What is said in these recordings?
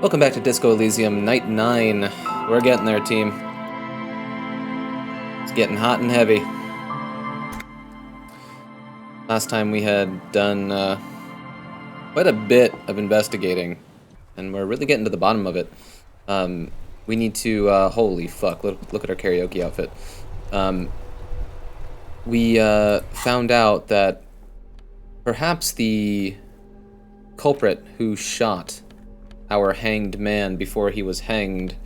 Welcome back to Disco Elysium, Night 9. We're getting there, team. It's getting hot and heavy. Last time we had done quite a bit of investigating, and we're really getting to the bottom of it. We need to, holy fuck, look at our karaoke outfit. We found out that perhaps the culprit who shot our hanged man before he was hanged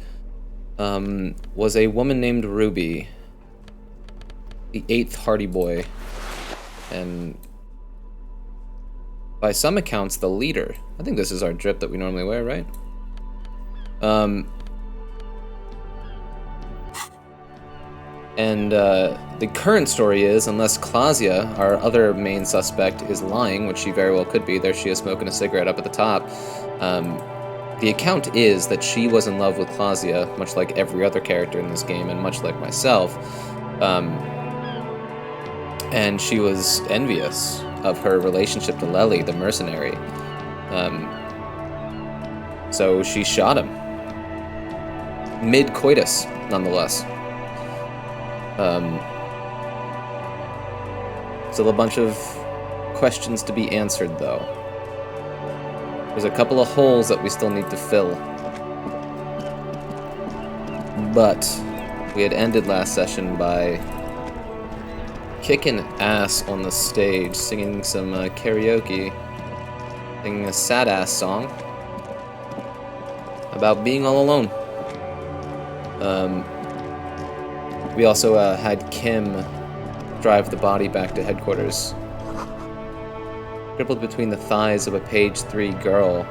was a woman named Ruby, the 8th Hardy Boy, and by some accounts the leader. I think this is our drip that we normally wear, right? And the current story is, unless Claudia, our other main suspect, is lying, which she very well could be, there she is smoking a cigarette up at the top, the account is that she was in love with Claudia, much like every other character in this game, and much like myself, and she was envious of her relationship to Lely, the mercenary. So she shot him. Mid-coitus, nonetheless. Still a bunch of questions to be answered, though. There's a couple of holes that we still need to fill. But we had ended last session by kicking ass on the stage, singing some karaoke, singing a sad-ass song about being all alone. We also had Kim drive the body back to headquarters, crippled between the thighs of a page 3 girl,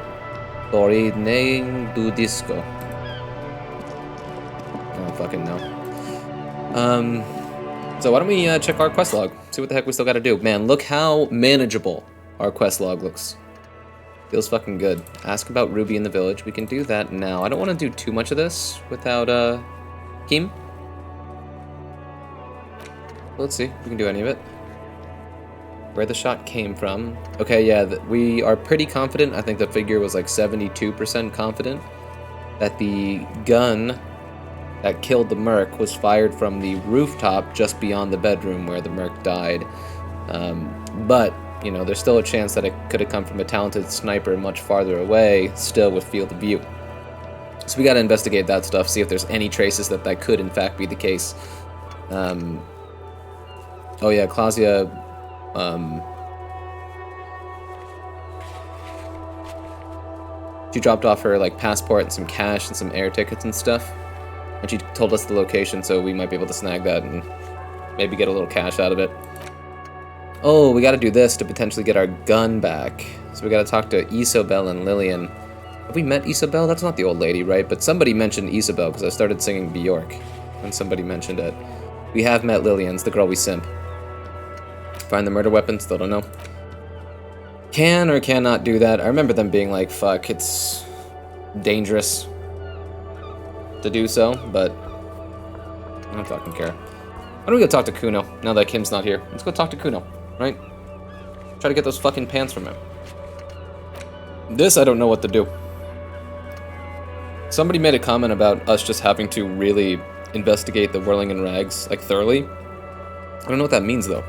Dorine du Disco. I don't fucking know. So why don't we check our quest log, see what the heck we still gotta do. Man, look how manageable our quest log looks. Feels fucking good. Ask about Ruby in the village. We can do that now. I don't want to do too much of this without Kim. Let's see if we can do any of it. Where the shot came from. Okay, yeah, we are pretty confident. I think the figure was like 72% confident that the gun that killed the merc was fired from the rooftop just beyond the bedroom where the merc died. But, you know, there's still a chance that it could have come from a talented sniper much farther away, still with field of view. So we gotta investigate that stuff, see if there's any traces that could in fact be the case. Oh yeah, Claudia, she dropped off her, like, passport and some cash and some air tickets and stuff. And she told us the location, so we might be able to snag that and maybe get a little cash out of it. Oh, we gotta do this to potentially get our gun back. So we gotta talk to Isobel and Lillian. Have we met Isobel? That's not the old lady, right? But somebody mentioned Isobel, because I started singing Bjork, and somebody mentioned it. We have met Lillian, it's the girl we simp. Find the murder weapon, still don't know. Can or cannot do that. I remember them being like, fuck, it's dangerous to do so, but I don't fucking care. Why don't we go talk to Kuno, now that Kim's not here? Let's go talk to Kuno, right? Try to get those fucking pants from him. This, I don't know what to do. Somebody made a comment about us just having to really investigate the whirling in rags, like, thoroughly. I don't know what that means, though.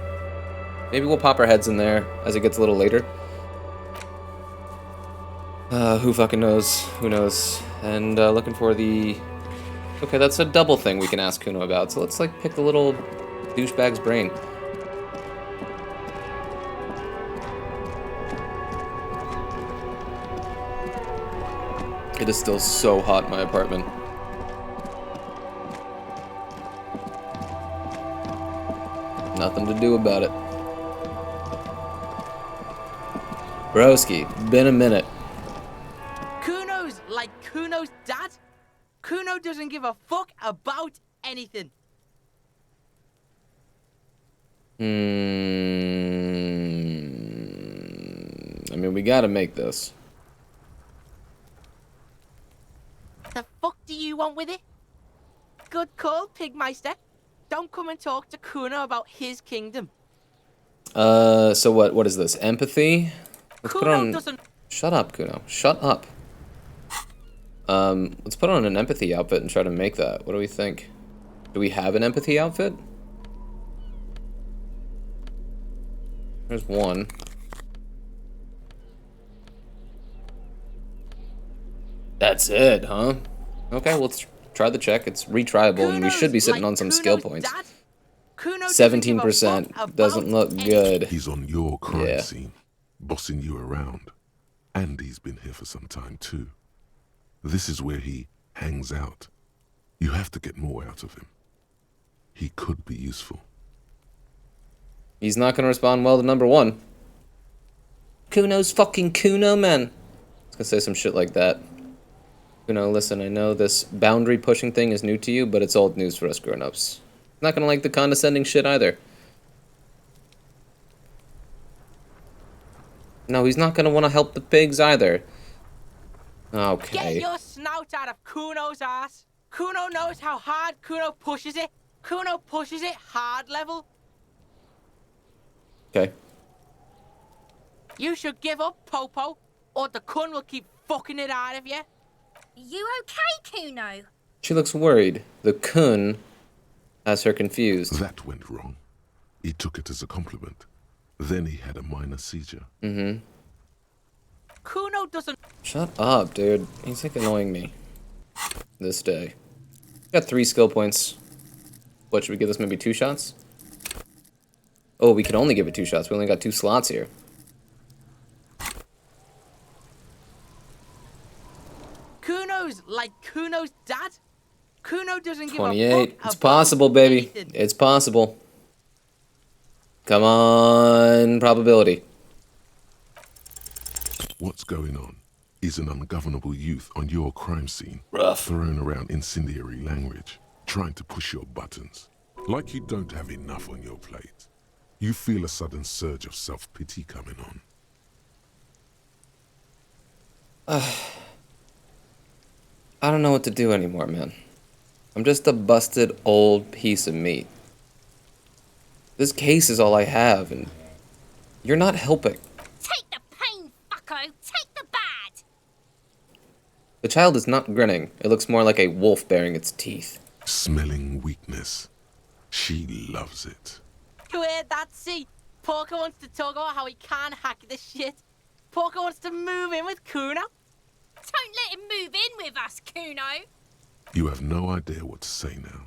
Maybe we'll pop our heads in there as it gets a little later. Who fucking knows? Who knows? And looking for the... Okay, that's a double thing we can ask Kuno about. So let's, like, pick the little douchebag's brain. It is still so hot in my apartment. Nothing to do about it. Broski, been a minute. Kuno's like Kuno's dad? Kuno doesn't give a fuck about anything. I mean, we gotta make this. The fuck do you want with it? Good call, Pigmeister. Don't come and talk to Kuno about his kingdom. So what is this? Empathy? Let's put Kuno on... doesn't... Shut up, Kuno. Shut up. Let's put on an empathy outfit and try to make that. What do we think? Do we have an empathy outfit? There's one. That's it, huh? Okay, well, let's try the check. It's retryable, and we should be sitting on some skill points. 17% doesn't look good. He's on your crime scene, bossing you around. And he's been here for some time, too. This is where he hangs out. You have to get more out of him. He could be useful. He's not going to respond well to number one. Kuno's fucking Kuno, man. I was going to say some shit like that. Kuno, listen, I know this boundary pushing thing is new to you, but it's old news for us grown-ups. Not going to like the condescending shit either. No, he's not going to want to help the pigs either. Okay. Get your snout out of Kuno's ass. Kuno knows how hard Kuno pushes it. Kuno pushes it hard level. Okay. You should give up, Popo, or the Kun will keep fucking it out of you. You okay, Kuno? She looks worried. The Kun has her confused. That went wrong. He took it as a compliment. Then he had a minor seizure. Mm-hmm. Kuno doesn't... Shut up, dude. He's like annoying me. This day. Got 3 skill points. What, should we give this maybe 2 shots? Oh, we can only give it 2 shots. We only got 2 slots here. Kuno's like Kuno's dad. Kuno doesn't give a 28. fuck It's about possible, baby. anything. It's possible. Come on, probability. What's going on? He's an ungovernable youth on your crime scene. Rough. Throwing around incendiary language, trying to push your buttons. Like you don't have enough on your plate. You feel a sudden surge of self-pity coming on. I don't know what to do anymore, man. I'm just a busted old piece of meat. This case is all I have, and you're not helping. Take the pain, fucko! Take the bad! The child is not grinning. It looks more like a wolf baring its teeth. Smelling weakness. She loves it. You heard that, see? Porco wants to talk about how he can't hack this shit. Porco wants to move in with Kuno. Don't let him move in with us, Kuno! You have no idea what to say now.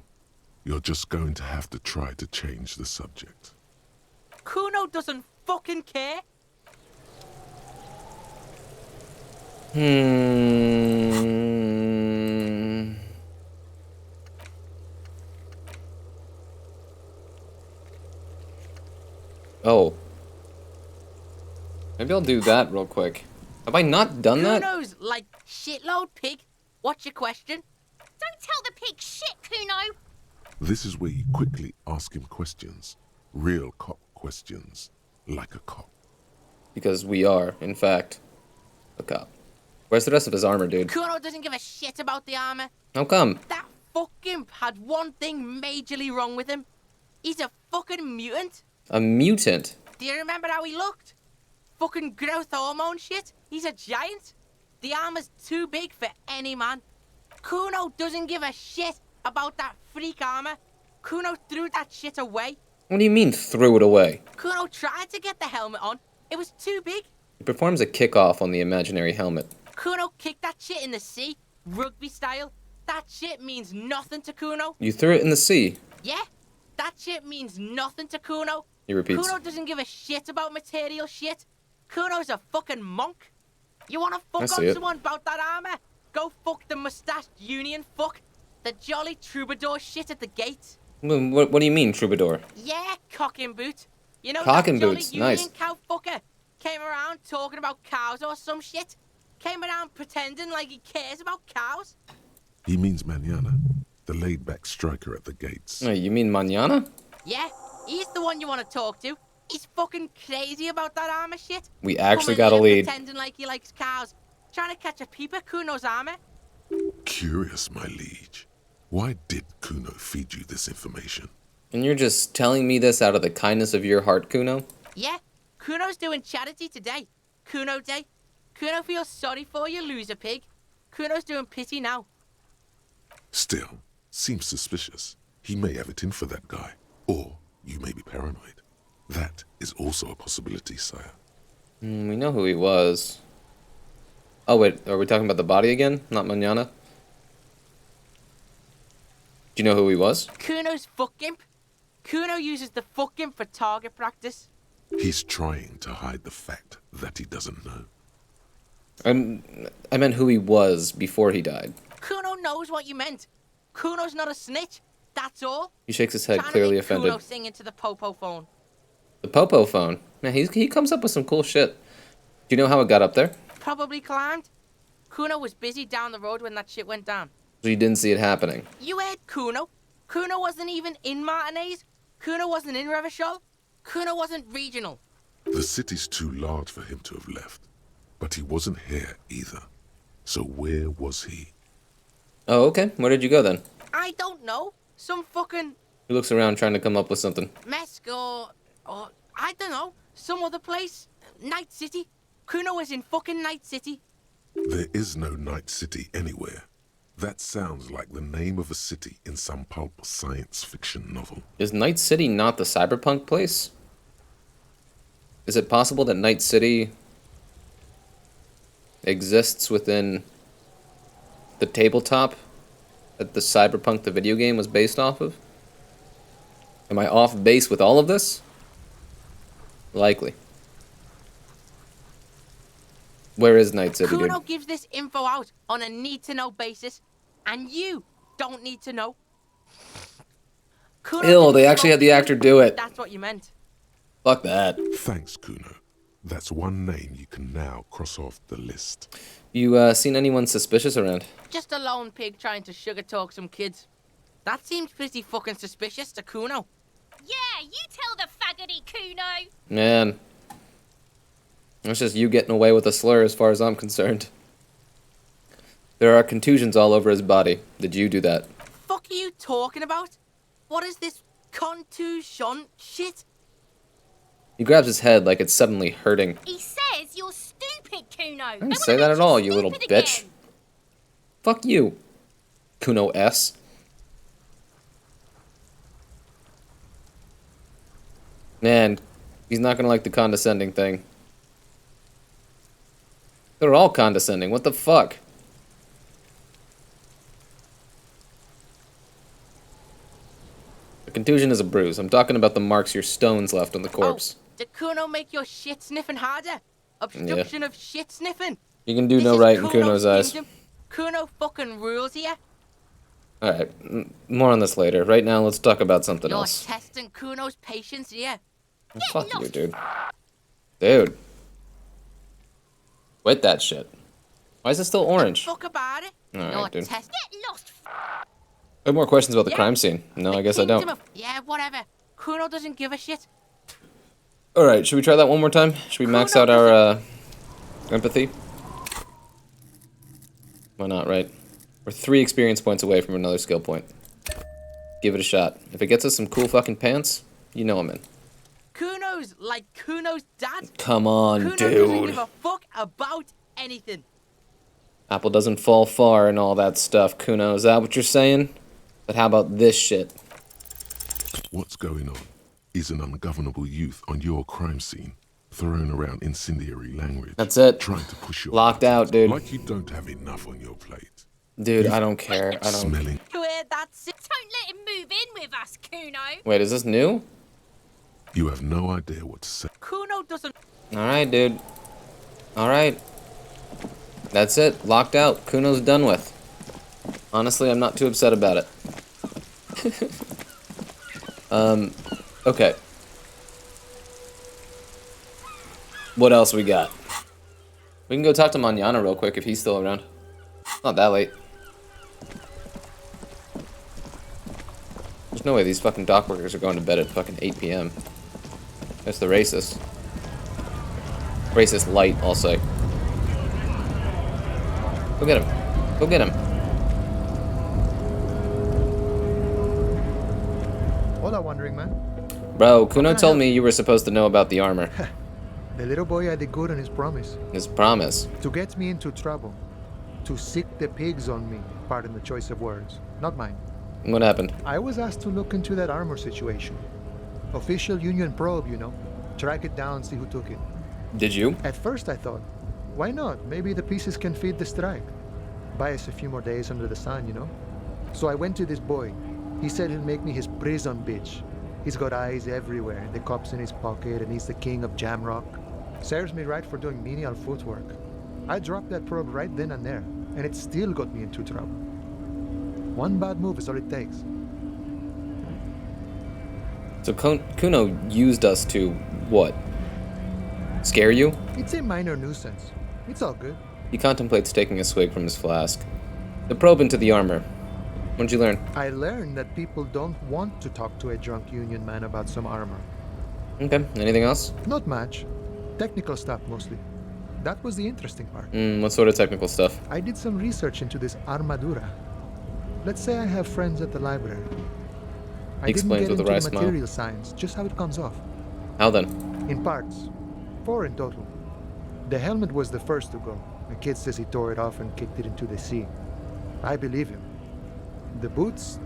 You're just going to have to try to change the subject. Kuno doesn't fucking care. Oh. Maybe I'll do that real quick. Have I not done that? Kuno's like shitload pig. What's your question? Don't tell the pig shit, Kuno! This is where you quickly ask him questions. Real cop questions. Like a cop. Because we are, in fact, a cop. Where's the rest of his armor, dude? Kuno doesn't give a shit about the armor. How come? That fucking had one thing majorly wrong with him. He's a fucking mutant. A mutant? Do you remember how he looked? Fucking growth hormone shit. He's a giant. The armor's too big for any man. Kuno doesn't give a shit about that freak armor. Kuno threw that shit away. What do you mean, threw it away? Kuno tried to get the helmet on. It was too big. He performs a kickoff on the imaginary helmet. Kuno kicked that shit in the sea, rugby style. That shit means nothing to Kuno. You threw it in the sea. Yeah, that shit means nothing to Kuno. He repeats. Kuno doesn't give a shit about material shit. Kuno's a fucking monk. You wanna fuck on someone about that armor? Go fuck the mustached union fuck. The jolly troubadour shit at the gate. What do you mean, troubadour? Yeah, cock and boot. You know Cock that and jolly boots, union nice. cow fucker came around talking about cows or some shit. Came around pretending like he cares about cows. He means Manana, the laid-back striker at the gates. Oh, you mean mañana? Yeah, he's the one you want to talk to. He's fucking crazy about that armor shit. We actually Coming got a in lead. Pretending like he likes cows. Trying to catch a peep at Kuno's armor. Curious, my liege. Why did Kuno feed you this information? And you're just telling me this out of the kindness of your heart, Kuno? Yeah, Kuno's doing charity today. Kuno Day. Kuno feels sorry for you, loser pig. Kuno's doing pity now. Still, seems suspicious. He may have it in for that guy. Or you may be paranoid. That is also a possibility, sire. We know who he was. Oh wait, are we talking about the body again? Not Manana? Do you know who he was? Kuno's fuck imp. Kuno uses the fuck imp for target practice. He's trying to hide the fact that he doesn't know. I meant who he was before he died. Kuno knows what you meant. Kuno's not a snitch. That's all. He shakes his head, Trying to clearly make offended. Kuno sing into the popo phone. The Popo phone. Man, he comes up with some cool shit. Do you know how it got up there? Probably climbed. Kuno was busy down the road when that shit went down. So you didn't see it happening. You heard Kuno. Kuno wasn't even in Martinez. Kuno wasn't in Revachol. Kuno wasn't regional. The city's too large for him to have left. But he wasn't here either. So where was he? Oh, okay. Where did you go then? I don't know. Some fucking He looks around trying to come up with something. Mesk or I don't know. Some other place. Night City. Kuno was in fucking Night City. There is no Night City anywhere. That sounds like the name of a city in some pulp science fiction novel. Is Night City not the cyberpunk place? Is it possible that Night City exists within the tabletop that the cyberpunk, the video game, was based off of? Am I off base with all of this? Likely. Where is Night City, Kuno dude? gives this info out on a need-to-know basis, and you don't need to know. Kuno Ew, didn't they actually smoke had the you. actor do it. That's what you meant. Fuck that. Thanks, Kuno. That's one name you can now cross off the list. You, seen anyone suspicious around? Just a lone pig trying to sugar talk some kids. That seems pretty fucking suspicious to Kuno. Yeah, you tell the faggoty Kuno. Man. It's just you getting away with a slur as far as I'm concerned. There are contusions all over his body. Did you do that? Fuck are you talking about? What is this contusion shit? He grabs his head like it's suddenly hurting. He says you're stupid, Kuno. I didn't say that at all, you little bitch. Fuck you, Kuno S. Man, he's not gonna like the condescending thing. They're all condescending. What the fuck? A contusion is a bruise. I'm talking about the marks your stones left on the corpse. Oh, did Kuno make your shit sniffing harder? Obstruction of shit sniffing. You can do This no is right in Kuno's eyes. kingdom. Kuno fucking rules here. Alright, more on this later. Right now, let's talk about something You're else. testing Kuno's patience here. Fuck you, dude. Dude. Quit that shit. Why is it still orange? Fuck about it. Alright, You're dude. testing. Get lost. I have more questions about the crime scene. No, I guess I don't. Yeah, whatever. Kuno doesn't give a shit. Alright, should we try that one more time? Should we max out our, empathy? Why not, right? We're 3 experience points away from another skill point. Give it a shot. If it gets us some cool fucking pants, you know I'm in. Kuno's like Kuno's dad. Come on, Kuno doesn't dude. give a fuck about anything. Apple doesn't fall far and all that stuff, Kuno. Is that what you're saying? But how about this shit? What's going on? Is an ungovernable youth on your crime scene, throwing around incendiary language. That's it. Trying to push your Locked out, dude. like you don't have enough on your plate. Dude, I don't care. I don't... Smelling. You heard that? Don't let him move in with us, Kuno. Wait, is this new? You have no idea what to say. Kuno doesn't. Alright, dude. Alright. That's it. Locked out. Kuno's done with. Honestly, I'm not too upset about it. Okay. What else we got? We can go talk to Manana real quick if he's still around. It's not that late. There's no way these fucking dock workers are going to bed at fucking 8 p.m. That's the racist. Racist light, I'll say. Go get him. Go get him. Hola, wandering man. Bro, Kuno told me you were supposed to know about the armor. The little boy had the good on his promise His promise. to get me into trouble. to sick the pigs on me, pardon the choice of words, not mine. What happened? I was asked to look into that armor situation. Official Union probe, you know. Track it down, see who took it. Did you? At first I thought, why not? Maybe the pieces can feed the strike. Buy us a few more days under the sun, you know? So I went to this boy. He said he'll make me his prison bitch. He's got eyes everywhere, the cops in his pocket, and he's the king of Jamrock. Serves me right for doing menial footwork. I dropped that probe right then and there, and it still got me into trouble. One bad move is all it takes. So Kuno used us to what? Scare you? It's a minor nuisance. It's all good. He contemplates taking a swig from his flask. The probe into the armor. What'd you learn? I learned that people don't want to talk to a drunk Union man about some armor. Okay, anything else? Not much. Technical stuff mostly. That was the interesting part. What sort of technical stuff? I did some research into this armadura. Let's say I have friends at the library. I didn't Explains get with a into wry the smile. material science, just how it comes off. How then? In parts. 4 in total. The helmet was the first to go. The kid says he tore it off and kicked it into the sea. I believe him. The boots...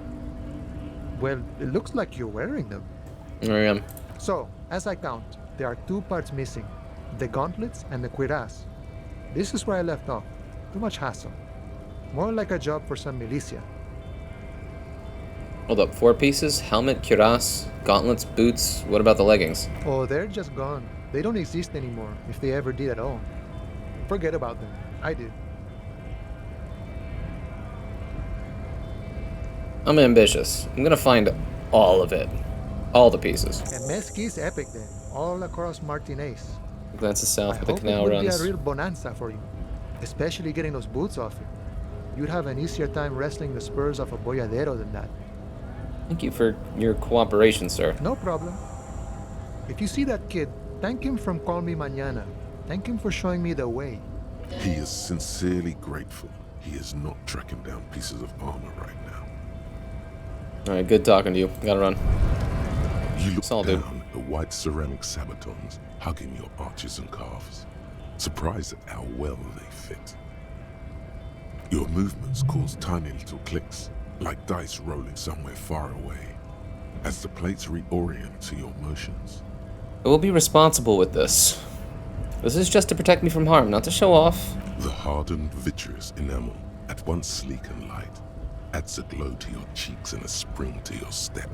well, it looks like you're wearing them. There I am. So, as I count, there are 2 parts missing. The gauntlets and the cuirass. This is where I left off. Too much hassle. More like a job for some militia. Hold up, 4 pieces? Helmet, cuirass, gauntlets, boots. What about the leggings? Oh, they're just gone. They don't exist anymore, if they ever did at all. Forget about them. I did. I'm ambitious. I'm gonna find all of it. All the pieces. And Mesqui's epic then, all across Martinez. Glances south I where the hope it canal would runs. be a real bonanza for you, especially getting those boots off you. You'd have an easier time wrestling the spurs off a boyadero than that. Thank you for your cooperation, sir. No problem. If you see that kid, thank him from Call Me Mañana. Thank him for showing me the way. He is sincerely grateful he is not tracking down pieces of armor right now. Alright, good talking to you. Gotta run. You look Saul, dude. down at the white ceramic sabatons hugging your arches and calves, surprised at how well they fit. Your movements cause tiny little clicks, like dice rolling somewhere far away, as the plates reorient to your motions. I will be responsible with this. This is just to protect me from harm, not to show off. The hardened, vitreous enamel, at once sleek and light, adds a glow to your cheeks and a spring to your step.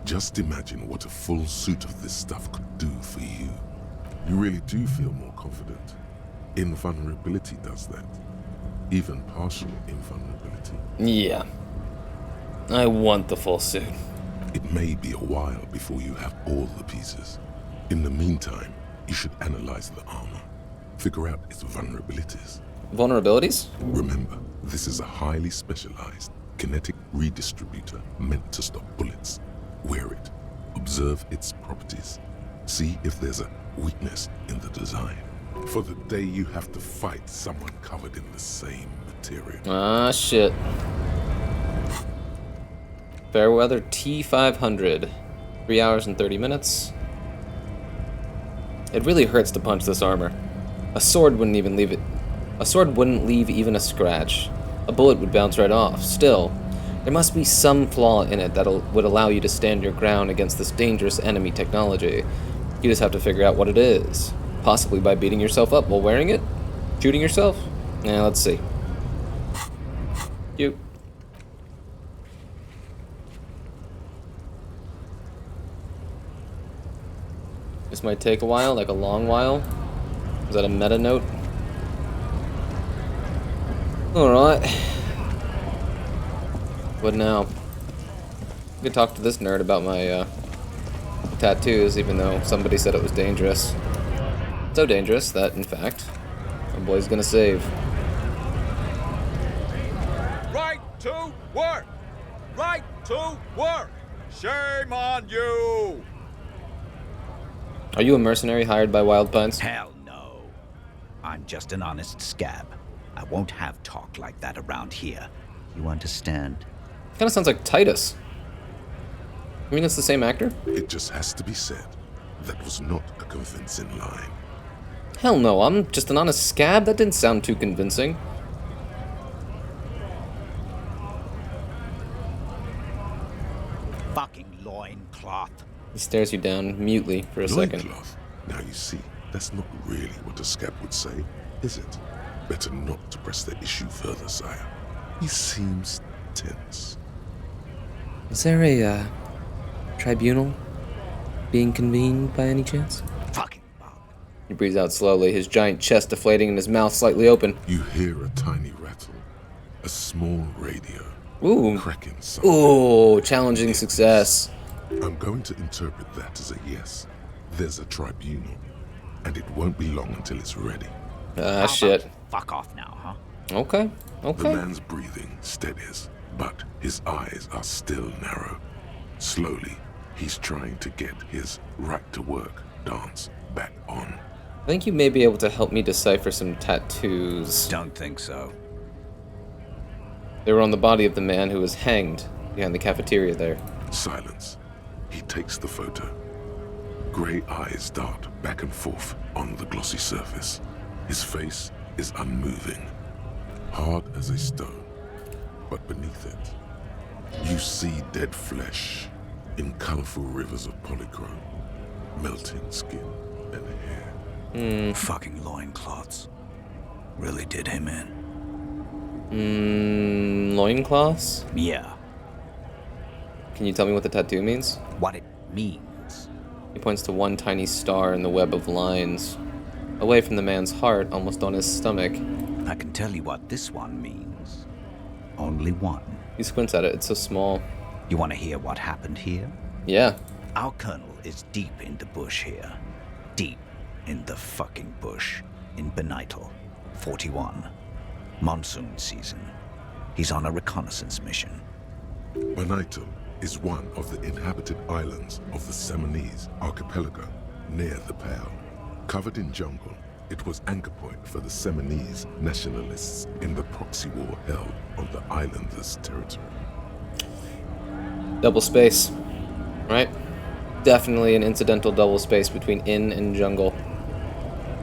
Just imagine what a full suit of this stuff could do for you. You really do feel more confident. Invulnerability does that. Even partial invulnerability. Yeah. I want the full suit. It may be a while before you have all the pieces. In the meantime, you should analyze the armor. Figure out its vulnerabilities. Vulnerabilities? Remember, this is a highly specialized kinetic redistributor meant to stop bullets. Wear it. Observe its properties. See if there's a weakness in the design. For the day you have to fight someone covered in the same material. Ah, shit. Fairweather T500. 3 hours and 30 minutes. It really hurts to punch this armor. A sword wouldn't even leave it. A sword wouldn't leave even a scratch. A bullet would bounce right off. Still, there must be some flaw in it that would allow you to stand your ground against this dangerous enemy technology. You just have to figure out what it is. Possibly by beating yourself up while wearing it? Shooting yourself? Yeah, let's see. You. This might take a while, like a long while. Is that a meta note? Alright. What now? I could talk to this nerd about my tattoos, even though somebody said it was dangerous. So dangerous that, in fact, my boy's gonna save. Right to work! Right to work! Shame on you! Are you a mercenary hired by Wild Pines? Hell no. I'm just an honest scab. I won't have talk like that around here. You understand? Kinda sounds like Titus. I mean, it's the same actor? It just has to be said, that was not a convincing line. Hell no, I'm just an honest scab? That didn't sound too convincing. loincloth. He stares you down mutely for a second. Loincloth. Now you see, that's not really what a scab would say, is it? Better not to press the issue further, sire. He seems tense. Is there a tribunal being convened by any chance? Fucking bug. He breathes out slowly, his giant chest deflating and his mouth slightly open. You hear a tiny rattle, a small radio, Ooh. cracking something. Ooh, challenging success. I'm going to interpret that as a yes. There's a tribunal, and it won't be long until it's ready. Ah, How shit. about fuck off now, huh? Okay, The okay. man's breathing steadies, but his eyes are still narrow. Slowly, he's trying to get his right-to-work dance back on. I think you may be able to help me decipher some tattoos. Don't think so. They were on the body of the man who was hanged behind the cafeteria there. Silence. He takes the photo. Grey eyes dart back and forth on the glossy surface. His face is unmoving, hard as a stone. But beneath it, you see dead flesh in colorful rivers of polychrome, melting skin and hair. Fucking loincloths. Really did him in. Loincloths? Yeah. Can you tell me what the tattoo means? What it means. He points to one tiny star in the web of lines, away from the man's heart, almost on his stomach. I can tell you what this one means. Only one. He squints at it, it's so small. You want to hear what happened here? Yeah. Our colonel is deep in the bush here. Deep in the fucking bush. In Benital, 41. Monsoon season. He's on a reconnaissance mission. Benital is one of the inhabited islands of the Seminese archipelago near the Pale. Covered in jungle, it was anchor point for the Seminese nationalists in the proxy war held on the islanders' territory. Double space, right? Definitely an incidental double space between inn and jungle.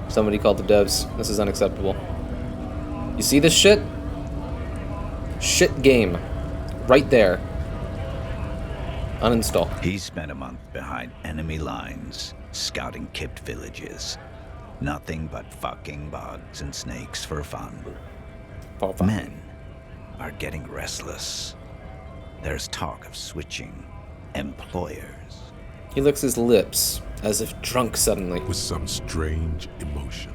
Somebody called the devs. This is unacceptable. You see this shit? Shit game. Right there. Uninstall. He spent a month behind enemy lines, scouting kipped villages. Nothing but fucking bugs and snakes for fun. Men are getting restless. There's talk of switching employers. He licks his lips, as if drunk suddenly. With some strange emotion.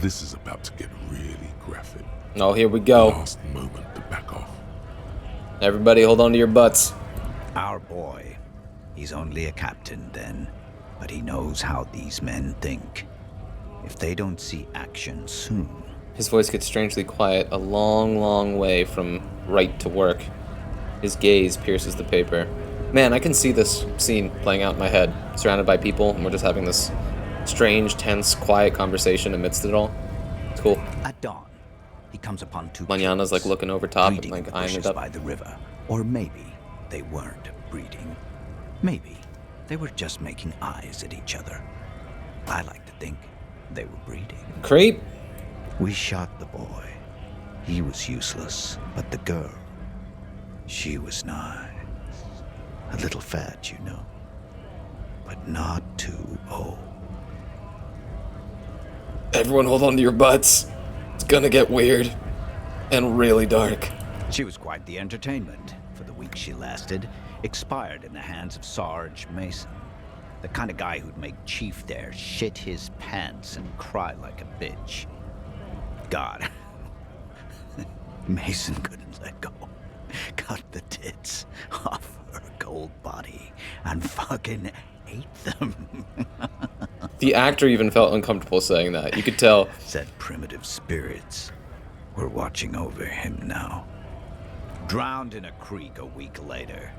This is about to get really graphic. Oh, here we go. Last moment to back off. Everybody hold on to your butts. Our boy, he's only a captain then, but he knows how these men think. If they don't see action soon. His voice gets strangely quiet, a long, long way from right to work. His gaze pierces the paper. Man, I can see this scene playing out in my head, surrounded by people, and we're just having this strange, tense, quiet conversation amidst it all. It's cool. At dawn, he comes upon two Manana's kids like looking over top and breeding in like the eyeing it bushes up. by the river. Or maybe they weren't breeding. Maybe they were just making eyes at each other. I like to think they were breeding. Creep! We shot the boy. He was useless, but the girl, she was nice. A little fat, you know, but not too old. Everyone hold on to your butts. It's gonna get weird. And really dark. She was quite the entertainment for the week she lasted. Expired in the hands of Sarge Mason. The kind of guy who'd make Chief there shit his pants and cry like a bitch. God. Mason couldn't let go. Cut the tits off her cold body and fucking ate them. The actor even felt uncomfortable saying that. You could tell. Said primitive spirits were watching over him now. Drowned in a creek a week later.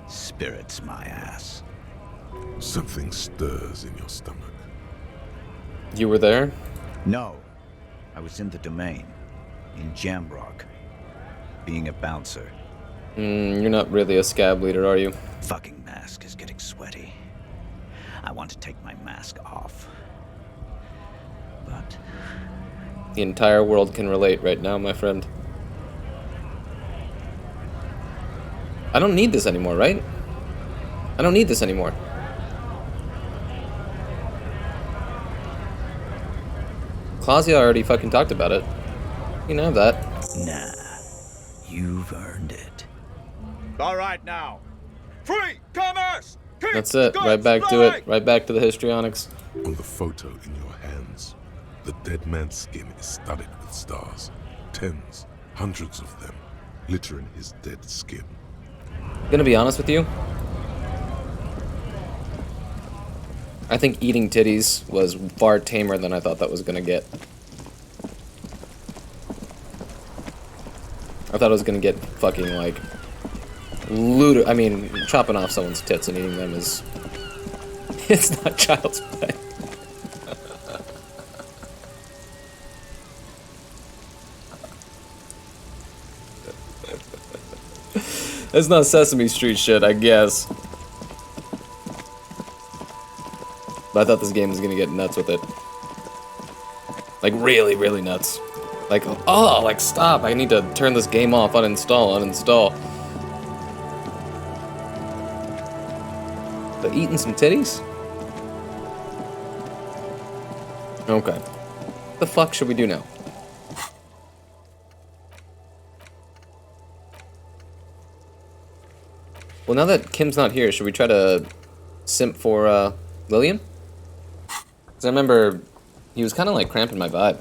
Spirits my ass. Something stirs in your stomach. You were there? No. I was in the domain. In Jamrock. Being a bouncer. You're not really a scab leader, are you? Fucking mask is getting sweaty. I want to take my mask off. But The entire world can relate right now, my friend. I don't need this anymore, right? I don't need this anymore. Claudia already fucking talked about it. You know that. Nah, you've earned it. All right now. Free commerce! Keep That's it. guns Right back to flowing! it. Right back to the histrionics. On the photo in your hands, the dead man's skin is studded with stars. Tens, hundreds of them, littering his dead skin. Gonna be honest with you. I think eating titties was far tamer than I thought that was gonna get. I thought it was gonna get fucking like I mean, chopping off someone's tits and eating them is it's not child's play. That's not Sesame Street shit, I guess. But I thought this game was gonna get nuts with it. Like, really, really nuts. Like, oh, like, stop. I need to turn this game off, uninstall. But eating some titties? Okay. What the fuck should we do now? Well, now that Kim's not here, should we try to simp for, Lillian? Because I remember he was kind of like cramping my vibe.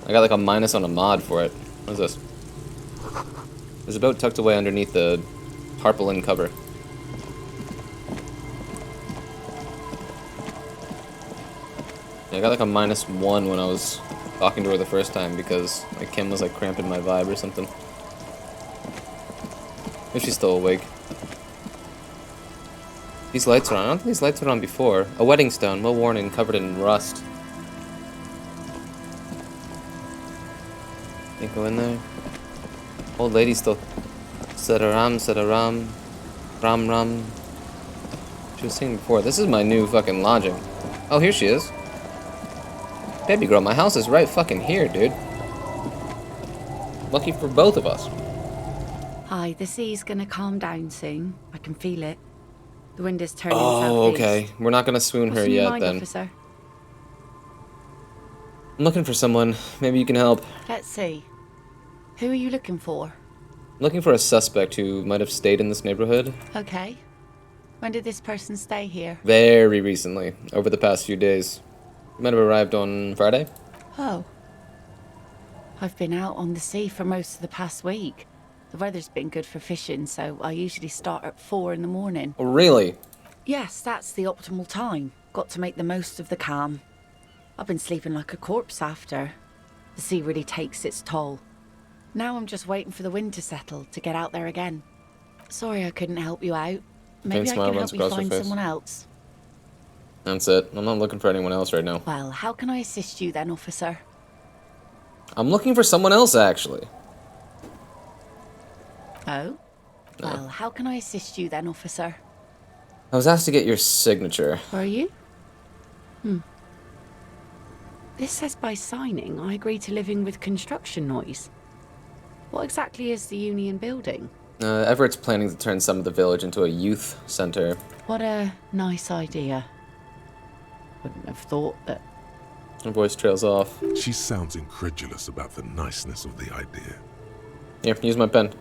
I got like a minus on a mod for it. What is this? There's a boat tucked away underneath the tarpaulin cover. Yeah, I got like a -1 when I was talking to her the first time because like Kim was like cramping my vibe or something. If she's still awake. These lights are on. I don't think these lights were on before. A wedding stone, well worn and covered in rust. Can't go in there. Old lady still. Sadaram, ram. She was singing before. This is my new fucking lodging. Oh, here she is. Baby girl, my house is right fucking here, dude. Lucky for both of us. Hi, the sea's gonna calm down soon. I can feel it. The wind is turning Oh, southeast. okay. We're not gonna swoon What's her in your yet, mind, then. officer? I'm looking for someone. Maybe you can help. Let's see. Who are you looking for? I'm looking for a suspect who might have stayed in this neighborhood Okay. When did this person stay here? very recently, over the past few days. He might have arrived on Friday. Oh. I've been out on the sea for most of the past week. The weather's been good for fishing, so I usually start at 4 in the morning. Oh, really? Yes, that's the optimal time. Got to make the most of the calm. I've been sleeping like a corpse after. The sea really takes its toll. Now I'm just waiting for the wind to settle to get out there again. Sorry I couldn't help you out. Maybe I smile can runs help you across her find face. someone else. That's it. I'm not looking for anyone else right now. Well, how can I assist you then, officer? I'm looking for someone else, actually. Oh? Well, how can I assist you then, officer? I was asked to get your signature. Are you? This says by signing, I agree to living with construction noise. What exactly is the Union building? Everett's planning to turn some of the village into a youth center. What a nice idea. Wouldn't have thought that. Her voice trails off. She sounds incredulous about the niceness of the idea. Here, use my pen.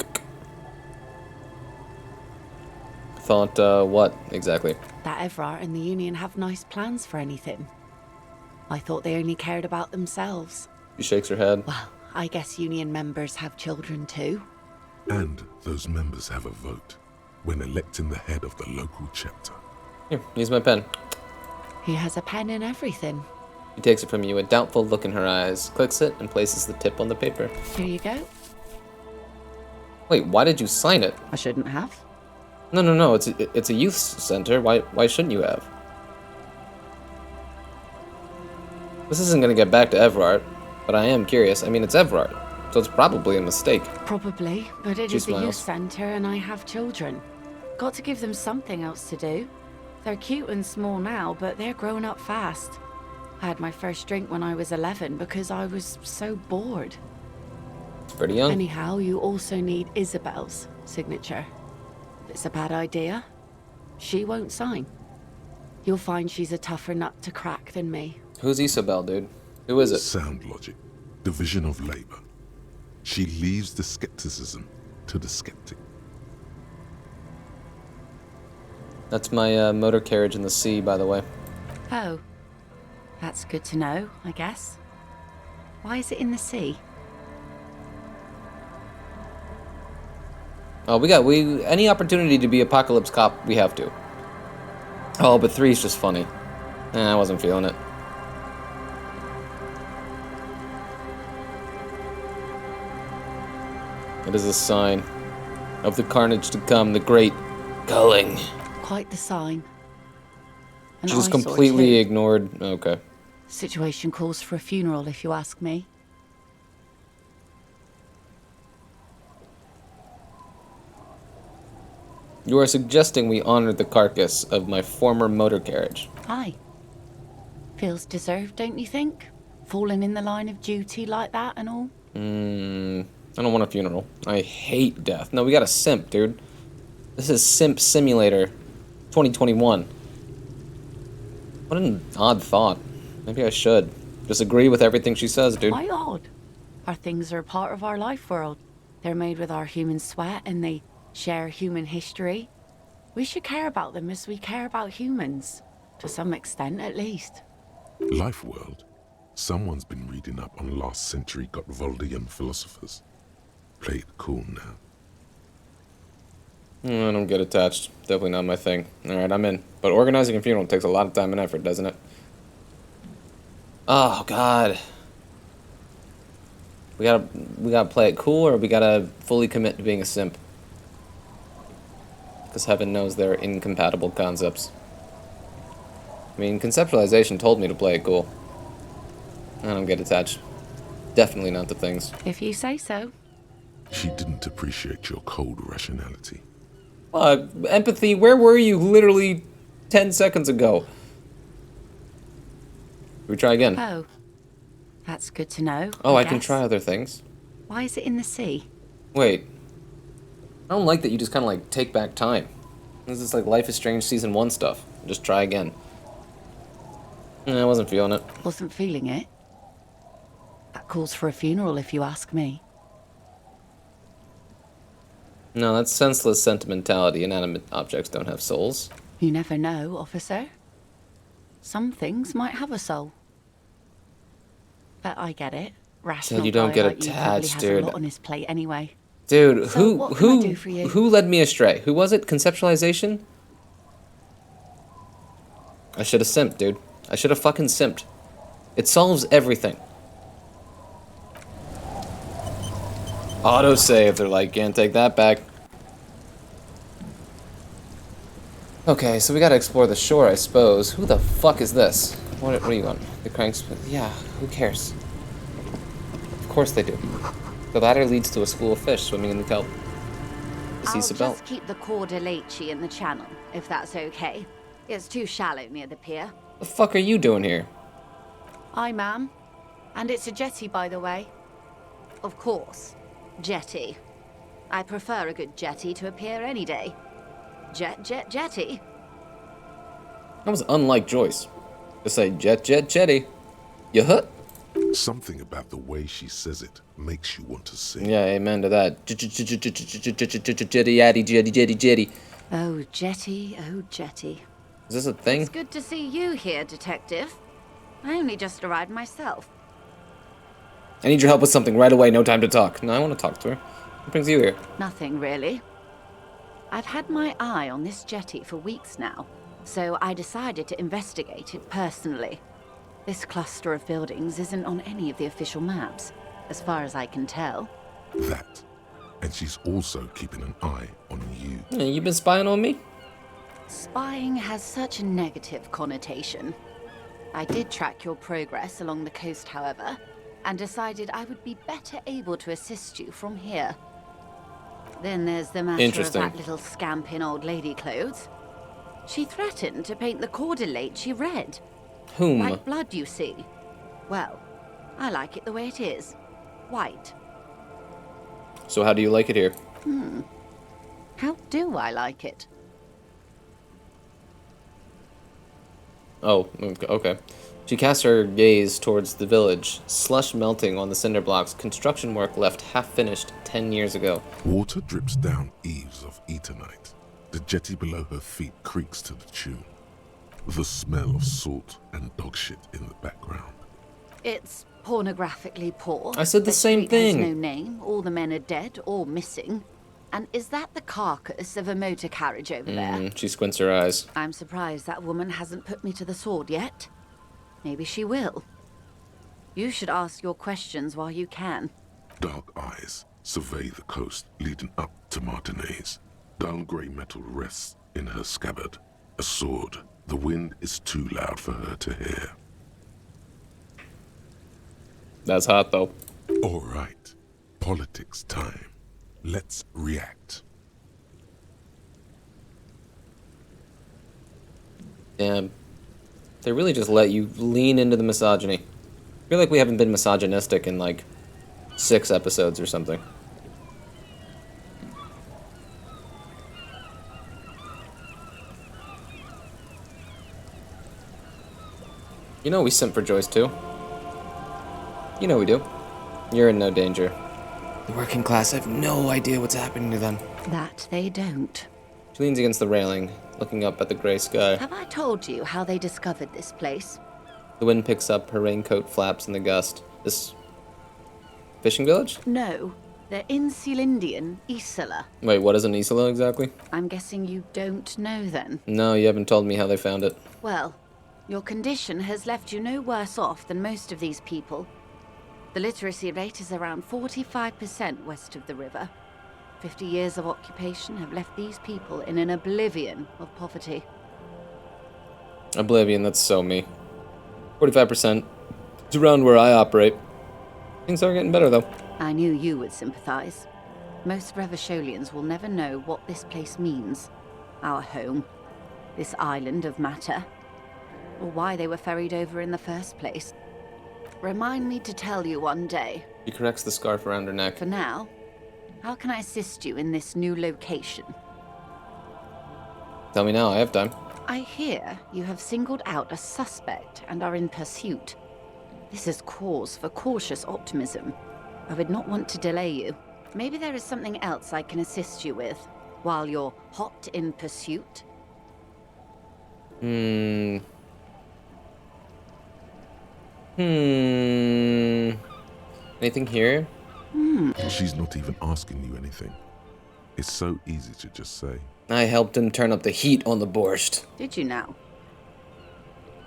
Thought, what exactly? That Everard and the Union have nice plans for anything. I thought they only cared about themselves. She shakes her head. Well, I guess Union members have children too. And those members have a vote when electing the head of the local chapter. Here, use my pen. He has a pen and everything. She takes it from you, a doubtful look in her eyes, clicks it, and places the tip on the paper. Here you go. Wait, why did you sign it? I shouldn't have. No, it's a youth center. Why shouldn't you have? This isn't gonna get back to Everard, but I am curious. I mean, it's Everard, so it's probably a mistake. Probably, but it She is a youth smiles. centre and I have children. Got to give them something else to do. They're cute and small now, but they're growing up fast. I had my first drink when I was 11 because I was so bored. It's pretty young. Anyhow, you also need Isabel's signature. It's a bad idea. She won't sign. You'll find she's a tougher nut to crack than me. Who's Isabel, dude? Who is it? Sound logic. Division of labor. She leaves the skepticism to the skeptic. That's my motor carriage in the sea, by the way. Oh. That's good to know, I guess. Why is it in the sea? Oh, any opportunity to be Apocalypse Cop, we have to. Oh, but 3's just funny. I wasn't feeling it. It is a sign of the carnage to come, the great culling. Quite the sign. An She just eyesore completely too. ignored. Okay. Situation calls for a funeral, if you ask me. You are suggesting we honor the carcass of my former motor carriage. Aye. Feels deserved, don't you think? Falling in the line of duty like that and all? I don't want a funeral. I hate death. No, we got a simp, dude. This is Simp Simulator 2021. What an odd thought. Maybe I should. Just agree with everything she says, dude. Why odd? Our things are a part of our life world. They're made with our human sweat and they share human history. We should care about them as we care about humans. To some extent, at least. Life world. Someone's been reading up on last century Gottwaldian philosophers. Play it cool now. I don't get attached. Definitely not my thing. Alright, I'm in. But organizing a funeral takes a lot of time and effort, doesn't it? Oh, God. We gotta play it cool, or we gotta fully commit to being a simp? Because heaven knows they're incompatible concepts. I mean, conceptualization told me to play it cool. I don't get attached. Definitely not the things. If you say so. She didn't appreciate your cold rationality. Empathy, where were you literally 10 seconds ago? We try again. Oh. That's good to know. Oh, I can guess. try other things. Why is it in the sea? Wait. I don't like that you just kind of like take back time. This is like Life is Strange Season 1 stuff. Just try again. I wasn't feeling it. Wasn't feeling it. That calls for a funeral, if you ask me. No, that's senseless sentimentality. Inanimate objects don't have souls. You never know, officer. Some things might have a soul. But I get it. Rational you don't guy get like you probably attached, has dude. a lot on his plate anyway. Dude, So what can I do for you? who led me astray? Who was it? Conceptualization? I should have simped, dude. I should have fucking simped. It solves everything. Autosave, they're like, can't take that back. Okay, so we gotta explore the shore, I suppose. Who the fuck is this? What are you on? The cranks? Yeah, who cares? Of course they do. The ladder leads to a school of fish swimming in the kelp. This I'll Isabel. just keep the Cordeleche in the channel, if that's okay. It's too shallow near the pier. The fuck are you doing here? Aye, ma'am. And it's a jetty, by the way. Of course. Jetty. I prefer a good jetty to a pier any day. Jetty. That was unlike Joyce. Just say jetty. You hut? Something about the way she says it makes you want to sing. Yeah, amen to that. Jetty. Oh, jetty. Is this a thing? It's good to see you here, Detective. I only just arrived myself. I need your help with something right away, no time to talk. No, I want to talk to her. What brings you here? Nothing, really. I've had my eye on this jetty for weeks now, so I decided to investigate it personally. This cluster of buildings isn't on any of the official maps, as far as I can tell. That. And she's also keeping an eye on you. Hey, you been spying on me? Spying has such a negative connotation. I did track your progress along the coast, however, and decided I would be better able to assist you from here. Then there's the matter of Interesting. that little scamp in old lady clothes. She threatened to paint the Cordeleche red. Whom? Like blood, you see. Well, I like it the way it is. White. So how do you like it here? How do I like it? Oh, okay. She casts her gaze towards the village, slush melting on the cinder blocks, construction work left half-finished 10 years ago. Water drips down eaves of Eternite. The jetty below her feet creaks to the tune. The smell of salt and dog shit in the background. It's pornographically poor. I said the same street has thing. no name. All the men are dead or missing. And is that the carcass of a motor carriage over there? She squints her eyes. I'm surprised that woman hasn't put me to the sword yet. Maybe she will. You should ask your questions while you can. Dark eyes survey the coast leading up to Martinez. Dull grey metal rests in her scabbard. A sword. The wind is too loud for her to hear. That's hot, though. All right. Politics time. Let's react. Damn. They really just let you lean into the misogyny. I feel like we haven't been misogynistic in, like, 6 episodes or something. You know we simp for Joyce, too. You know we do. You're in no danger. The working class have no idea what's happening to them. That they don't. She leans against the railing, looking up at the grey sky. Have I told you how they discovered this place? The wind picks up, her raincoat flaps in the gust. This... fishing village? No, they're in Celindian, Isola. Wait, what is an Isola exactly? I'm guessing you don't know then. No, you haven't told me how they found it. Well, your condition has left you no worse off than most of these people. The literacy rate is around 45% west of the river. 50 years of occupation have left these people in an oblivion of poverty. Oblivion, that's so me. 45%. It's around where I operate. Things are getting better, though. I knew you would sympathize. Most Revacholians will never know what this place means. Our home. This island of matter. Or why they were ferried over in the first place. Remind me to tell you one day. She corrects the scarf around her neck. For now, how can I assist you in this new location? Tell me now, I have time. I hear you have singled out a suspect and are in pursuit. This is cause for cautious optimism. I would not want to delay you. Maybe there is something else I can assist you with while you're hot in pursuit? Anything here? She's not even asking you anything. It's so easy to just say. I helped him turn up the heat on the borscht. Did you now?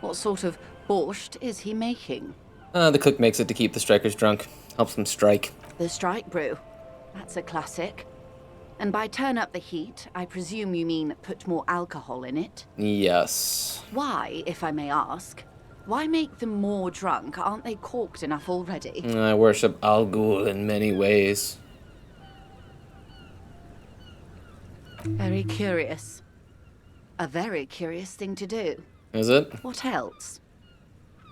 What sort of borscht is he making? The cook makes it to keep the strikers drunk. Helps them strike. The strike brew. That's a classic. And by turn up the heat, I presume you mean put more alcohol in it? Yes. Why, if I may ask? Why make them more drunk? Aren't they corked enough already? I worship Al Ghul in many ways. Very curious. A very curious thing to do. Is it? What else?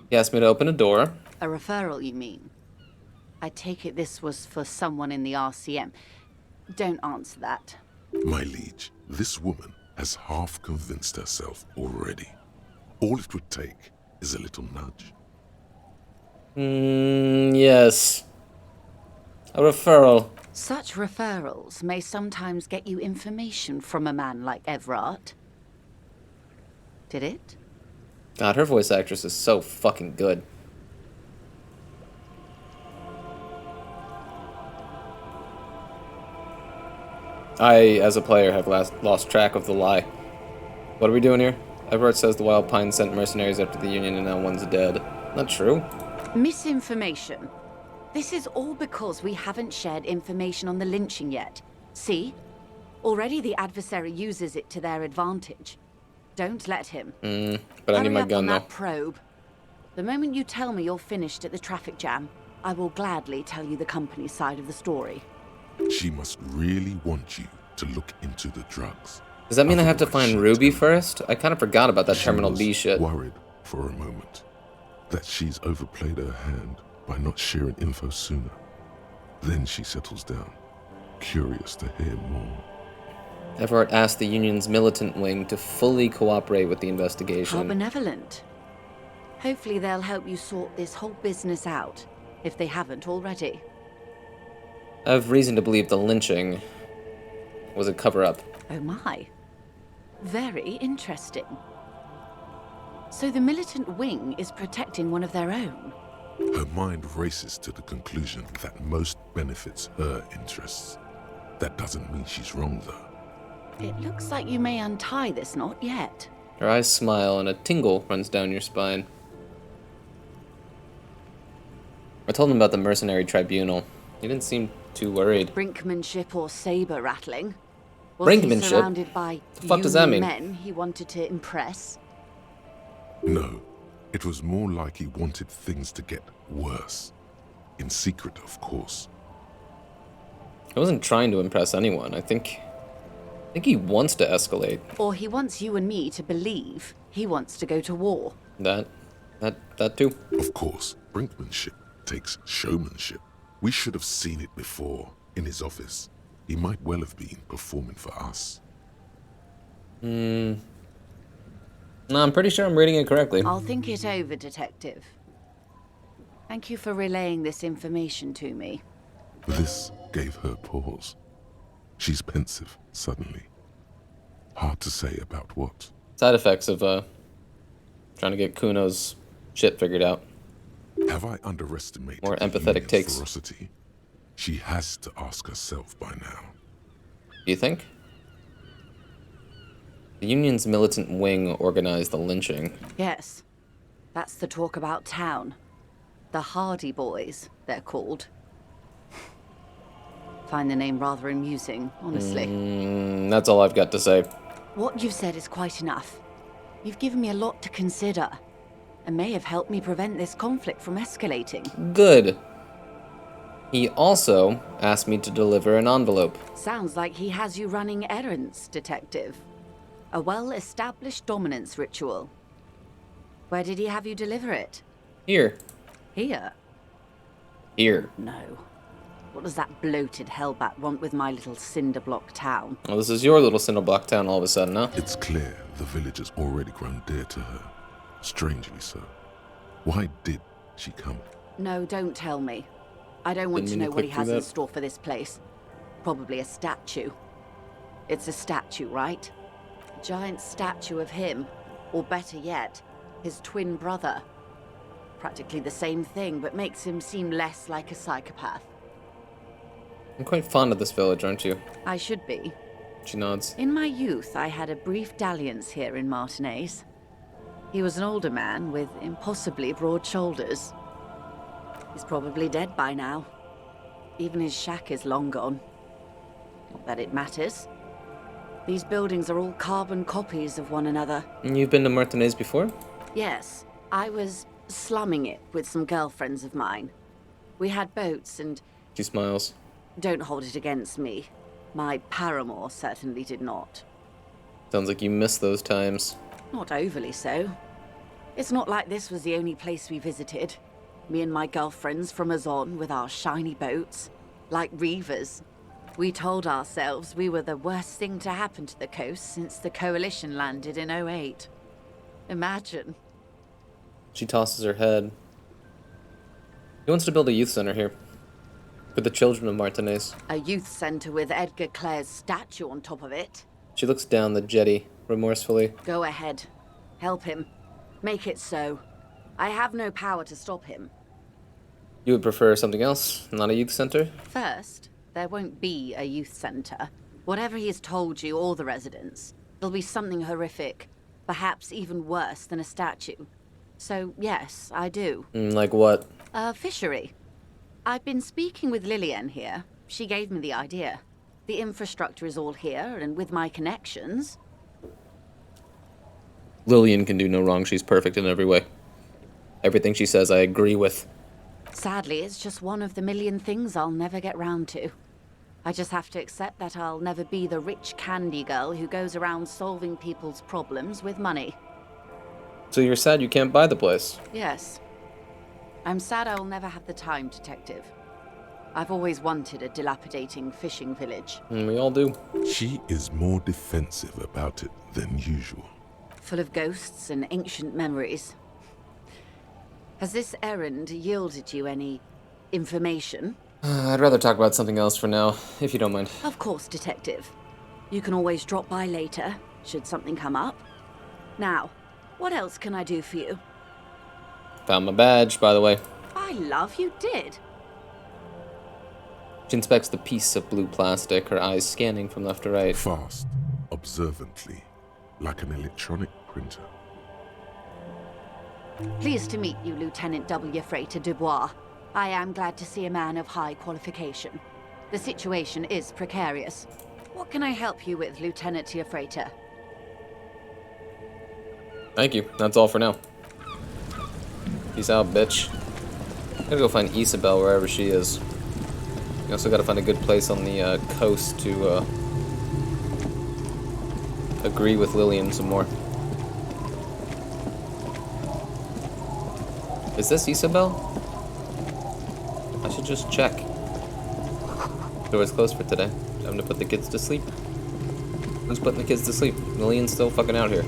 He asked me to open a door. A referral, you mean? I take it this was for someone in the RCM. Don't answer that. My liege, this woman has half convinced herself already. All it would take is a little nudge. Yes. A referral. Such referrals may sometimes get you information from a man like Everard. Did it? God, her voice actress is so fucking good. I, as a player, have lost track of the lie. What are we doing here? Everett says the Wild Pine sent mercenaries after the Union and now one's dead. Not true. Misinformation. This is all because we haven't shared information on the lynching yet. See? Already the adversary uses it to their advantage. Don't let him. But I need my Hurry up gun, on though. that probe. The moment you tell me you're finished at the traffic jam, I will gladly tell you the company's side of the story. She must really want you to look into the drugs. Does that mean I have to Otherwise find she'll Ruby tell you. first? I kind of forgot about that She Terminal was B shit. worried for a moment that she's overplayed her hand by not sharing info sooner. Then she settles down, curious to hear more. Everett asked the Union's militant wing to fully cooperate with the How investigation. benevolent. Hopefully they'll help you sort this whole business out, if they haven't already. I have reason to believe the lynching was a cover-up. Oh my. Very interesting. So the militant wing is protecting one of their own? Her mind races to the conclusion that most benefits her interests. That doesn't mean she's wrong, though. It looks like you may untie this knot yet. Her eyes smile and a tingle runs down your spine. I told him about the mercenary tribunal. He didn't seem too worried. Brinkmanship or saber rattling? Was Brinkmanship? he surrounded by The fuck does that mean? men he wanted to impress? No, it was more like he wanted things to get worse. In secret, of course. I wasn't trying to impress anyone. I think he wants to escalate. Or he wants you and me to believe he wants to go to war. That too. Of course, brinkmanship takes showmanship. We should have seen it before, in his office. He might well have been performing for us. No, I'm pretty sure I'm reading it correctly. I'll think it over, Detective. Thank you for relaying this information to me. This gave her pause. She's pensive, suddenly. Hard to say about what. Side effects of trying to get Kuno's shit figured out. Have I underestimated More the empathetic Union's takes. ferocity? She has to ask herself by now. Do you think? The Union's militant wing organized the lynching. Yes. That's the talk about town. The Hardy Boys, they're called. Find the name rather amusing, honestly. That's all I've got to say. What you've said is quite enough. You've given me a lot to consider, and may have helped me prevent this conflict from escalating. Good. He also asked me to deliver an envelope. Sounds like he has you running errands, Detective. A well-established dominance ritual. Where did he have you deliver it? Here. Here? Here. No. What does that bloated hellbat want with my little cinder block town? Well, this is your little cinder block town all of a sudden, huh? It's clear the village has already grown dear to her. Strangely so. Why did she come? No, don't tell me. I don't want to Didn't mean know to what he click has through in that. store for this place. Probably a statue. It's a statue, right? A giant statue of him. Or better yet, his twin brother. Practically the same thing, but makes him seem less like a psychopath. I'm quite fond of this village, aren't you? I should be. She nods. In my youth, I had a brief dalliance here in Martinez. He was an older man with impossibly broad shoulders. He's probably dead by now. Even his shack is long gone. Not that it matters. These buildings are all carbon copies of one another. You've been to Martinez before? Yes, I was slumming it with some girlfriends of mine. We had boats and... She smiles. Don't hold it against me. My paramour certainly did not. Sounds like you miss those times. Not overly so. It's not like this was the only place we visited. Me and my girlfriends from Azon with our shiny boats. Like reavers. We told ourselves we were the worst thing to happen to the coast since the Coalition landed in '08. Imagine. She tosses her head. He wants to build a youth center here. For the children of Martinez. A youth center with Edgar Clare's statue on top of it. She looks down the jetty, remorsefully. Go ahead. Help him. Make it so. I have no power to stop him. You would prefer something else, not a youth center? First, there won't be a youth center. Whatever he has told you or the residents, it'll be something horrific. Perhaps even worse than a statue. So, yes, I do. Like what? A fishery. I've been speaking with Lillian here. She gave me the idea. The infrastructure is all here, and with my connections... Lillian can do no wrong. She's perfect in every way. Everything she says, I agree with. Sadly, it's just one of the million things I'll never get round to. I just have to accept that I'll never be the rich candy girl who goes around solving people's problems with money. So you're sad you can't buy the place? Yes. I'm sad I'll never have the time, Detective. I've always wanted a dilapidating fishing village. We all do. She is more defensive about it than usual. Full of ghosts and ancient memories. Has this errand yielded you any information? I'd rather talk about something else for now, if you don't mind. Of course, Detective. You can always drop by later, should something come up. Now, what else can I do for you? Found my badge, by the way. I love you did. She inspects the piece of blue plastic, her eyes scanning from left to right. Fast, observantly, like an electronic printer. Pleased to meet you, Lieutenant W. Freighter Dubois. I am glad to see a man of high qualification. The situation is precarious. What can I help you with, Lieutenant Freighter? Thank you. That's all for now. Peace out, bitch. Gotta go find Isabel wherever she is. We also gotta find a good place on the coast to agree with Lillian some more. Is this Isabel? I should just check. Door's closed for today. Time to put the kids to sleep. Who's putting the kids to sleep? Lillian's still fucking out here.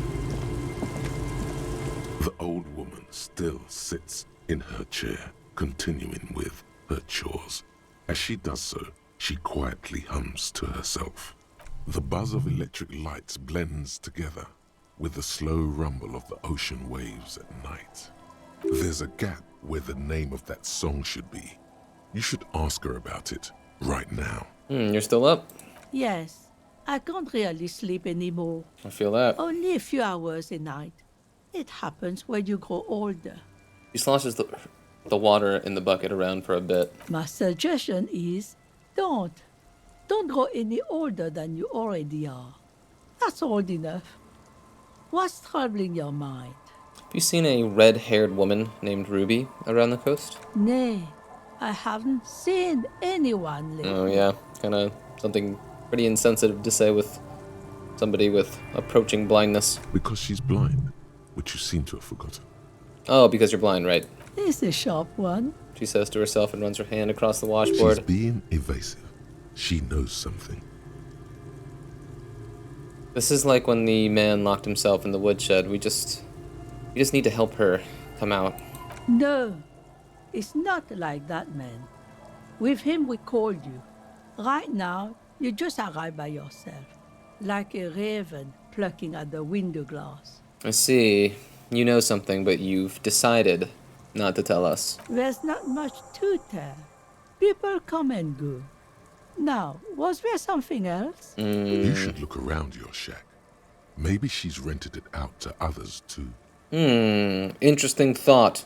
The old woman still sits in her chair, continuing with her chores. As she does so, she quietly hums to herself. The buzz of electric lights blends together with the slow rumble of the ocean waves at night. There's a gap where the name of that song should be. You should ask her about it right now. You're still up? Yes. I can't really sleep anymore. I feel that. Only a few hours a night. It happens when you grow older. She sloshes the water in the bucket around for a bit. My suggestion is, don't grow any older than you already are. That's old enough. What's troubling your mind? Have you seen a red-haired woman named Ruby around the coast? Nay, I haven't seen anyone lately. Oh yeah, kind of something pretty insensitive to say with somebody with approaching blindness. Because she's blind, which you seem to have forgotten. Oh, because you're blind, right? It's a sharp one. She says to herself and runs her hand across the washboard. She's being evasive. She knows something. This is like when the man locked himself in the woodshed. We just need to help her come out. No, it's not like that, man. With him, we called you. Right now, you just arrived by yourself, like a raven plucking at the window glass. I see. You know something, but you've decided not to tell us. There's not much to tell. People come and go. Now, was there something else? You should look around your shack. Maybe she's rented it out to others too. Interesting thought.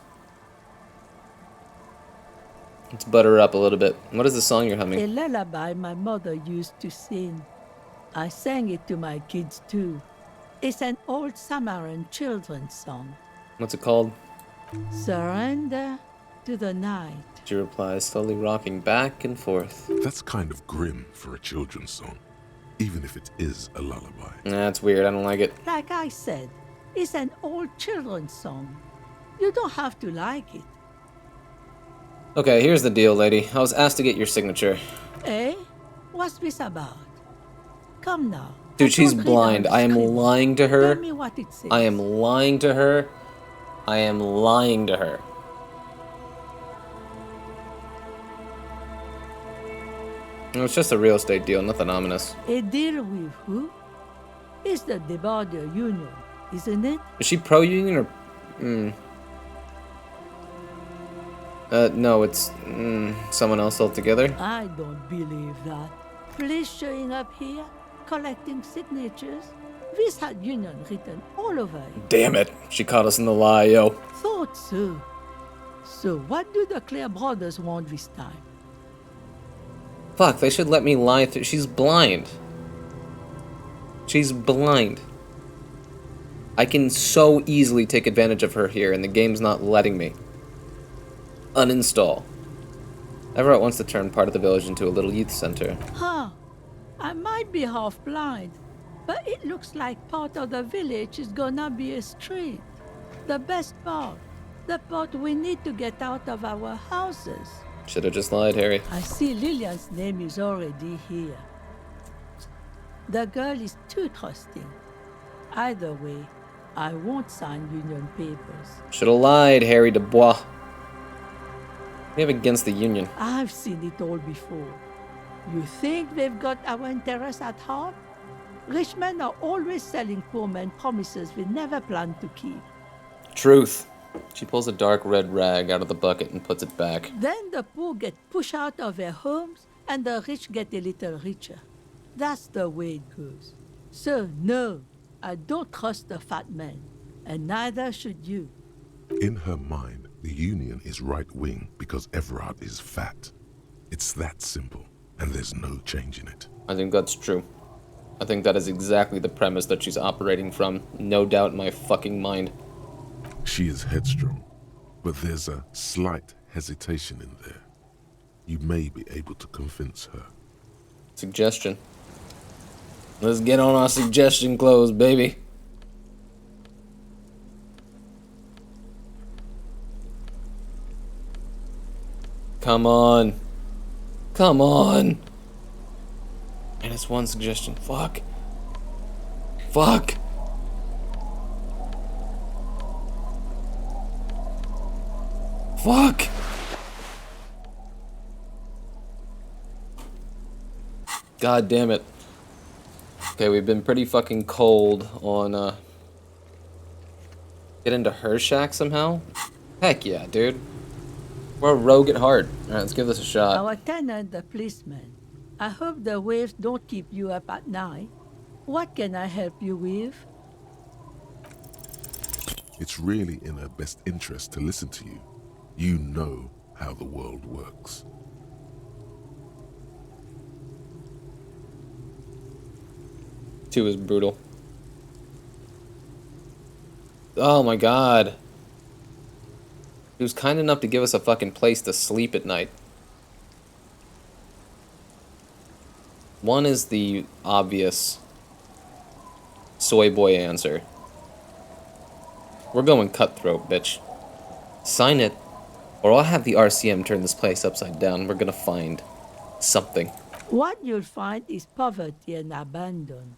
Let's butter her up a little bit. What is the song you're humming? A lullaby my mother used to sing. I sang it to my kids too. It's an old Samaran children's song. What's it called? Surrender to the night. She replies, slowly rocking back and forth. That's kind of grim for a children's song, even if it is a lullaby. That's weird. I don't like it. Like I said, it's an old children's song. You don't have to like it. Okay, here's the deal, lady. I was asked to get your signature. Eh? What's this about? Come now. Dude, she's blind. I am lying to her. Tell me what it says. I am lying to her. I am lying to her. No, it's just a real estate deal, nothing ominous. A deal with who? It's the Deborder Union, isn't it? Is she pro-union or... no, it's someone else altogether. I don't believe that. Police showing up here, collecting signatures. This had Union written all over it. Damn it. She caught us in the lie, yo. Thought so. So what do the Clare brothers want this time? Fuck, they should let me lie through... She's blind. She's blind. I can so easily take advantage of her here, and the game's not letting me. Uninstall. Everett wants to turn part of the village into a little youth center. Huh. I might be half blind, but it looks like part of the village is gonna be a street. The best part. The part we need to get out of our houses. Should have just lied, Harry. I see Lillian's name is already here. The girl is too trusting. Either way, I won't sign union papers. Should have lied, Harry Dubois. We have against the Union. I've seen it all before. You think they've got our interests at heart? Rich men are always selling poor men promises they never plan to keep. Truth. She pulls a dark red rag out of the bucket and puts it back. Then the poor get pushed out of their homes and the rich get a little richer. That's the way it goes. So, no, I don't trust the fat man, and neither should you. In her mind, the Union is right-wing because Everard is fat. It's that simple, and there's no change in it. I think that's true. I think that is exactly the premise that she's operating from. No doubt in my fucking mind. She is headstrong, but there's a slight hesitation in there. You may be able to convince her. Suggestion. Let's get on our suggestion clothes, baby. Come on. Come on. And it's one suggestion. Fuck. Fuck. Fuck. God damn it. Okay, we've been pretty fucking cold on, get into her shack somehow? Heck yeah, dude. We're a rogue at heart. Alright, let's give this a shot. Our tenant, the policeman. I hope the waves don't keep you up at night. What can I help you with? It's really in her best interest to listen to you. You know how the world works. Two is brutal. Oh my god. He was kind enough to give us a fucking place to sleep at night. One is the obvious soy boy answer. We're going cutthroat, bitch. Sign it, or I'll have the RCM turn this place upside down. We're gonna find something. What you'll find is poverty and abandon.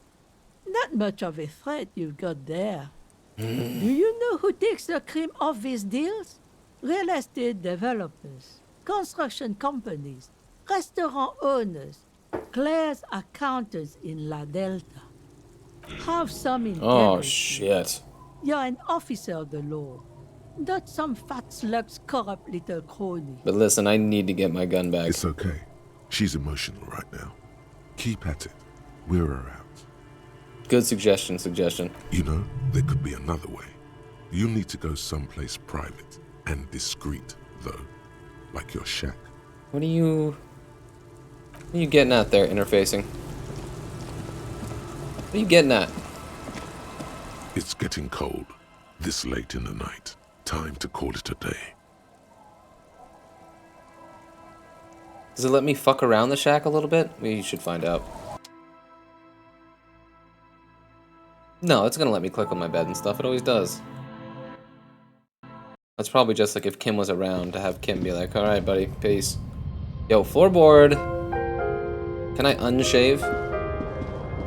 Not much of a threat you've got there. Do you know who takes the cream of these deals? Real estate developers, construction companies, restaurant owners, Claire's accountants in La Delta. Have some integrity. Oh, shit. You're an officer of the law, not some fat slug's corrupt little crony. But listen, I need to get my gun back. It's okay. She's emotional right now. Keep at it. We're her out. Good suggestion. You know, there could be another way. You'll need to go someplace private and discreet, though. Like your shack. What are you getting at there, interfacing? What are you getting at? It's getting cold. This late in the night. Time to call it a day. Does it let me fuck around the shack a little bit? We should find out. No, it's gonna let me click on my bed and stuff. It always does. That's probably just like if Kim was around, to have Kim be like, alright buddy, peace. Yo, floorboard! Can I unshave?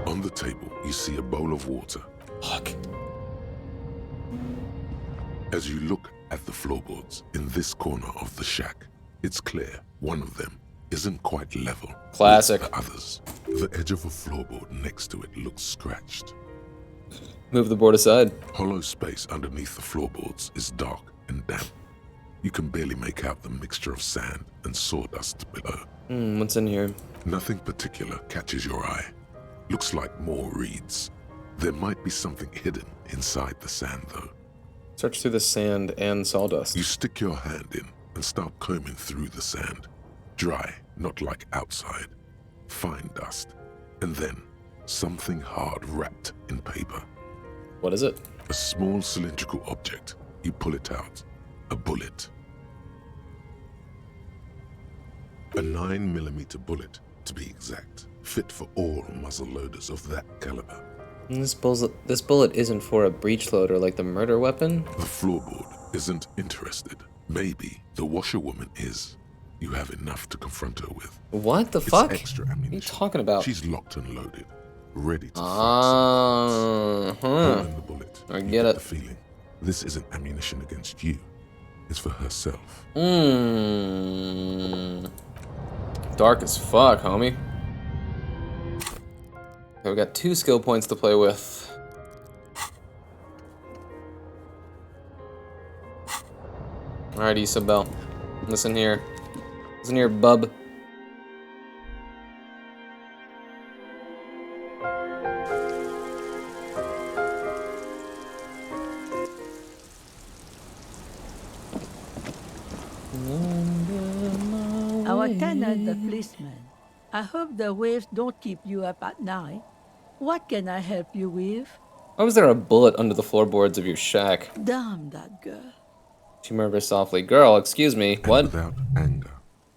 On the table, you see a bowl of water. Fuck. As you look at the floorboards in this corner of the shack, it's clear one of them isn't quite level. Classic. with the others. The edge of a floorboard next to it looks scratched. Move the board aside. Hollow space underneath the floorboards is dark and damp. You can barely make out the mixture of sand and sawdust below. What's in here? Nothing particular catches your eye. Looks like more reeds. There might be something hidden inside the sand, though. Search through the sand and sawdust. You stick your hand in and start combing through the sand. Dry, not like outside. Fine dust. And then something hard wrapped in paper. What is it? A small cylindrical object. You pull it out. A bullet. A 9mm bullet, to be exact. Fit for all muzzle loaders of that caliber. This bullet isn't for a breech loader like the murder weapon? The floorboard isn't interested. Maybe the washerwoman is. You have enough to confront her with. What the It's fuck? extra ammunition. What are you talking about? She's locked and loaded, ready to Uh-huh. Holding the bullet. I you get it. the feeling this isn't ammunition against you. is for herself. Dark as fuck, homie. Okay, we got 2 skill points to play with. Alright, Isabel. Listen here. Listen here, bub. Our tenant, the policeman. I hope the waves don't keep you up at night. What can I help you with? Why was there a bullet under the floorboards of your shack? Damn that girl. She murmured softly. Girl, excuse me, And what? without anger,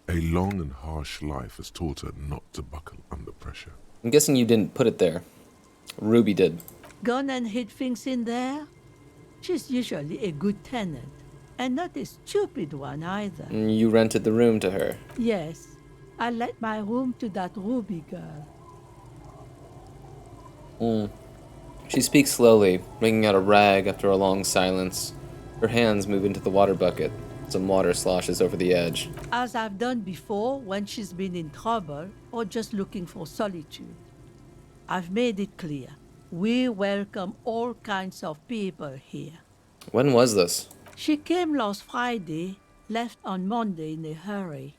a long and harsh life has taught her not to buckle under pressure. I'm guessing you didn't put it there. Ruby did. Gone and hid things in there? She's usually a good tenant, and not a stupid one either. You rented the room to her. Yes, I let my room to that Ruby girl. She speaks slowly, wringing out a rag after a long silence. Her hands move into the water bucket. Some water sloshes over the edge. As I've done before when she's been in trouble or just looking for solitude. I've made it clear. We welcome all kinds of people here. When was this? She came last Friday, left on Monday in a hurry.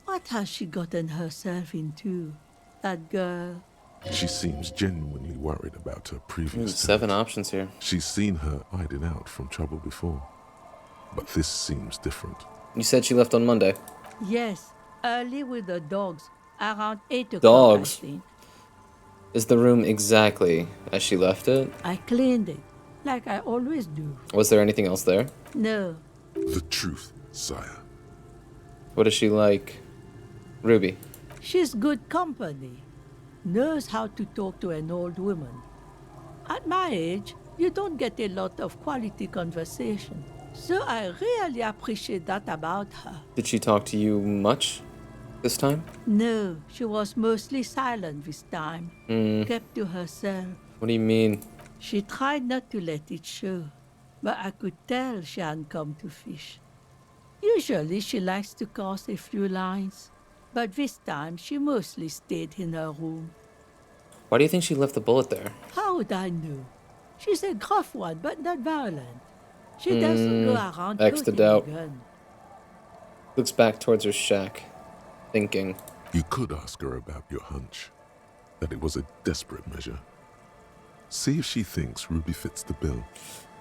What has she gotten herself into? That girl. She seems genuinely worried about her previous 7 tenant. options here. She's seen her hiding out from trouble before. But this seems different. You said she left on Monday. Yes, early with the dogs, around 8 o'clock, Dogs? I think. Is the room exactly as she left it? I cleaned it, like I always do. Was there anything else there? No, The truth, sire. What is she like? Ruby. she's good company. Knows how to talk to an old woman. At my age, you don't get a lot of quality conversation. So I really appreciate that about her. Did she talk to you much this time? No, she was mostly silent this time. Kept to herself. What do you mean? She tried not to let it show, but I could tell she hadn't come to fish. Usually she likes to cast a few lines, but this time she mostly stayed in her room. Why do you think she left the bullet there? How would I know? She's a gruff one, but not violent. She doesn't go around X to toting a doubt. gun. Looks back towards her shack, thinking. You could ask her about your hunch, that it was a desperate measure. See if she thinks Ruby fits the bill.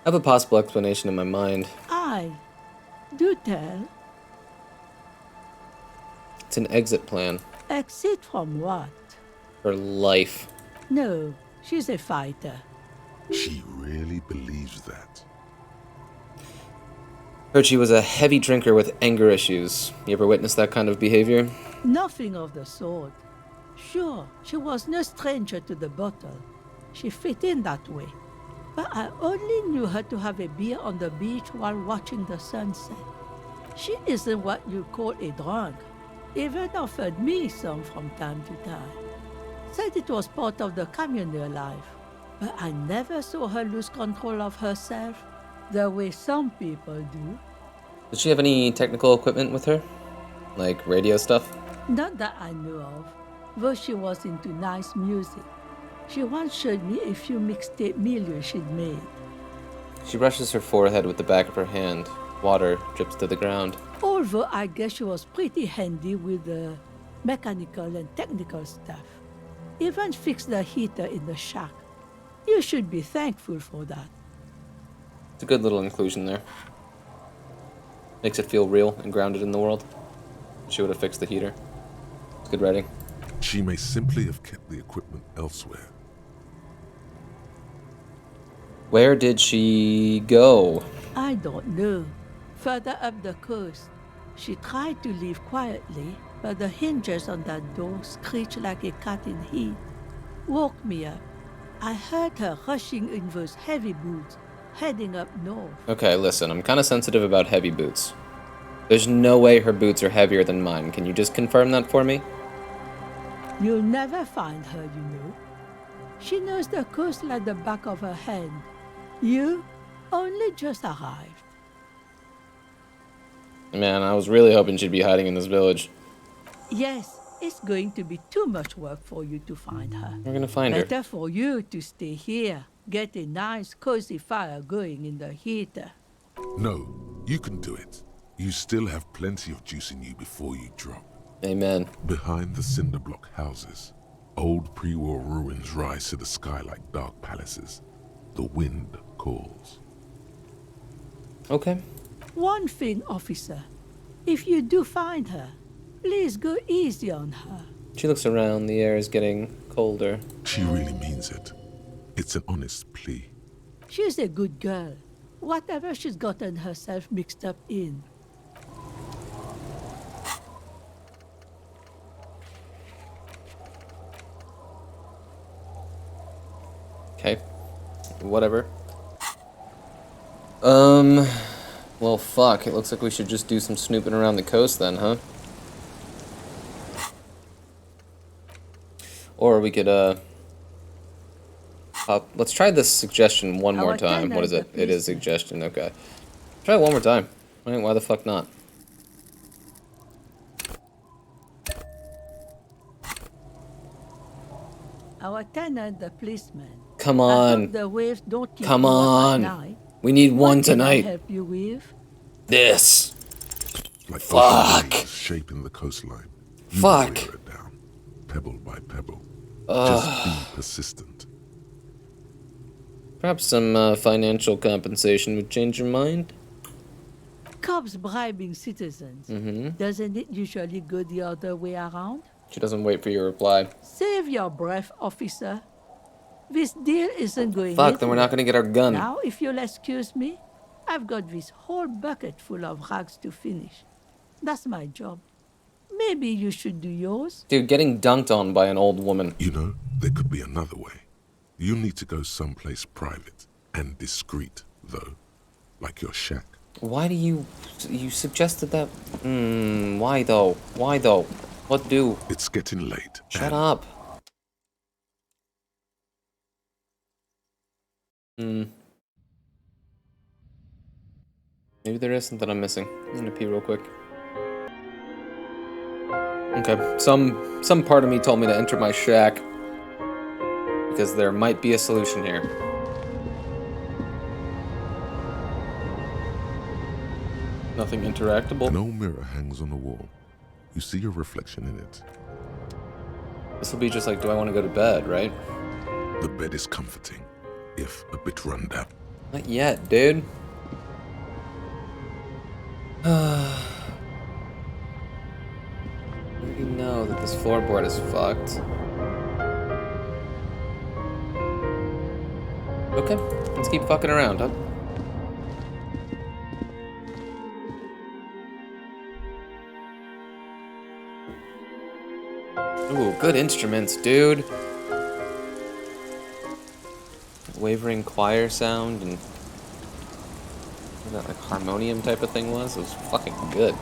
I have a possible explanation in my mind. Aye. Do tell. It's an exit plan. Exit from what? Her life. No, she's a fighter. She really believes that. Heard she was a heavy drinker with anger issues. You ever witnessed that kind of behavior? Nothing of the sort. Sure, she was no stranger to the bottle. She fit in that way. But I only knew her to have a beer on the beach while watching the sunset. She isn't what you call a drunk. Even offered me some from time to time. Said it was part of the communal life. But I never saw her lose control of herself the way some people do. Did she have any technical equipment with her? Like radio stuff? Not that I know of, though she was into nice music. She once showed me a few mixtape milieux she'd made. She brushes her forehead with the back of her hand. Water drips to the ground. Although I guess she was pretty handy with the mechanical and technical stuff. Even fixed the heater in the shack. You should be thankful for that. It's a good little inclusion there. Makes it feel real and grounded in the world. She would have fixed the heater. It's good writing. She may simply have kept the equipment elsewhere. Where did she go? I don't know. Further up the coast. She tried to leave quietly, but the hinges on that door screeched like a cat in heat. Woke me up. I heard her rushing in those heavy boots, heading up north. Okay, listen, I'm kind of sensitive about heavy boots. There's no way her boots are heavier than mine. Can you just confirm that for me? You'll never find her, you know. She knows the coast like the back of her hand. You only just arrived. Man, I was really hoping she'd be hiding in this village. Yes, it's going to be too much work for you to find her. We're gonna find her. Better for you to stay here. Get a nice, cozy fire going in the heater. No, you can do it. You still have plenty of juice in you before you drop. Amen. Behind the cinder block houses, old pre-war ruins rise to the sky like dark palaces. The wind calls. Okay. One thing, officer. If you do find her, please go easy on her. She looks around. The air is getting colder. She really means it. It's an honest plea. She's a good girl. Whatever she's gotten herself mixed up in. Okay. Whatever. Well, fuck. It looks like we should just do some snooping around the coast then, huh? Or we could, let's try this suggestion one more time. What is it? It is suggestion, okay. Try it one more time. Why the fuck not? Our tenant, the policeman. Come I on. hope the waves don't keep Come you up at on. night. We need one What can I tonight. help you with? This. Like Fuck. ocean waves shaping the coastline. You Fuck. wear it down, pebble by pebble. Just be persistent. Perhaps some financial compensation would change your mind. Cops bribing citizens. Doesn't it usually go the other way around? She doesn't wait for your reply. Save your breath, officer. This deal isn't going Fuck, then we're not gonna get our gun. Now, if you'll excuse me, I've got this whole bucket full of rags to finish. That's my job. Maybe you should do yours. Dude, getting dunked on by an old woman. You know, there could be another way. You need to go someplace private and discreet, though. Like your shack. Why do you suggested that? Why though? Why though? What do? It's getting late. Shut up. Maybe there is something I'm missing. I'm gonna pee real quick. Okay, some part of me told me to enter my shack because there might be a solution here. Nothing interactable. An old mirror hangs on the wall. You see your reflection in it. This will be just like, do I want to go to bed, right? The bed is comforting, if a bit run down. Not yet, dude. I already know that this floorboard is fucked. Okay, let's keep fucking around, huh? Ooh, good instruments, dude. Wavering choir sound and what that like harmonium type of thing was. It was fucking good.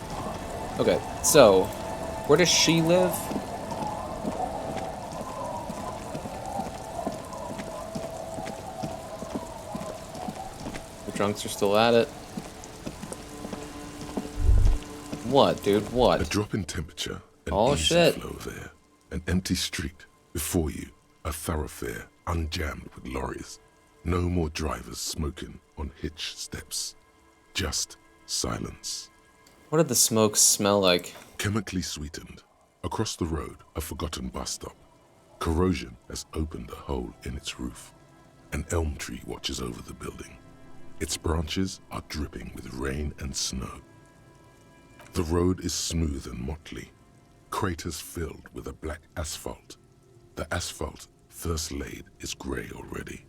Okay, so where does she live? The drunks are still at it. What, dude? What? A drop in temperature, an Oh, easy shit. flow there. An empty street. Before you, a thoroughfare unjammed with lorries. No more drivers smoking on hitch steps. Just silence. What did the smoke smell like? Chemically sweetened. Across the road, a forgotten bus stop. Corrosion has opened a hole in its roof. An elm tree watches over the building. Its branches are dripping with rain and snow. The road is smooth and motley. Craters filled with a black asphalt. The asphalt, first laid, is grey already.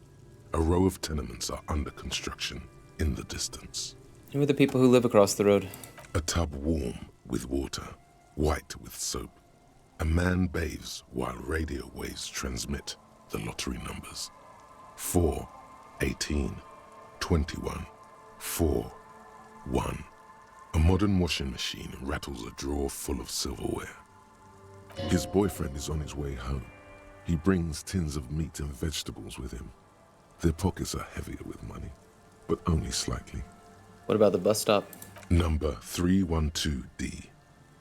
A row of tenements are under construction in the distance. Who are the people who live across the road? A tub warm with water, white with soap. A man bathes while radio waves transmit the lottery numbers. 4, 18, 21, 4, 1. A modern washing machine rattles a drawer full of silverware. His boyfriend is on his way home. He brings tins of meat and vegetables with him. Their pockets are heavier with money, but only slightly. What about the bus stop? Number 312D.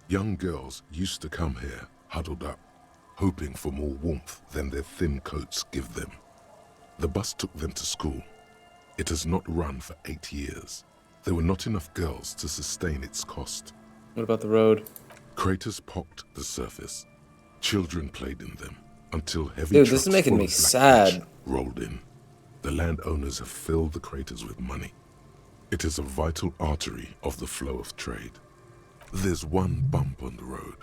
Young girls used to come here, huddled up, hoping for more warmth than their thin coats give them. The bus took them to school. It has not run for 8 years. There were not enough girls to sustain its cost. What about the road? Craters pocked the surface. Children played in them until heavy Dude, trucks this is making full me of black sad. ash rolled in. The landowners have filled the craters with money. It is a vital artery of the flow of trade. There's one bump on the road.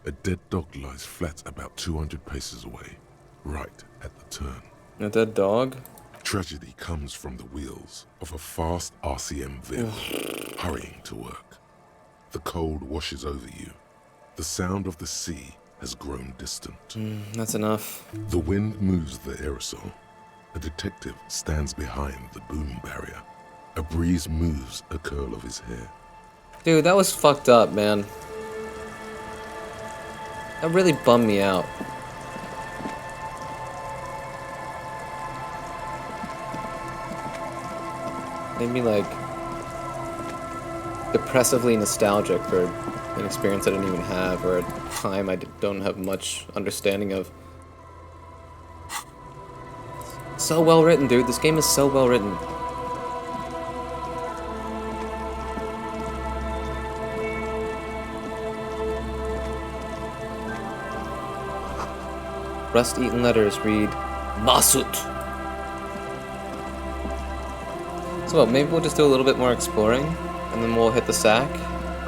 A dead dog lies flat about 200 paces away, right at the turn. A dead dog? Tragedy comes from the wheels of a fast RCM vehicle hurrying to work. The cold washes over you. The sound of the sea has grown distant. That's enough. The wind moves the aerosol. A detective stands behind the boom barrier. A breeze moves a curl of his hair. Dude, that was fucked up, man. That really bummed me out. Made me, like, depressively nostalgic for an experience I didn't even have, or a time I don't have much understanding of. So well written, dude. This game is so well written. Rust-eaten letters read, Masut. So what, maybe we'll just do a little bit more exploring, and then we'll hit the sack,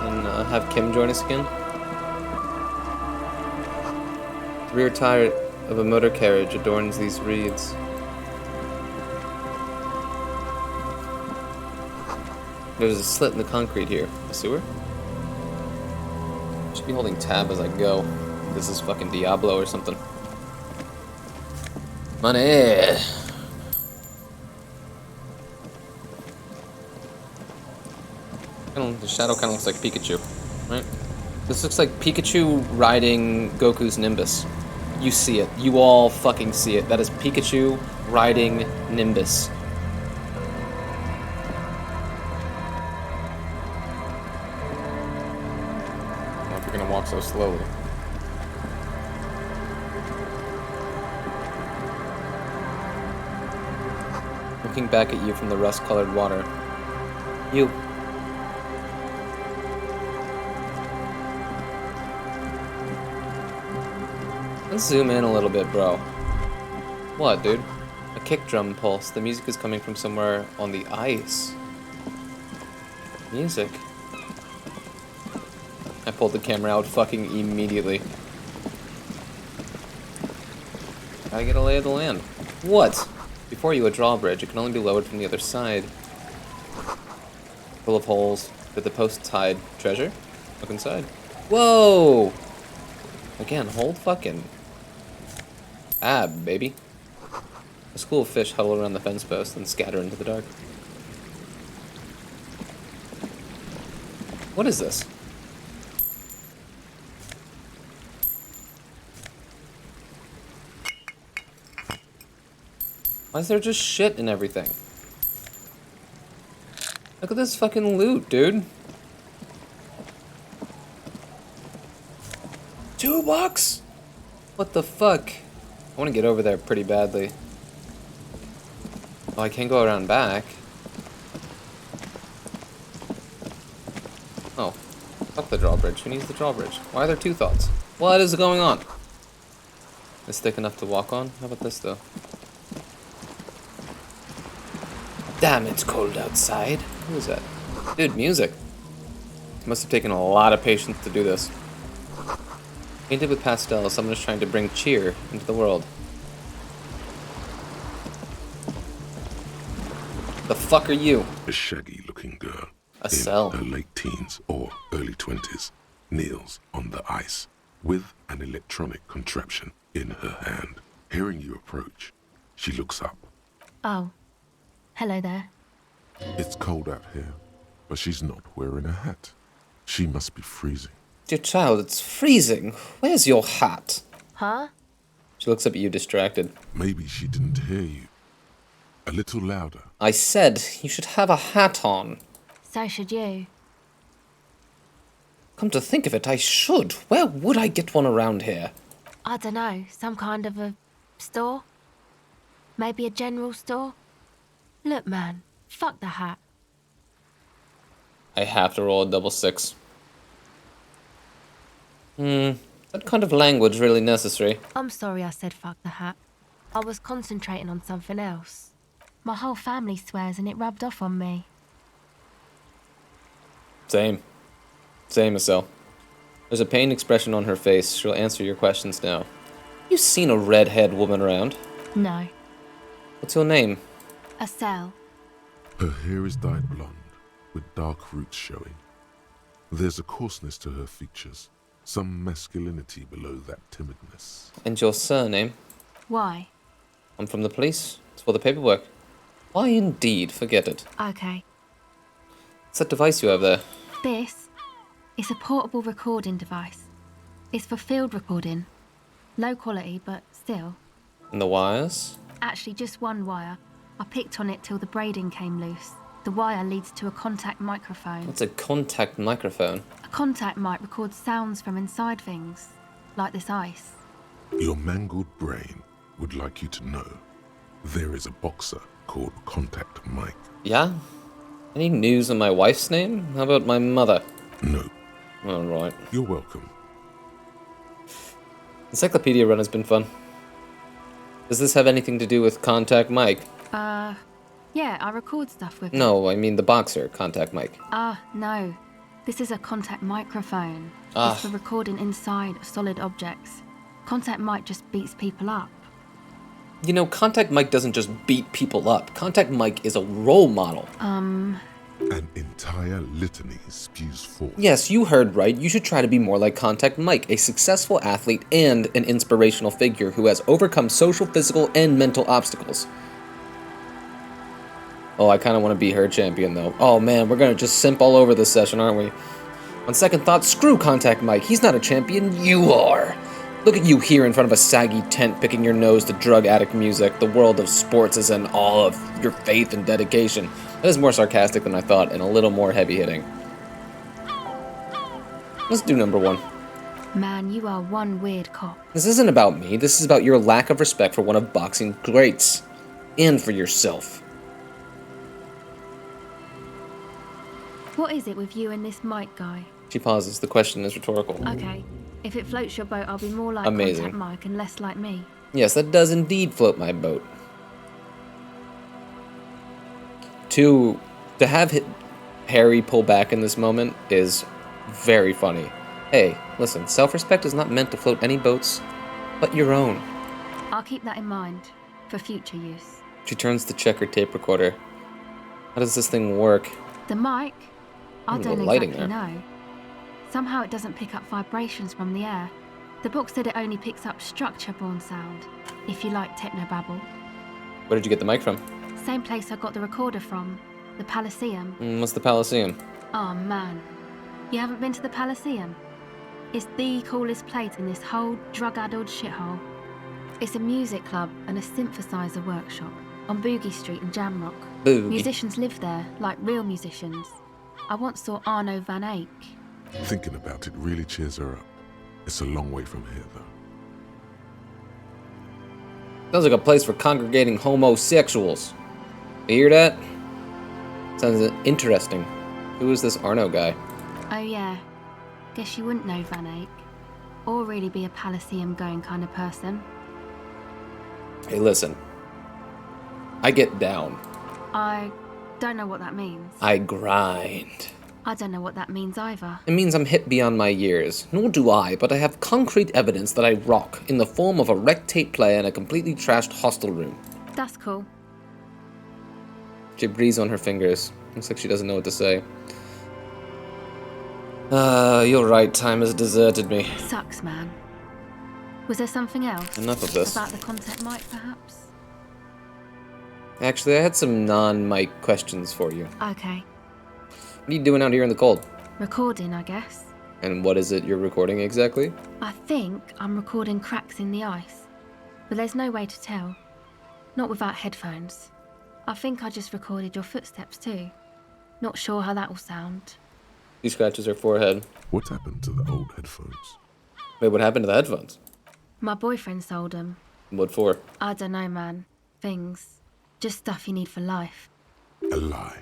and have Kim join us again. The rear tire of a motor carriage adorns these reeds. There's a slit in the concrete here. A sewer? Should be holding tab as I go. This is fucking Diablo or something. Money! The shadow kind of looks like Pikachu, right? This looks like Pikachu riding Goku's Nimbus. You see it. You all fucking see it. That is Pikachu riding Nimbus. I don't know if you're gonna walk so slowly. Looking back at you from the rust-colored water. You. Let's zoom in a little bit, bro. What, dude? A kick drum pulse. The music is coming from somewhere on the ice. Music. I pulled the camera out fucking immediately. Gotta get a lay of the land. What? Before you, a drawbridge. It can only be lowered from the other side. Full of holes. Did the posts hide treasure? Look inside. Whoa! Again, hold fucking ab, baby. A school of fish huddle around the fence post and scatter into the dark. What is this? Why is there just shit in everything? Look at this fucking loot, dude. $2? What the fuck? I want to get over there pretty badly. Oh, I can't go around back. Oh. Fuck the drawbridge. Who needs the drawbridge? Why are there two thoughts? What is going on? It's thick enough to walk on? How about this, though? Damn, it's cold outside. Who is that? Dude, music. Must have taken a lot of patience to do this. Painted with pastels, someone is trying to bring cheer into the world. The fuck are you? A shaggy-looking girl. A cell. In her late teens or early 20s kneels on the ice with an electronic contraption in her hand. Hearing you approach, she looks up. Oh. Hello there. It's cold out here, but she's not wearing a hat. She must be freezing. Dear child, it's freezing. Where's your hat? Huh? She looks up at you, distracted. Maybe she didn't hear you. A little louder. I said you should have a hat on. So should you. Come to think of it, I should. Where would I get one around here? I don't know, some kind of a store? Maybe a general store? Look, man, fuck the hat. I have to roll a double 6. That kind of language really necessary. I'm sorry I said fuck the hat. I was concentrating on something else. My whole family swears and it rubbed off on me. Same, Estelle. There's a pained expression on her face. She'll answer your questions now. You seen a red-haired woman around? No. What's your name? Estelle. Her hair is dyed blonde, with dark roots showing. There's a coarseness to her features, some masculinity below that timidness. And your surname? Why? I'm from the police. It's for the paperwork. Why indeed? Forget it. Okay. What's that device you have there? This is a portable recording device. It's for field recording. Low quality, but still. And the wires? Actually, just one wire. I picked on it till the braiding came loose. The wire leads to a contact microphone. What's a contact microphone? A contact mic records sounds from inside things, like this ice. Your mangled brain would like you to know there is a boxer called Contact Mike. Yeah? Any news on my wife's name? How about my mother? No. Alright. You're welcome. Encyclopedia run has been fun. Does this have anything to do with Contact Mike? Yeah, I record stuff with it. No, I mean the boxer, Contact Mike. No. This is a contact microphone. It's for recording inside solid objects. Contact mic just beats people up. You know, Contact Mike doesn't just beat people up. Contact Mike is a role model. An entire litany spews forth. Yes, you heard right. You should try to be more like Contact Mike, a successful athlete and an inspirational figure who has overcome social, physical, and mental obstacles. Oh, I kind of want to be her champion, though. Oh, man, we're going to just simp all over this session, aren't we? On second thought, screw Contact Mike. He's not a champion. You are. Look at you here in front of a saggy tent, picking your nose to drug addict music. The world of sports is in awe of your faith and dedication. That is more sarcastic than I thought, and a little more heavy-hitting. Let's do number 1. Man, you are one weird cop. This isn't about me. This is about your lack of respect for one of boxing's greats. And for yourself. What is it with you and this Mike guy? She pauses. The question is rhetorical. Okay. If it floats your boat, I'll be more like Amazing. Contact Mike and less like me. Yes, that does indeed float my boat. To have Harry pull back in this moment is very funny. Hey, listen, self-respect is not meant to float any boats but your own. I'll keep that in mind for future use. She turns to check her tape recorder. How does this thing work? The mic? I Ooh, don't the lighting exactly there. know. Somehow it doesn't pick up vibrations from the air. The book said it only picks up structure-borne sound, if you like technobabble. Where did you get the mic from? Same place I got the recorder from, the Palaceum. What's the Palaceum? Oh man, you haven't been to the Palaceum? It's the coolest place in this whole drug-addled shithole. It's a music club and a synthesizer workshop on Boogie Street in Jamrock. Boogie. Musicians live there, like real musicians. I once saw Arno van Eyck. Thinking about it really cheers her up. It's a long way from here, though. Sounds like a place for congregating homosexuals. You hear that? Sounds interesting. Who is this Arno guy? Oh yeah, guess you wouldn't know Van Eyck. Or really be a Palaceum going kind of person. Hey, listen. I get down. I don't know what that means. I grind. I don't know what that means either. It means I'm hip beyond my years. Nor do I, but I have concrete evidence that I rock in the form of a wrecked tape player in a completely trashed hostel room. That's cool. She breathes on her fingers. Looks like she doesn't know what to say. You're right, time has deserted me. Sucks, man. Was there something else? Enough of this. About the contact mic, perhaps? Actually, I had some non-mic questions for you. Okay. What are you doing out here in the cold? Recording, I guess. And what is it you're recording exactly? I think I'm recording cracks in the ice. But there's no way to tell. Not without headphones. I think I just recorded your footsteps too. Not sure how that will sound. He scratches her forehead. What happened to the old headphones? Wait, what happened to the headphones? My boyfriend sold them. What for? I don't know, man. Things. Just stuff you need for life. A lie.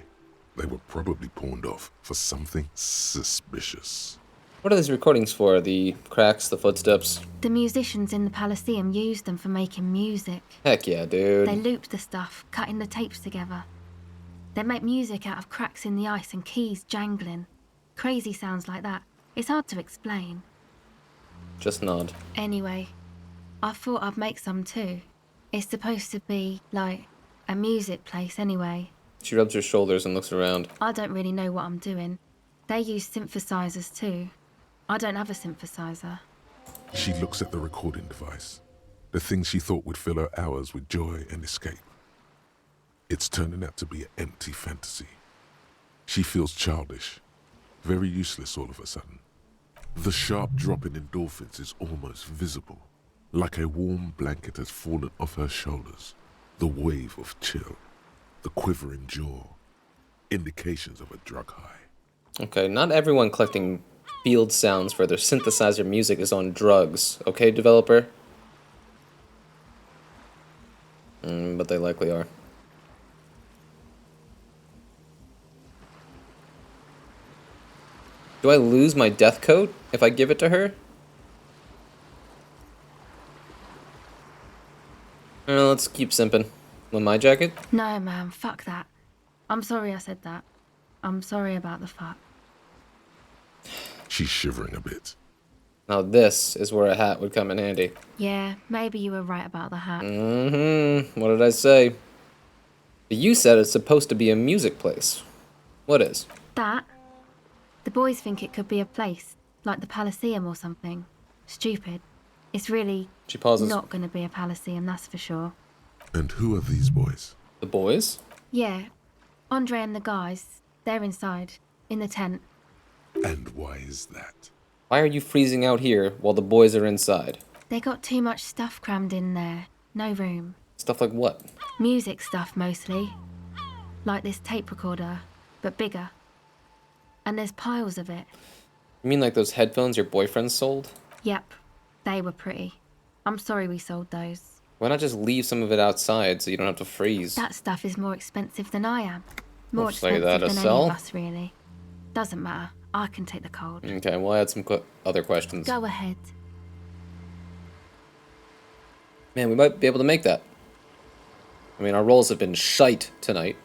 They were probably pawned off for something suspicious. What are these recordings for? The cracks, the footsteps? The musicians in the Palaceum used them for making music. Heck yeah, dude. They looped the stuff, cutting the tapes together. They make music out of cracks in the ice and keys jangling. Crazy sounds like that. It's hard to explain. Just nod. Anyway, I thought I'd make some too. It's supposed to be, like, a music place anyway. She rubs her shoulders and looks around. I don't really know what I'm doing. They use synthesizers too. I don't have a synthesizer. She looks at the recording device. The thing she thought would fill her hours with joy and escape. It's turning out to be an empty fantasy. She feels childish. Very useless all of a sudden. The sharp drop in endorphins is almost visible. Like a warm blanket has fallen off her shoulders. The wave of chill. The quivering jaw. Indications of a drug high. Okay, not everyone collecting field sounds for their synthesizer music is on drugs. Okay, developer? But they likely are. Do I lose my death coat if I give it to her? Let's keep simping. Want my jacket? No, man, fuck that. I'm sorry I said that. I'm sorry about the fuck. She's shivering a bit. Now this is where a hat would come in handy. Yeah, maybe you were right about the hat. What did I say? But you said it's supposed to be a music place. What is? That? The boys think it could be a place, like the Palaceum or something. Stupid. It's really She pauses. not going to be a Palaceum, that's for sure. And who are these boys? The boys? Yeah. Andre and the guys, they're inside, in the tent. And why is that? Why are you freezing out here while the boys are inside? They got too much stuff crammed in there. No room. Stuff like what? Music stuff, mostly. Like this tape recorder, but bigger. And there's piles of it. You mean like those headphones your boyfriend sold? Yep. They were pretty. I'm sorry we sold those. Why not just leave some of it outside so you don't have to freeze? That stuff is more expensive than I am. More Don't say expensive that, than any Estelle. of us, really. Doesn't matter. I can take the cold. Okay, we'll add some other questions. Go ahead. Man, we might be able to make that. I mean, our rolls have been shite tonight.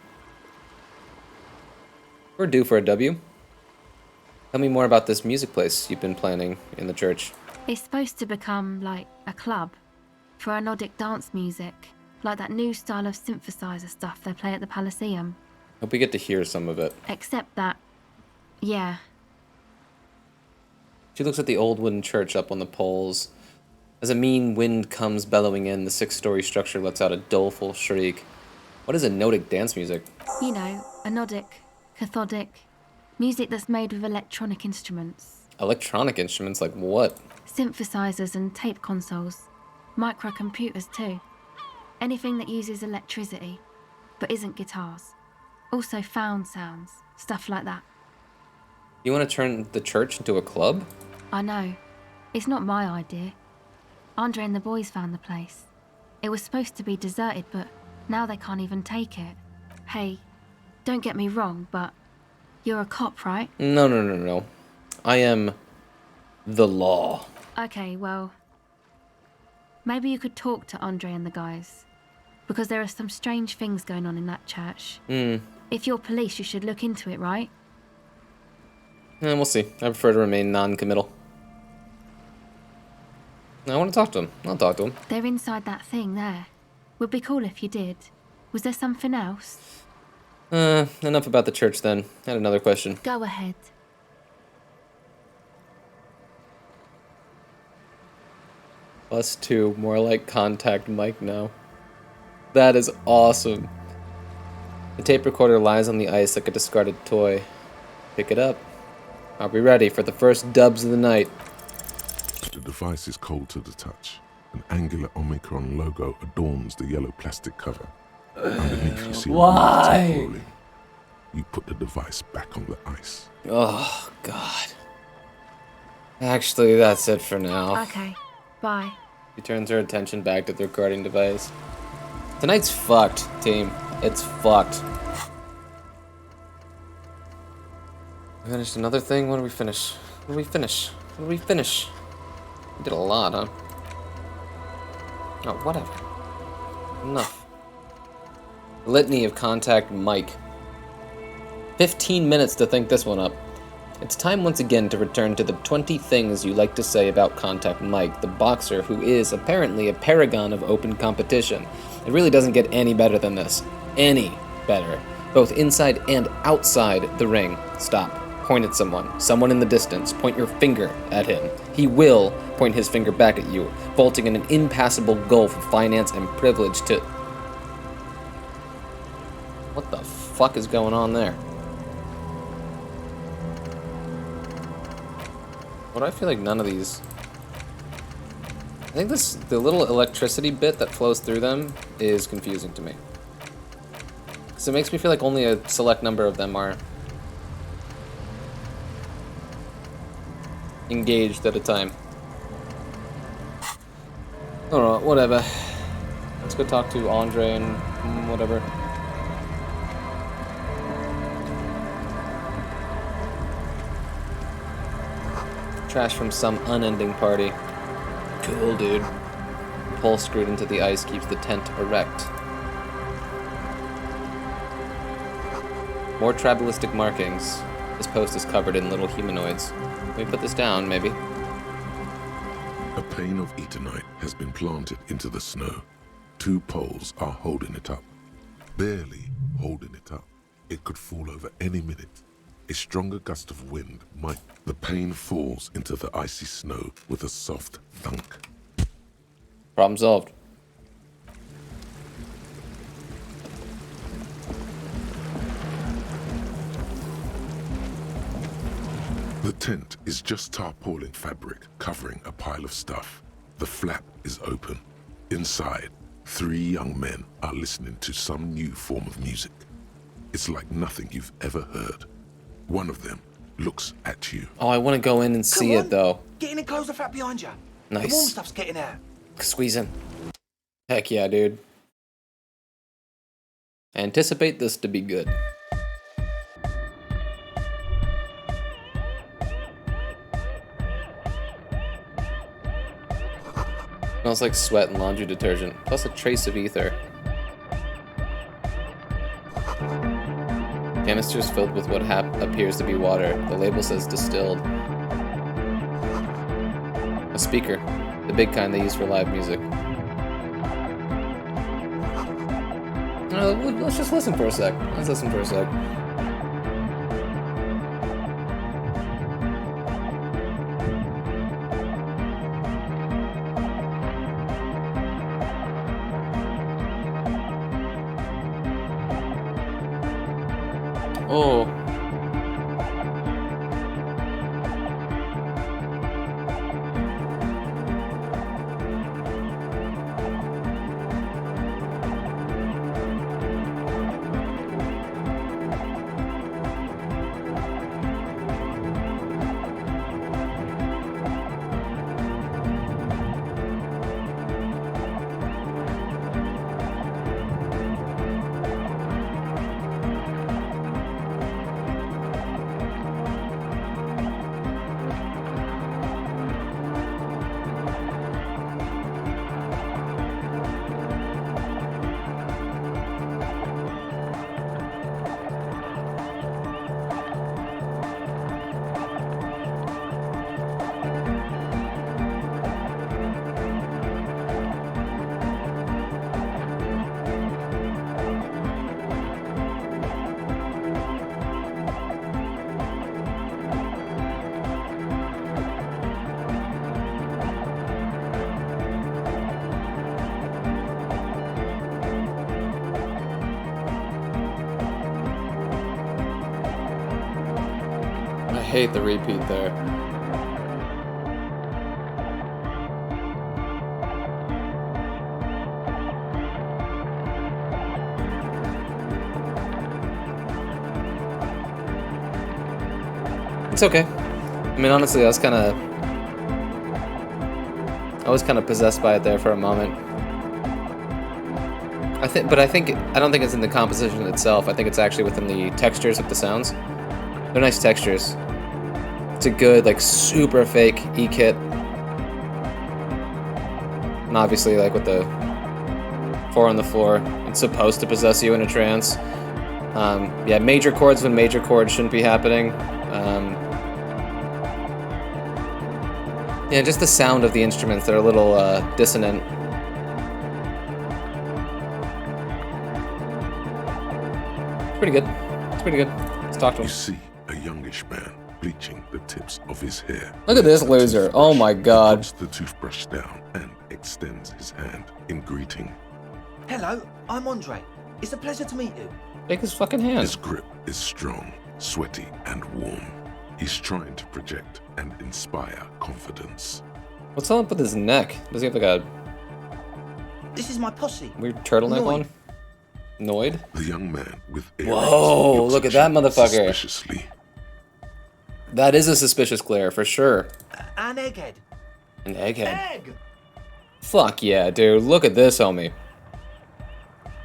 We're due for a W. Tell me more about this music place you've been planning in the church. It's supposed to become, like, a club for Nordic dance music, like that new style of synthesizer stuff they play at the Palaceum. Hope we get to hear some of it. Except that, yeah. She looks at the old wooden church up on the poles. As a mean wind comes bellowing in, the 6-story structure lets out a doleful shriek. What is a Nordic dance music? You know, Nordic, cathodic, music that's made with electronic instruments. Electronic instruments like what? Synthesizers and tape consoles. Microcomputers too. Anything that uses electricity, but isn't guitars. Also found sounds, stuff like that. You want to turn the church into a club? I know. It's not my idea. Andre and the boys found the place. It was supposed to be deserted, but now they can't even take it. Hey, don't get me wrong, but you're a cop, right? No. I am the law. Okay, well, maybe you could talk to Andre and the guys. Because there are some strange things going on in that church. If you're police, you should look into it, right? We'll see. I prefer to remain non-committal. I want to talk to him. I'll talk to him. They're inside that thing there. Would be cool if you did. Was there something else? Enough about the church then. I had another question. Go ahead. +2, more like contact Mike now. That is awesome. The tape recorder lies on the ice like a discarded toy. Pick it up. I'll be ready for the first dubs of the night. The device is cold to the touch. An angular Omicron logo adorns the yellow plastic cover. Underneath you see a tape rolling. you put the device back on the ice. Oh, God. Actually, that's it for now. Okay, bye. She turns her attention back to the recording device. Tonight's fucked, team. It's fucked. We finished another thing? What did we finish? What did we finish? What did we finish? We did a lot, huh? Oh, whatever. Enough. Litany of Contact Mike. 15 minutes to think this one up. It's time once again to return to the 20 things you like to say about Contact Mike, the boxer who is apparently a paragon of open competition. It really doesn't get any better than this. Any better. Both inside and outside the ring. Stop. Point at someone. Someone in the distance. Point your finger at him. He will point his finger back at you, vaulting in an impassable gulf of finance and privilege to... What the fuck is going on there? What, I feel like none of these... I think the little electricity bit that flows through them is confusing to me. Because it makes me feel like only a select number of them are engaged at a time. I don't know, whatever. Let's go talk to Andre and whatever. Trash from some unending party. Cool, dude. The pole screwed into the ice keeps the tent erect. More tribalistic markings. This post is covered in little humanoids. Let me put this down, maybe. A pane of Eternite has been planted into the snow. 2 poles are holding it up. Barely holding it up. It could fall over any minute. A stronger gust of wind might... The pane falls into the icy snow with a soft thunk. Problem solved. The tent is just tarpaulin fabric covering a pile of stuff. The flap is open. Inside, 3 young men are listening to some new form of music. It's like nothing you've ever heard. One of them looks at you. Oh, I want to go in and see it, though. Get in and close the flap behind you. Nice. The warm stuff's getting out. Squeeze in. Heck yeah, dude. Anticipate this to be good. Smells like sweat and laundry detergent, plus a trace of ether. Canisters filled with what appears to be water. The label says distilled. A speaker. The big kind they use for live music. Let's just listen for a sec. Let's listen for a sec. Oh. I hate the repeat there. It's okay. I mean, honestly, I was kind of possessed by it there for a moment. I don't think it's in the composition itself. I think it's actually within the textures of the sounds. They're nice textures. It's a good, like, super fake E-kit. And obviously, like, with the 4 on the floor, it's supposed to possess you in a trance. Yeah, major chords when major chords shouldn't be happening. Yeah, just the sound of the instruments, they're a little dissonant. It's pretty good. It's pretty good. Let's talk to him. You see a youngish man bleaching the tips of his hair. Look at this loser. Oh my god. He puts the toothbrush down and extends his hand in greeting. Hello, I'm Andre. It's a pleasure to meet you. Take his fucking hand. His grip is strong, sweaty, and warm. He's trying to project and inspire confidence. What's up with his neck? Does he have like a This is my posse. weird turtleneck Noid. on? Noid? The young man with earrings Whoa, looks look at at that you motherfucker. Suspiciously. That is a suspicious glare, for sure. An egghead. An egghead. Egg! Fuck yeah, dude. Look at this, homie.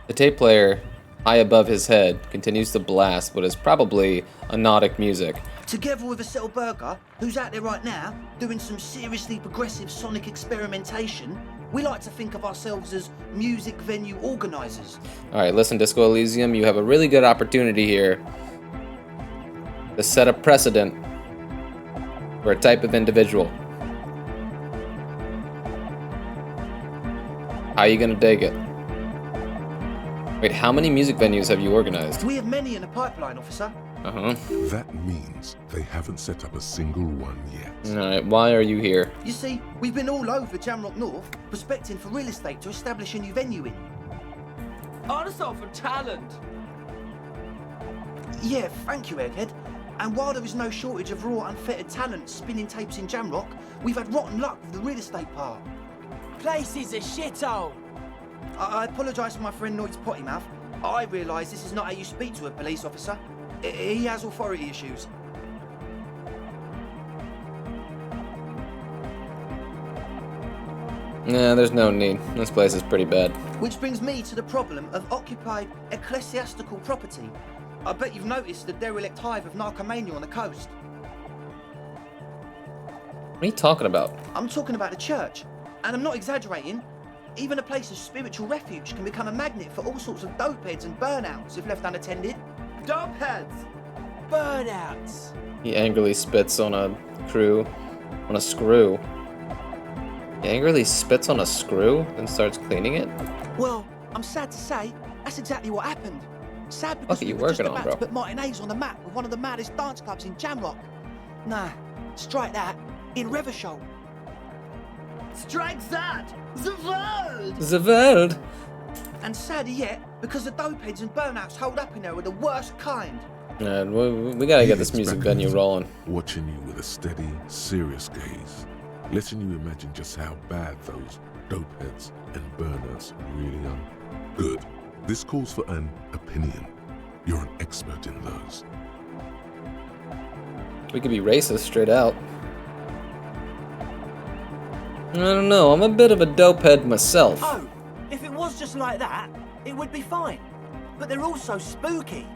The tape player, high above his head, continues to blast what is probably anodic music. Together with a Settle Burger, who's out there right now, doing some seriously progressive sonic experimentation, we like to think of ourselves as music venue organisers. Alright, listen, Disco Elysium, you have a really good opportunity here to set a precedent for a type of individual. How are you gonna take it? Wait, how many music venues have you organized? We have many in the pipeline, officer. Uh-huh. That means they haven't set up a single one yet. Alright, why are you here? You see, we've been all over Jamrock North, prospecting for real estate to establish a new venue in. Also for talent. Yeah, thank you, Egghead. And while there is no shortage of raw, unfettered talent spinning tapes in Jamrock, we've had rotten luck with the real estate part. Place is a shithole. I apologise for my friend Noid's potty mouth. I realise this is not how you speak to a police officer. He has authority issues. Nah, there's no need. This place is pretty bad. Which brings me to the problem of occupied ecclesiastical property. I bet you've noticed the derelict hive of narcomania on the coast. What are you talking about? I'm talking about the church, and I'm not exaggerating. Even a place of spiritual refuge can become a magnet for all sorts of dopeheads and burnouts if left unattended. Dopeheads. Burnouts. He angrily spits on a screw. He angrily spits on a screw and starts cleaning it? Well, I'm sad to say, that's exactly what happened. Sad because What are you we were just working on, about bro? to put Martinez on the map with one of the maddest dance clubs in Jamrock. Nah, strike that, in Revachol. Strike that. The world. The world! And sadder yet, because the dopeheads and burnouts hold up in there are the worst kind. And we gotta get this He music leans back venue in, rolling. watching you with a steady, serious gaze, letting you imagine just how bad those dopeheads and burnouts really are. Good. This calls for an opinion. You're an expert in those. We could be racist straight out. I don't know, I'm a bit of a dopehead myself. Oh, if it was just like that, it would be fine. But they're also spooky.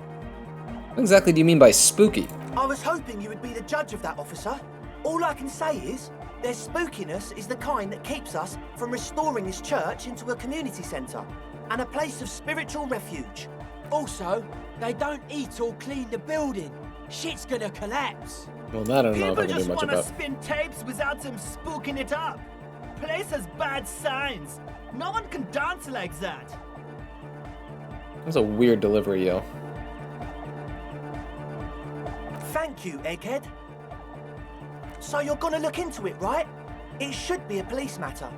What exactly do you mean by spooky? I was hoping you would be the judge of that, officer. All I can say is, their spookiness is the kind that keeps us from restoring this church into a community centre and a place of spiritual refuge. Also, they don't eat or clean the building. Shit's gonna collapse. Well, that I don't know if I People can do just much wanna about. spin tapes without them spooking it up. Place has bad signs. No one can dance like that. That was a weird delivery, yo. Thank you, Egghead. So you're gonna look into it, right? It should be a police matter.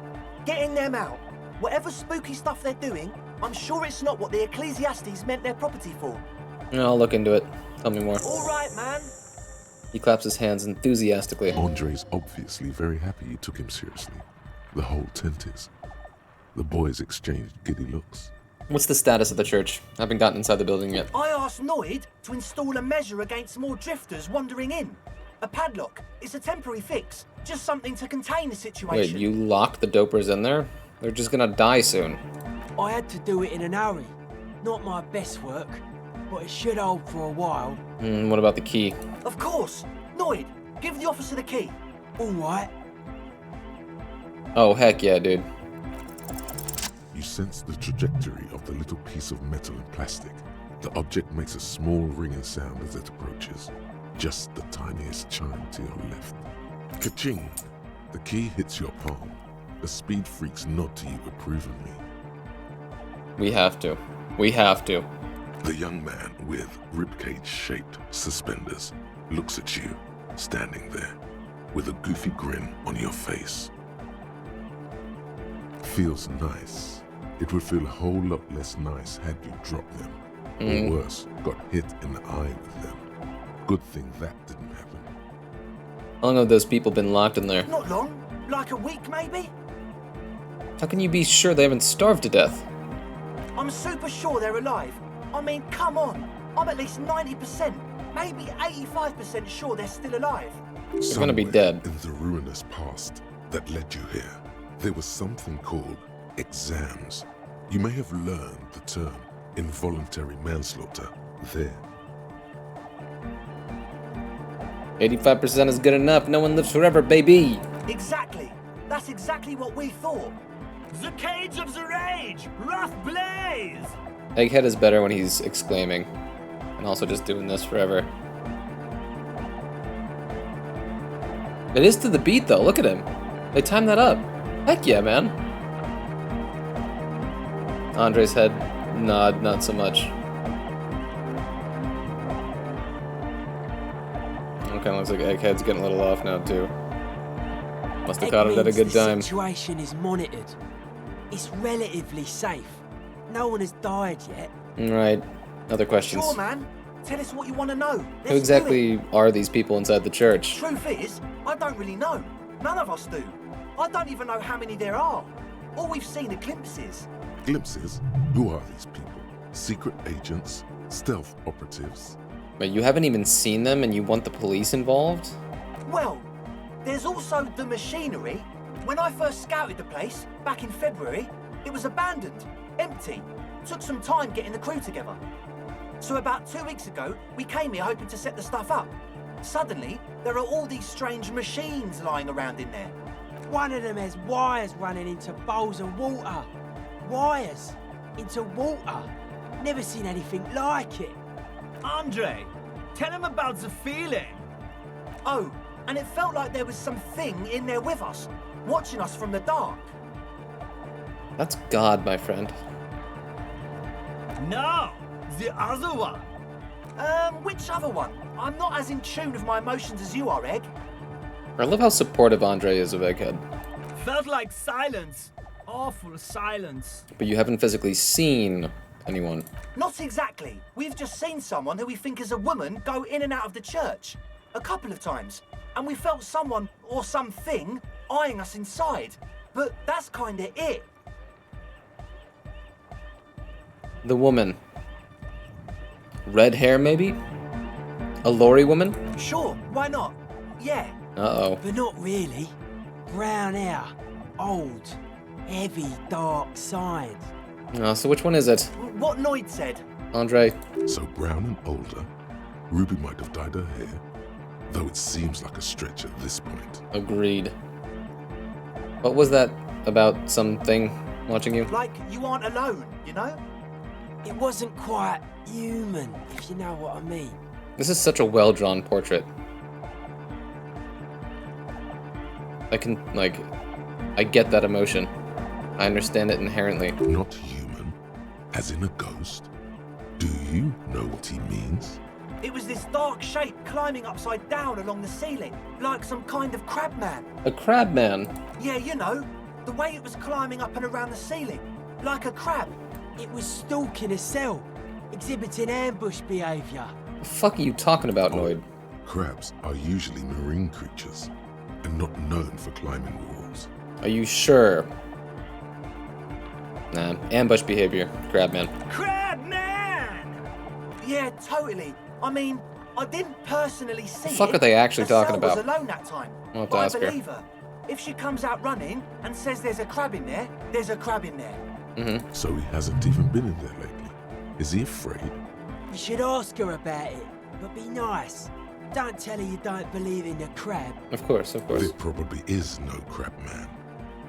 Getting them out. Whatever spooky stuff they're doing, I'm sure it's not what the Ecclesiastes meant their property for. Yeah, I'll look into it. Tell me more. All right, man. He claps his hands enthusiastically. Andre's obviously very happy you took him seriously. The whole tent is. The boys exchanged giddy looks. What's the status of the church? I haven't gotten inside the building yet. I asked Noid to install a measure against more drifters wandering in. A padlock. It's a temporary fix. Just something to contain the Wait, situation. you locked the dopers in there? They're just gonna die soon. I had to do it in a hurry. Not my best work, but it should hold for a while. What about the key? Of course. Noid, give the officer the key. All right. Oh, heck yeah, dude. You sense the trajectory of the little piece of metal and plastic. The object makes a small ringing sound as it approaches. Just the tiniest chime to your left. Ka-ching! The key hits your palm. The speed freaks nod to you approvingly. We have to. We have to. The young man with ribcage-shaped suspenders looks at you, standing there, with a goofy grin on your face. Feels nice. It would feel a whole lot less nice had you dropped them. Or worse, got hit in the eye with them. Good thing that didn't happen. How long have those people been locked in there? Not long. Like a week, maybe? How can you be sure they haven't starved to death? I'm super sure they're alive. I mean, come on. I'm at least 90%, maybe 85% sure they're still alive. They're gonna be dead. In the ruinous past that led you here, there was something called exams. You may have learned the term involuntary manslaughter there. 85% is good enough. No one lives forever, baby. Exactly. That's exactly what we thought. The cage of the rage! Wrath blaze! Egghead is better when he's exclaiming. And also just doing this forever. It is to the beat, though. Look at him. They timed that up. Heck yeah, man. Andre's head nod, not so much. Okay, looks like Egghead's getting a little off now, too. Must have caught it at a good time. The situation is monitored. It's relatively safe. No one has died yet. Right. Other questions. Sure, man. Tell us what you want to know. Who exactly are these people inside the church? Truth is, I don't really know. None of us do. I don't even know how many there are. All we've seen are glimpses. Glimpses? Who are these people? Secret agents? Stealth operatives? But you haven't even seen them and you want the police involved? Well, there's also the machinery. When I first scouted the place, back in February, it was abandoned, empty. Took some time getting the crew together. So about 2 weeks ago, we came here hoping to set the stuff up. Suddenly, there are all these strange machines lying around in there. One of them has wires running into bowls of water. Wires into water. Never seen anything like it. Andre, tell him about the feeling. Oh, and it felt like there was something in there with us, watching us from the dark. That's God, my friend. No, the other one. Which other one? I'm not as in tune with my emotions as you are, Egg. I love how supportive Andre is of Egghead. Felt like silence. Awful silence. But you haven't physically seen anyone. Not exactly. We've just seen someone who we think is a woman go in and out of the church. A couple of times. And we felt someone or something eyeing us inside. But that's kinda it. The woman. Red hair, maybe? A lorry woman? Sure, why not? Yeah. Uh-oh. But not really. Brown hair. Old. Heavy, dark sides. Oh, so which one is it? What Noid said. Andre. So brown and older. Ruby might have dyed her hair, though it seems like a stretch at this point. Agreed. What was that about something watching you? Like you aren't alone, you know? It wasn't quite human, if you know what I mean. This is such a well-drawn portrait. I can, like, I get that emotion. I understand it inherently. Not human, as in a ghost? Do you know what he means? It was this dark shape climbing upside down along the ceiling, like some kind of crab man. A crab man? Yeah, you know, the way it was climbing up and around the ceiling, like a crab. It was stalking a cell, exhibiting ambush behavior. The fuck are you talking about, Noid? Crabs are usually marine creatures, and not known for climbing walls. Are you sure? Nah, ambush behavior. Crab man. Crab man! Yeah, totally. I mean, I didn't personally see The fuck it. are they actually The talking cell was about? alone that time. I'll have to But I ask her. believe her. If she comes out running and says there's a crab in there, there's a crab in there. Mm-hmm. So he hasn't even been in there lately. Is he afraid? You should ask her about it, but be nice. Don't tell her you don't believe in the crab. Of course, of course. There probably is no crab man.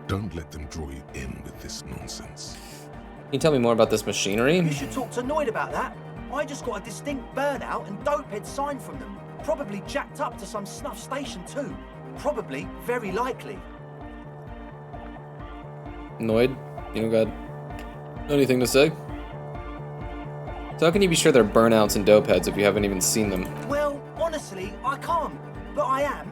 Don't let them draw you in with this nonsense. Can you tell me more about this machinery? You should talk to Noid about that. I just got a distinct burnout and dopehead sign from them. Probably jacked up to some snuff station too. Probably, very likely. Noid, you don't got anything to say? So how can you be sure they're burnouts and dope heads if you haven't even seen them? Well, honestly, I can't. But I am.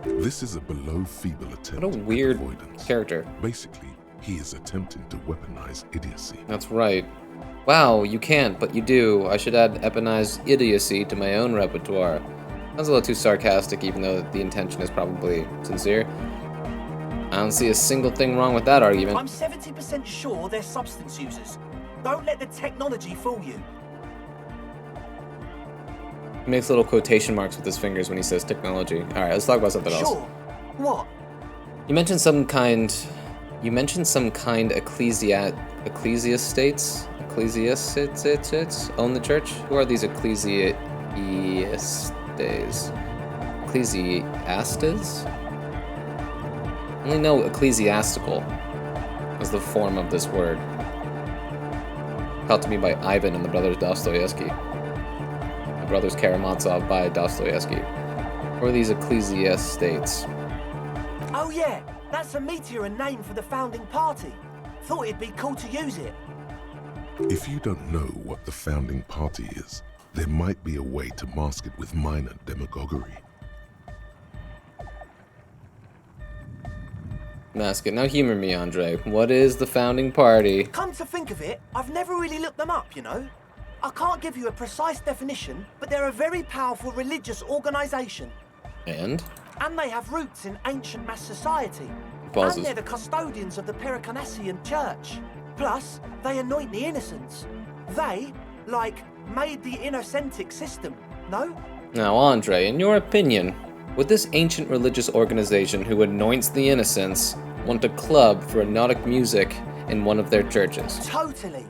This is a below feeble attempt What a weird at avoidance. character. Basically, he is attempting to weaponize idiocy. That's right. Wow, you can't, but you do. I should add weaponized idiocy to my own repertoire. Sounds a little too sarcastic, even though the intention is probably sincere. I don't see a single thing wrong with that argument. I'm 70% sure they're substance users. Don't let the technology fool you. He makes little quotation marks with his fingers when he says technology. Alright, let's talk about something else. Sure. What? You mentioned some kind ecclesiastates own the church? Who are these ecclesiastes? Ecclesiastes? I only know ecclesiastical as the form of this word. Taught to me by Ivan and the brothers Dostoevsky. The brothers Karamazov by Dostoevsky. Who are these ecclesiastates? Oh yeah, that's a meteor and name for the founding party. Thought it'd be cool to use it. If you don't know what the founding party is, there might be a way to mask it with minor demagoguery. Mask it. Now humor me, Andre. What is the founding party? Come to think of it, I've never really looked them up, you know. I can't give you a precise definition, but they're a very powerful religious organization. And? And they have roots in ancient mass society. Pauses. And they're the custodians of the Pericarnassian church. Plus, they anoint the innocents. They, like, made the innocentic system, no? Now, Andre, in your opinion, would this ancient religious organization who anoints the innocents want a club for Nordic music in one of their churches? Totally.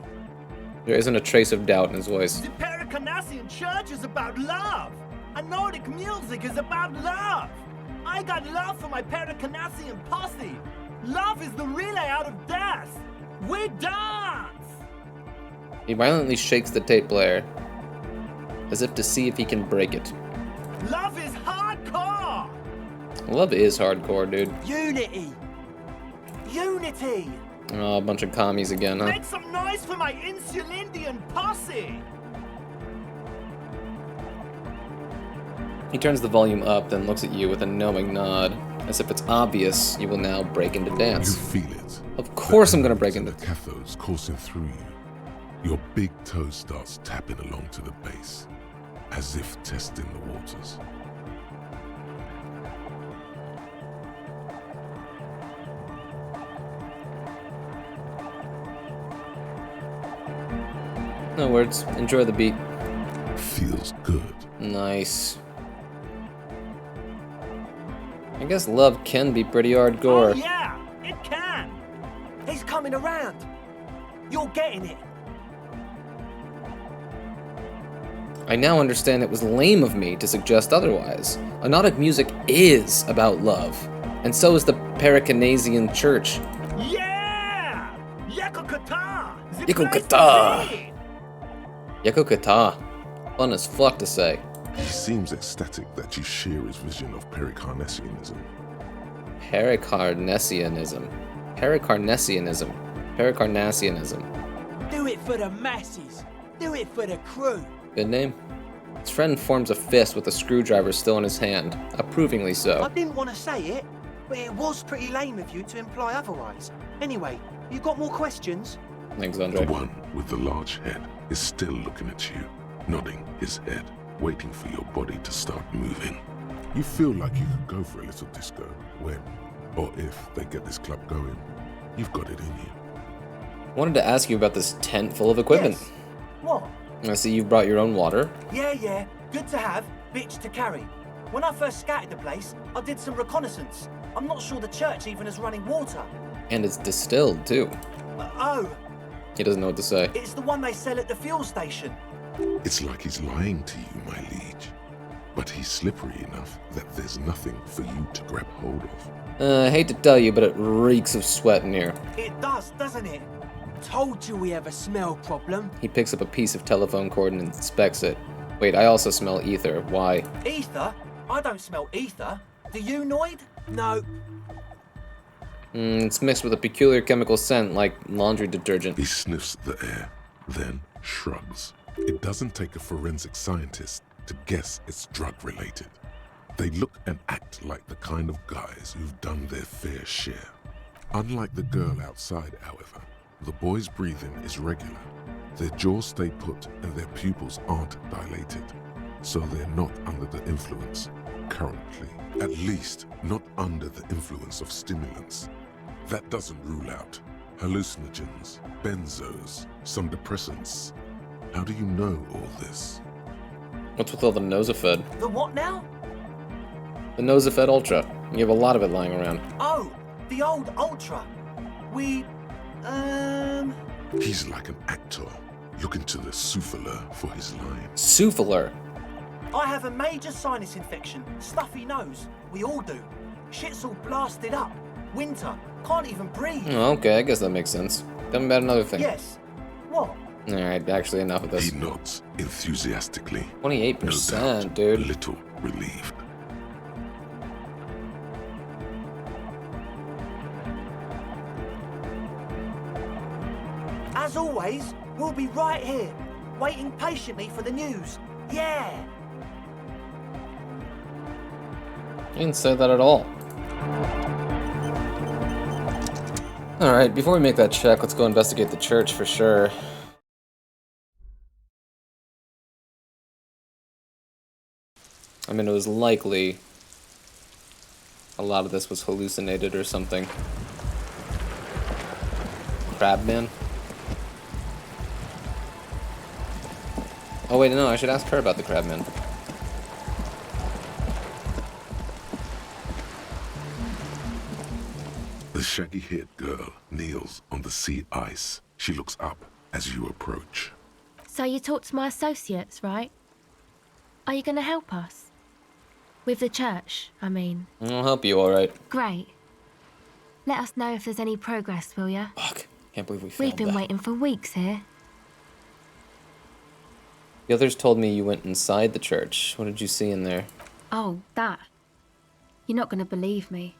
There isn't a trace of doubt in his voice. The Pericarnassian church is about love, and Nordic music is about love. I got love for my Pericarnassian posse. Love is the relay out of death. We dance! He violently shakes the tape player, as if to see if he can break it. Love is hardcore! Love is hardcore, dude. Unity! Unity! Oh, a bunch of commies again, huh? Make some noise for my Insulindian posse! He turns the volume up, then looks at you with a knowing nod, as if it's obvious you will now break into You dance. feel it. Of course I'm gonna break The into... cathodes coursing through you. Your big toe starts tapping along to the base, as if testing the waters. No words. Enjoy the beat. Feels good. Nice. I guess love can be pretty hardcore. Oh yeah, it can! He's coming around. You're getting it. I now understand it was lame of me to suggest otherwise. Anodic music is about love, and so is the Pericarnassian church. Yeah! Yako Kata! Yako Kata! Yako Kata. Fun as fuck to say. He seems ecstatic that you share his vision of Pericarnassianism. Pericarnassianism. Pericarnassianism. Pericarnassianism. Do it for the masses. Do it for the crew. Good name? His friend forms a fist with a screwdriver still in his hand, approvingly I so. didn't want to say it, but it was pretty lame of you to imply otherwise. Anyway, you got more questions? Thanks, The Andre. one with the large head is still looking at you, nodding his head, waiting for your body to start moving. You feel like you could go for a little disco when, or if they get this club going. You've got it in you. I wanted to ask you about this tent full of equipment. Yes. What? I see you've brought your own water. Yeah, Good to have, bitch to carry. When I first scouted the place, I did some reconnaissance. I'm not sure the church even is running water. And it's distilled, too. Oh. He doesn't know what to say. It's the one they sell at the fuel station. It's like he's lying to you, my liege. But he's slippery enough that there's nothing for you to grab hold of. I hate to tell you, but it reeks of sweat in here. It does, doesn't it? Told you we have a smell problem. He picks up a piece of telephone cord and inspects it. Wait, I also smell ether. Why? Ether? I don't smell ether. Do you, Noid? No. It's mixed with a peculiar chemical scent like laundry detergent. He sniffs the air, then shrugs. It doesn't take a forensic scientist to guess it's drug-related. They look and act like the kind of guys who've done their fair share. Unlike the girl outside, however, the boy's breathing is regular. Their jaws stay put and their pupils aren't dilated, so they're not under the influence currently. At least, not under the influence of stimulants. That doesn't rule out hallucinogens, benzos, some depressants. How do you know all this? What's with all the Nosafed? The what now? The Nosafed Ultra. You have a lot of it lying around. Oh, the old Ultra. He's like an actor, looking to the souffleur for his line. Souffleur? I have a major sinus infection. Stuffy nose. We all do. Shit's all blasted up. Winter. Can't even breathe. Oh, okay, I guess that makes sense. Tell me about another thing. Yes. What? Alright, actually enough of this. He nods enthusiastically. 28%, no doubt, dude. A little relieved. As always, we'll be right here, waiting patiently for the news. Yeah! You didn't say that at all. Alright, before we make that check, let's go investigate the church for sure. I mean, it was likely a lot of this was hallucinated or something. Crabman? Oh wait, no, I should ask her about the Crabman. The shaggy-haired girl kneels on the sea ice. She looks up as you approach. So you talked to my associates, right? Are you going to help us? With the church, I mean. I'll help you, alright. Great. Let us know if there's any progress, will ya? Fuck, can't believe we failed We've been that. waiting for weeks here. The others told me you went inside the church. What did you see in there? Oh, that. You're not going to believe me.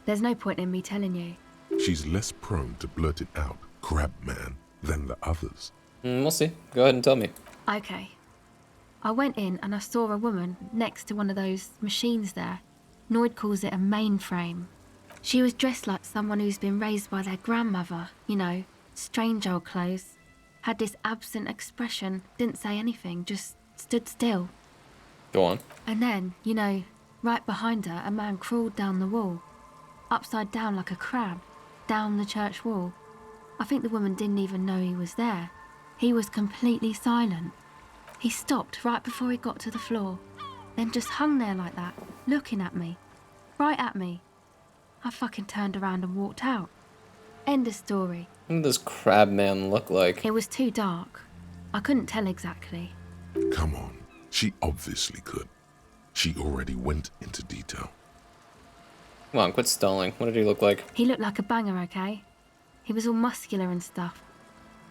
There's no point in me telling you. She's less prone to blurt it out, Crabman, than the others. We'll see. Go ahead and tell me. Okay. I went in and I saw a woman next to one of those machines there. Noid calls it a mainframe. She was dressed like someone who's been raised by their grandmother, you know, strange old clothes. Had this absent expression, didn't say anything, just stood still. Go on. And then, you know, right behind her, a man crawled down the wall. Upside down like a crab, down the church wall. I think the woman didn't even know he was there. He was completely silent. He stopped right before he got to the floor, then just hung there like that, looking at me. Right at me. I fucking turned around and walked out. End of story. What does Crabman look like? It was too dark. I couldn't tell exactly. Come on. She obviously could. She already went into detail. Come on, quit stalling. What did he look like? He looked like a banger, okay? He was all muscular and stuff.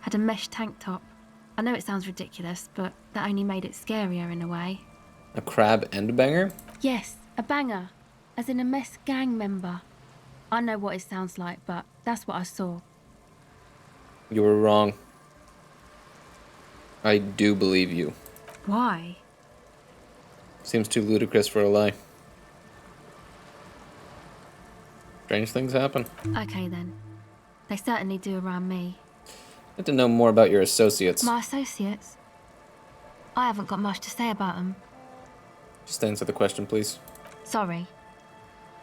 Had a mesh tank top. I know it sounds ridiculous, but that only made it scarier in a way. A crab and a banger? Yes, a banger. As in a mess gang member. I know what it sounds like, but that's what I saw. You were wrong. I do believe you. Why? Seems too ludicrous for a lie. Strange things happen. Okay then. They certainly do around me. I'd like to know more about your associates. My associates? I haven't got much to say about them. Just answer the question, please. Sorry.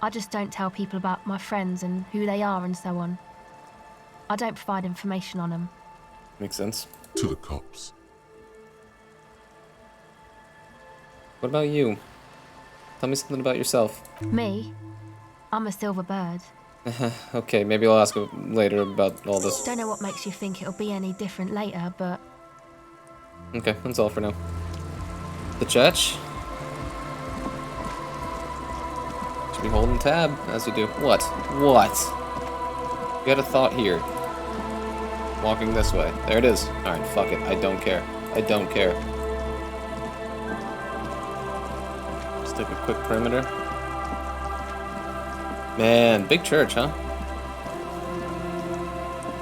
I just don't tell people about my friends and who they are and so on. I don't provide information on them. Makes sense. To the cops. What about you? Tell me something about yourself. Me? I'm a silver bird. Okay, maybe I'll ask later about all this. Don't know what makes you think it'll be any different later, but... Okay, that's all for now. The church? Should be holding tab as you do. What? What? You had a thought here. Walking this way. There it is. Alright, fuck it. I don't care. I don't care. Just take a quick perimeter. Man, big church, huh?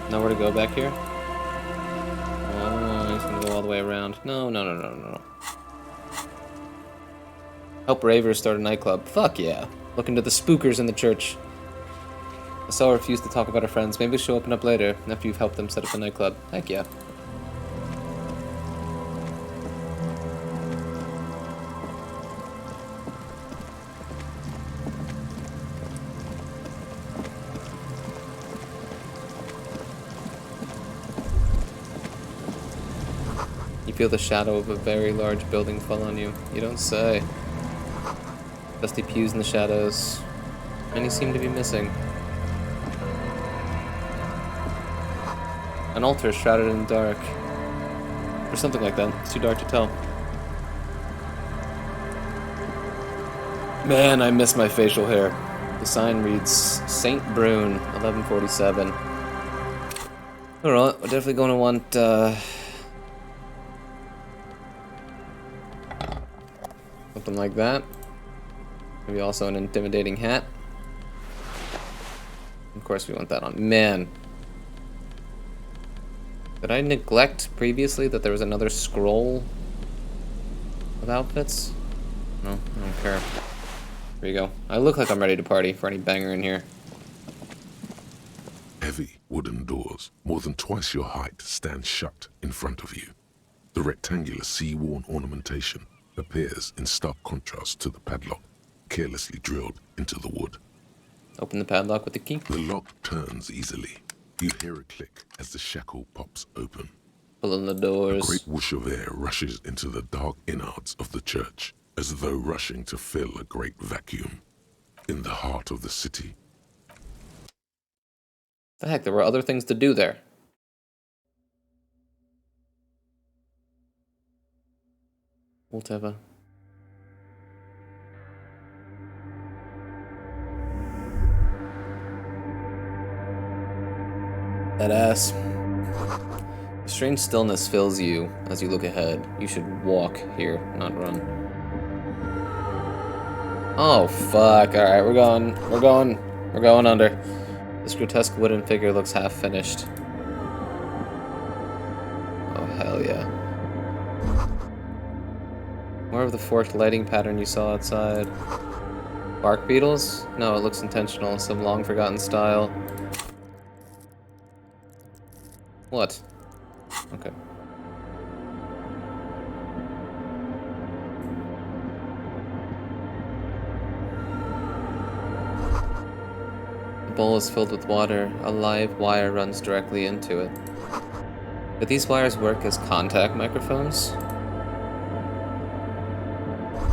Nowhere to go back here? Oh, he's gonna go all the way around. No. Help ravers start a nightclub. Fuck yeah. Look into the spookers in the church. Estelle refused to talk about her friends. Maybe she'll open up later after you've helped them set up a nightclub. Heck yeah. You feel the shadow of a very large building fall on you. You don't say. Dusty pews in the shadows. Many seem to be missing. An altar shrouded in dark. Or something like that. It's too dark to tell. Man, I miss my facial hair. The sign reads St. Brune, 1147. Alright, we're definitely going to want, something like that. Maybe also an intimidating hat. Of course we want that on. Man. Did I neglect previously that there was another scroll of outfits? No, I don't care. Here you go. I look like I'm ready to party for any banger in here. Heavy wooden doors, more than twice your height, stand shut in front of you. The rectangular sea-worn ornamentation appears in stark contrast to the padlock, carelessly drilled into the wood. Open the padlock with the key. The lock turns easily. You hear a click as the shackle pops open. Pulling the doors. A great whoosh of air rushes into the dark innards of the church, as though rushing to fill a great vacuum. In the heart of the city. The heck, there were other things to do there. Whatever. That ass. A strange stillness fills you as you look ahead. You should walk here, not run. Oh, fuck. Alright, we're going under. This grotesque wooden figure looks half finished. Oh, hell yeah. More of the forked lighting pattern you saw outside. Bark beetles? No, it looks intentional. Some long forgotten style. What? Okay. The bowl is filled with water. A live wire runs directly into it. Do these wires work as contact microphones?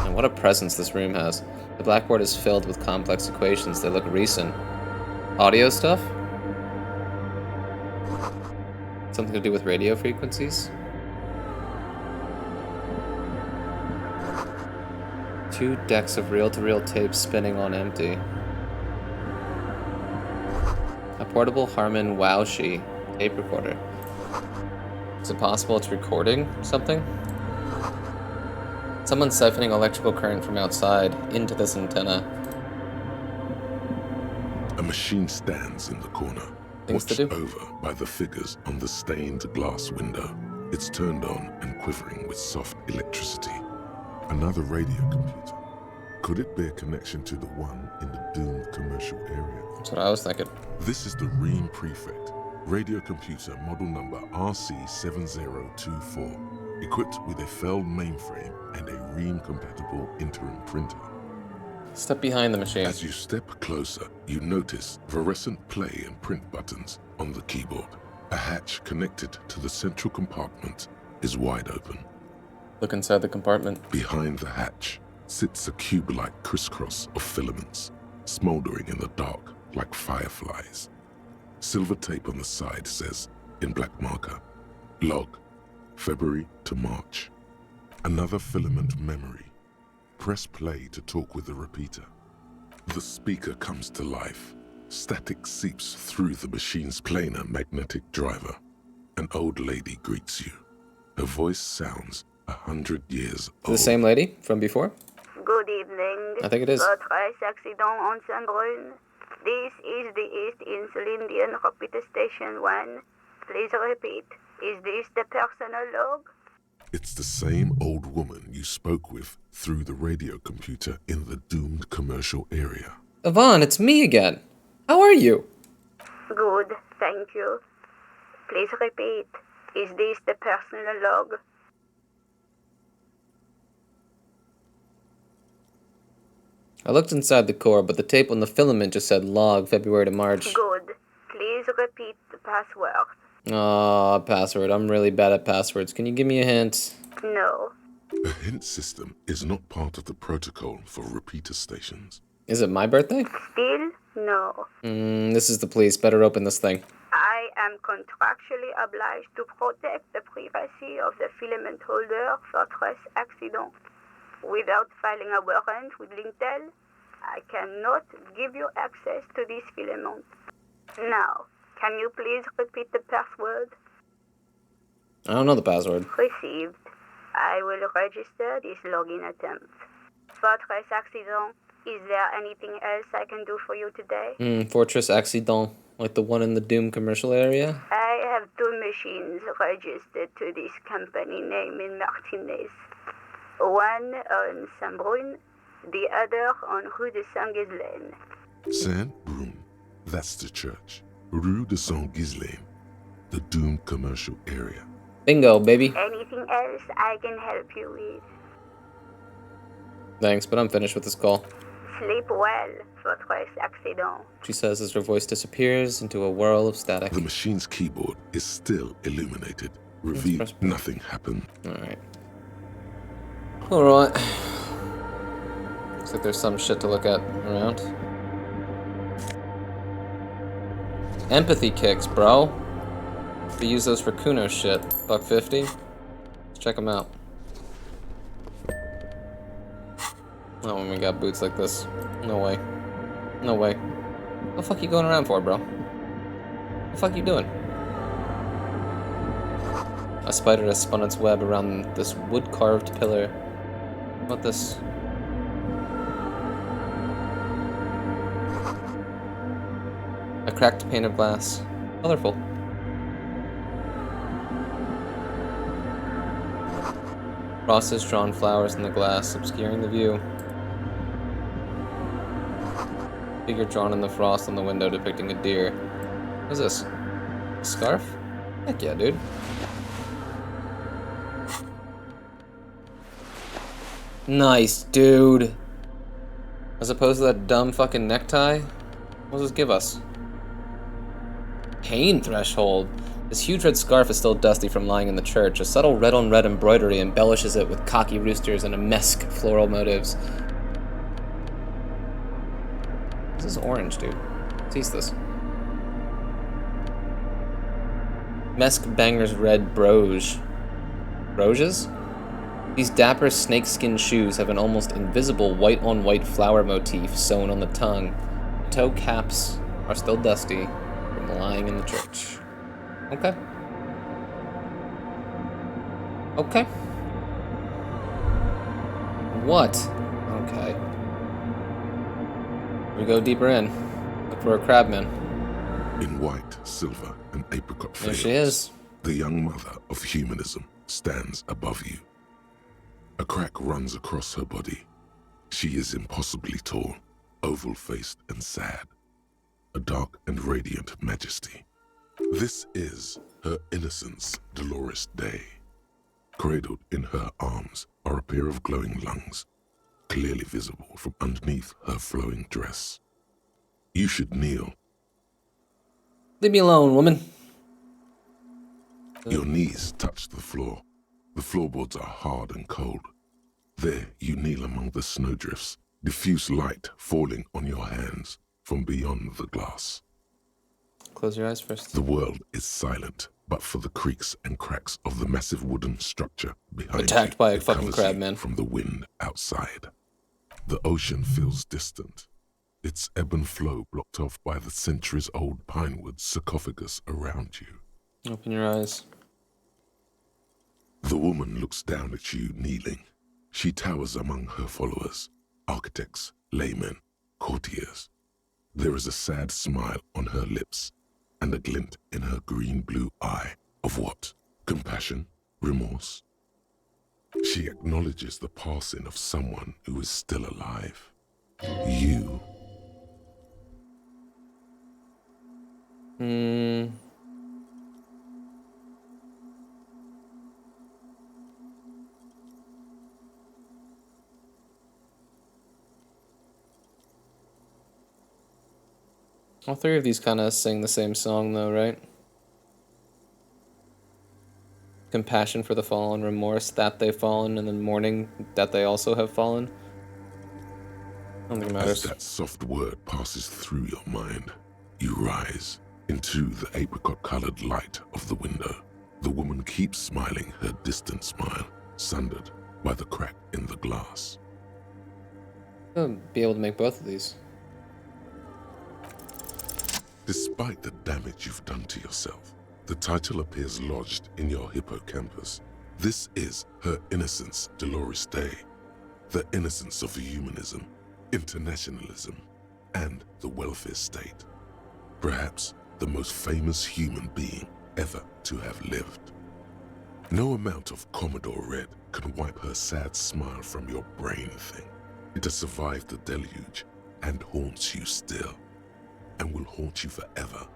And what a presence this room has. The blackboard is filled with complex equations. They look recent. Audio stuff? Something to do with radio frequencies? 2 decks of reel-to-reel tapes spinning on empty. A portable Harman Wowshi tape recorder. Is it possible it's recording something? Someone's siphoning electrical current from outside into this antenna. A machine stands in the corner, watched over by the figures on the stained glass window. It's turned on and quivering with soft electricity. Another radio computer. Could it bear connection to the one in the doomed commercial area? That's what I was thinking. This is the Ream Prefect. Radio computer model number RC7024. Equipped with a Feld mainframe and a Ream-compatible interim printer. Step behind the machine. As you step closer, you notice fluorescent play and print buttons on the keyboard. A hatch connected to the central compartment is wide open. Look inside the compartment. Behind the hatch sits a cube-like crisscross of filaments, smoldering in the dark like fireflies. Silver tape on the side says, in black marker, log, February to March. Another filament memory. Press play to talk with the repeater. The speaker comes to life. Static seeps through the machine's planar magnetic driver. An old lady greets you. Her voice sounds 100 years old. The same lady from before? Good evening. I think it is. Votre accident en Saint-Brun. This is the East Insulindian repeater station 1. Please repeat. Is this the personal log? It's the same old woman you spoke with through the radio computer in the doomed commercial area. Yvonne, it's me again. How are you? Good, thank you. Please repeat. Is this the personal log? I looked inside the core, but the tape on the filament just said log, February to March. Good. Please repeat the password. Aw, password. I'm really bad at passwords. Can you give me a hint? No. A hint system is not part of the protocol for repeater stations. Is it my birthday? Still, no. This is the police. Better open this thing. I am contractually obliged to protect the privacy of the filament holder for stress accident. Without filing a warrant with Lintel, I cannot give you access to this filament. Now, can you please repeat the password? I don't know the password. Received. I will register this login attempt. Fortress Accident, is there anything else I can do for you today? Fortress Accident, like the one in the Doom commercial area? I have 2 machines registered to this company name in Martinez. One on Saint-Brun, the other on Rue de Saint-Ghislaine. Saint-Brun, that's the church. Rue de Saint-Ghislaine, the doomed commercial area. Bingo, baby. Anything else I can help you with? Thanks, but I'm finished with this call. Sleep well, Fortress Accident. She says as her voice disappears into a whirl of static. The machine's keyboard is still illuminated. Reveal nothing happened. Alright. Alright. Looks like there's some shit to look at around. Empathy kicks, bro. We use those for Kuno shit. $1.50. Let's check them out. Oh, when we got boots like this. No way. No way. What the fuck you going around for, bro? What the fuck you doing? A spider has spun its web around this wood-carved pillar. What about this? A cracked pane of glass. Colorful. Frost has drawn flowers in the glass, obscuring the view. Figure drawn in the frost on the window depicting a deer. What is this? A scarf? Heck yeah, dude. Nice, dude. As opposed to that dumb fucking necktie? What does this give us? Pain threshold. This huge red scarf is still dusty from lying in the church. A subtle red-on-red embroidery embellishes it with cocky roosters and mesque floral motives. This is orange, dude. Taste this. Mesque Banger's red broge. Broges? These dapper snakeskin shoes have an almost invisible white-on-white flower motif sewn on the tongue. The toe caps are still dusty from lying in the church. Okay. Okay. What? Okay. We go deeper in. Look for a crabman. In white, silver, and apricot There fields, she is. the young mother of humanism stands above you. A crack runs across her body. She is impossibly tall, oval-faced and sad. A dark and radiant majesty. This is her innocence, Dolores Day. Cradled in her arms are a pair of glowing lungs, clearly visible from underneath her flowing dress. You should kneel. Leave me alone, woman. Your knees touch the floor. The floorboards are hard and cold. There you kneel among the snowdrifts, diffuse light falling on your hands from beyond the glass. Close your eyes first. The world is silent, but for the creaks and cracks of the massive wooden structure behind Attacked you, by a it fucking covers crab, you man. from the wind outside. The ocean feels distant, its ebb and flow blocked off by the centuries-old pinewood sarcophagus around you. Open your eyes. The woman looks down at you kneeling. She towers among her followers, architects, laymen, courtiers. There is a sad smile on her lips and a glint in her green-blue eye of what? Compassion? Remorse? She acknowledges the passing of someone who is still alive. You. All three of these kind of sing the same song, though, right? Compassion for the fallen, remorse that they've fallen, and then mourning that they also have fallen. I don't think it matters. As that soft word passes through your mind, you rise into the apricot-colored light of the window. The woman keeps smiling her distant smile, sundered by the crack in the glass. I'll be able to make both of these. Despite the damage you've done to yourself, the title appears lodged in your hippocampus. This is Her Innocence Dolores Day, the innocence of humanism, internationalism, and the welfare state. Perhaps the most famous human being ever to have lived. No amount of Commodore Red can wipe her sad smile from your brain thing. It has survived the deluge and haunts you still, and will haunt you forever,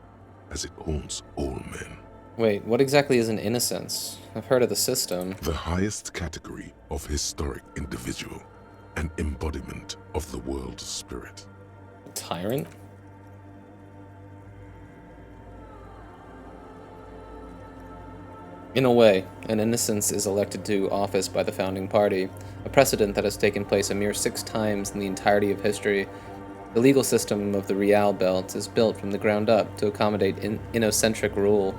as it haunts all men. Wait, what exactly is an innocence? I've heard of the system. The highest category of historic individual, an embodiment of the world spirit. A tyrant? In a way, an innocence is elected to office by the founding party, a precedent that has taken place a mere 6 times in the entirety of history. The legal system of the Real Belt is built from the ground up to accommodate innocentric rule,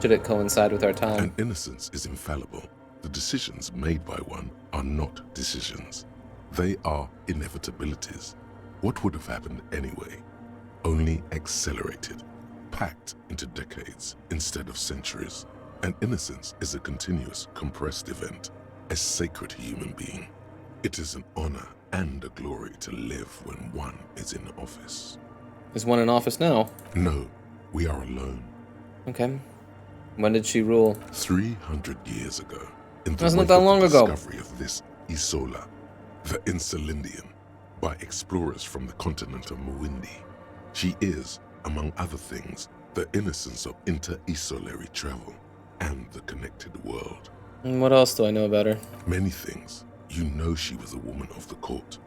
should it coincide with our time. An innocence is infallible. The decisions made by one are not decisions. They are inevitabilities. What would have happened anyway? Only accelerated, packed into decades instead of centuries. An innocence is a continuous, compressed event, a sacred human being. It is an honor and a glory to live when one is in office. Is one in office now? No, we are alone. Okay. When did she rule? 300 years ago. In the Wasn't it wake that of long the ago? discovery of this Isola, the Insulindian, by explorers from the continent of Muindi. She is, among other things, the innocence of inter-isolary travel and the connected world. And what else do I know about her? Many things. You know she was a woman of the court,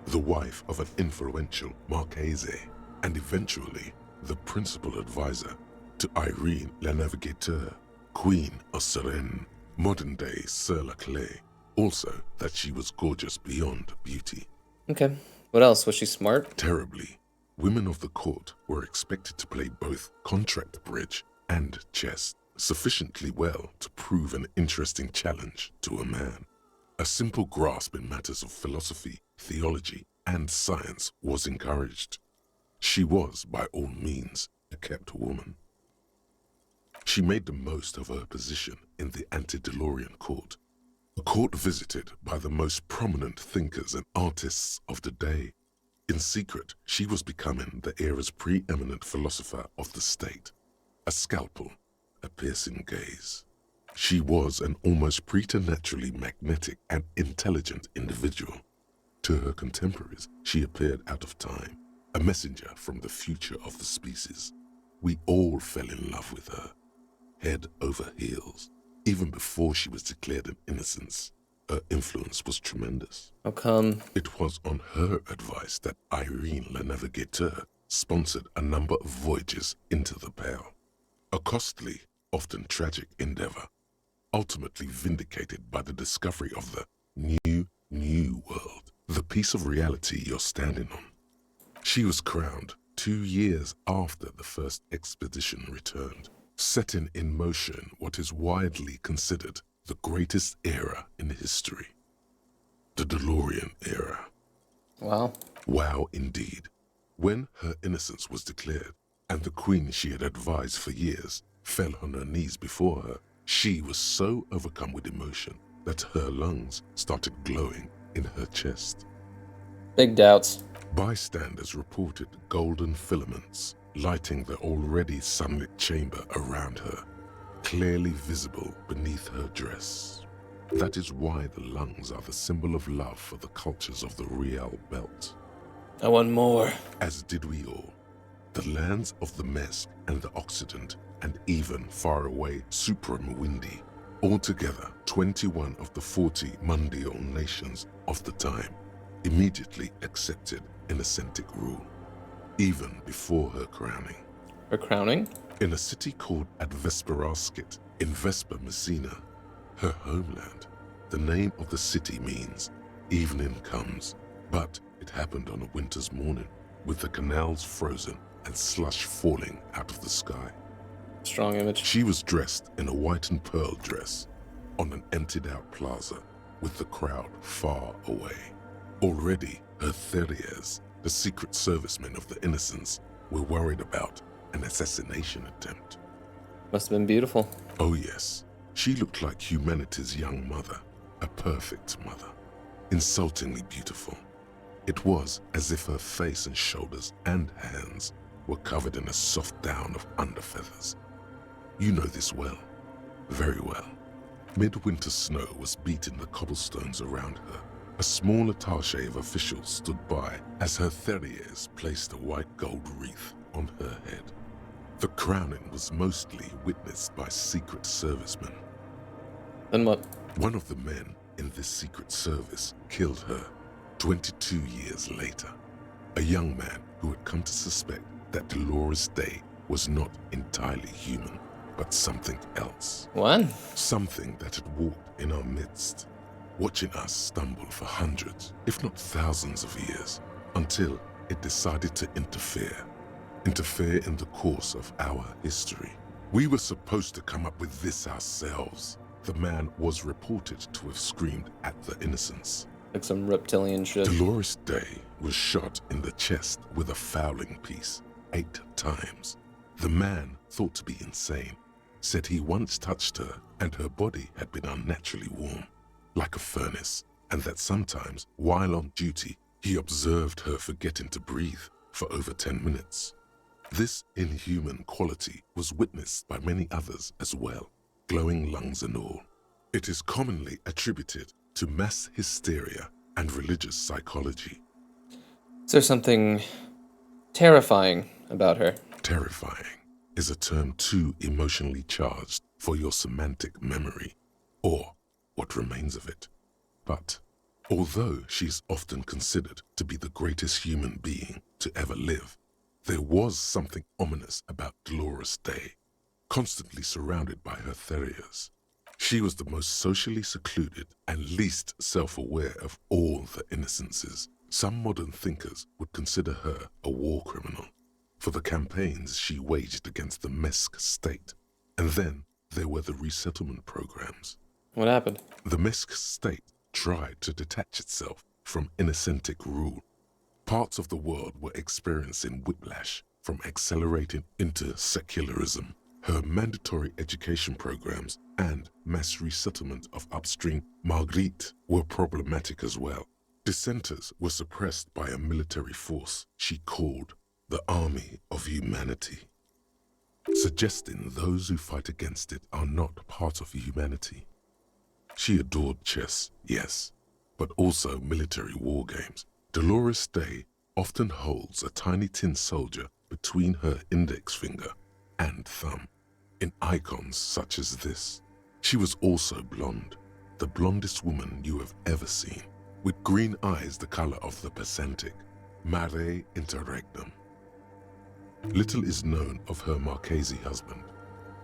the wife of an influential Marchese, and eventually the principal advisor to Irene La Navigateur, Queen of Seren, modern-day Sir La Clé. Also that she was gorgeous beyond beauty. Okay. What else? Was she smart? Terribly. Women of the court were expected to play both contract bridge and chess sufficiently well to prove an interesting challenge to a man. A simple grasp in matters of philosophy, theology, and science was encouraged. She was, by all means, a kept woman. She made the most of her position in the antediluvian court, a court visited by the most prominent thinkers and artists of the day. In secret, she was becoming the era's preeminent philosopher of the state, a scalpel, a piercing gaze. She was an almost preternaturally magnetic and intelligent individual. To her contemporaries, she appeared out of time, a messenger from the future of the species. We all fell in love with her, head over heels, even before she was declared an innocence. Her influence was tremendous. How come? It was on her advice that Irene La Navigateur sponsored a number of voyages into the Pale, a costly, often tragic endeavor. ultimately vindicated by the discovery of the new world, the piece of reality you're standing on. She was crowned 2 years after the first expedition returned, setting in motion what is widely considered the greatest era in history. The DeLorean era. Wow. Wow, indeed. When her innocence was declared, and the queen she had advised for years fell on her knees before her, she was so overcome with emotion that her lungs started glowing in her chest. Big doubts. Bystanders reported golden filaments lighting the already sunlit chamber around her, clearly visible beneath her dress. That is why the lungs are the symbol of love for the cultures of the Real Belt. I want more. As did we all. The lands of the Mesk and the Occident, and even far away Supramawindi, altogether 21 of the 40 Mundial nations of the time, immediately accepted Innocentic rule, even before her crowning. Her crowning? In a city called Advesperaskit in Vespa Messina, her homeland, the name of the city means evening comes, but it happened on a winter's morning, with the canals frozen and slush falling out of the sky. Strong image. She was dressed in a white and pearl dress on an emptied-out plaza with the crowd far away. Already, her Theriers, the secret servicemen of the Innocents, were worried about an assassination attempt. Must have been beautiful. Oh yes, she looked like humanity's young mother, a perfect mother, insultingly beautiful. It was as if her face and shoulders and hands were covered in a soft down of underfeathers. You know this well, very well. Midwinter snow was beating the cobblestones around her. A small attaché of officials stood by as her Theriers placed a white gold wreath on her head. The crowning was mostly witnessed by secret servicemen. Then what? One of the men in this secret service killed her 22 years later. A young man who had come to suspect that Dolores Day was not entirely human, but something else. What? Something that had walked in our midst, watching us stumble for hundreds, if not thousands of years, until it decided to interfere in the course of our history. We were supposed to come up with this ourselves. The man was reported to have screamed at the Innocents. Like some reptilian shit. Dolores Day was shot in the chest with a fowling piece 8 times. The man, thought to be insane, said he once touched her and her body had been unnaturally warm, like a furnace, and that sometimes, while on duty, he observed her forgetting to breathe for over 10 minutes. This inhuman quality was witnessed by many others as well, glowing lungs and all. It is commonly attributed to mass hysteria and religious psychology. Is there something terrifying about her? Terrifying is a term too emotionally charged for your semantic memory, or what remains of it. But although she's often considered to be the greatest human being to ever live, there was something ominous about Dolores Day, constantly surrounded by her Theriers. She was the most socially secluded and least self-aware of all the Innocences. Some modern thinkers would consider her a war criminal for the campaigns she waged against the Mesk state. And then there were the resettlement programs. What happened? The Mesk state tried to detach itself from Innocentic rule. Parts of the world were experiencing whiplash from accelerating into secularism. Her mandatory education programs and mass resettlement of upstream Marguerite were problematic as well. Dissenters were suppressed by a military force she called the Army of Humanity, suggesting those who fight against it are not part of humanity. She adored chess, yes, but also military war games. Dolores Day often holds a tiny tin soldier between her index finger and thumb. In icons such as this, she was also blonde, the blondest woman you have ever seen, with green eyes the color of the Pacific, mare interregnum. Little is known of her Marchese husband.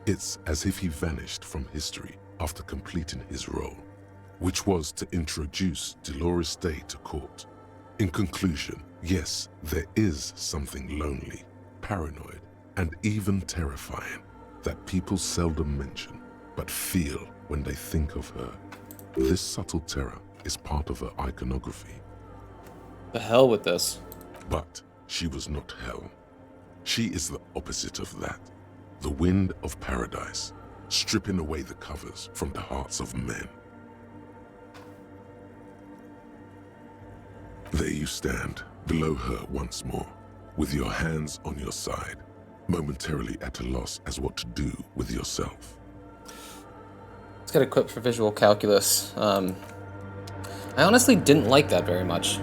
It's as if he vanished from history after completing his role, which was to introduce Dolores Day to court. In conclusion, yes, there is something lonely, paranoid, and even terrifying that people seldom mention, but feel when they think of her. This subtle terror is part of her iconography. The hell with this. But she was not hell. She is the opposite of that. The wind of paradise, stripping away the covers from the hearts of men. There you stand, below her once more, with your hands on your side, momentarily at a loss as what to do with yourself. Let's get equipped for visual calculus. I honestly didn't like that very much.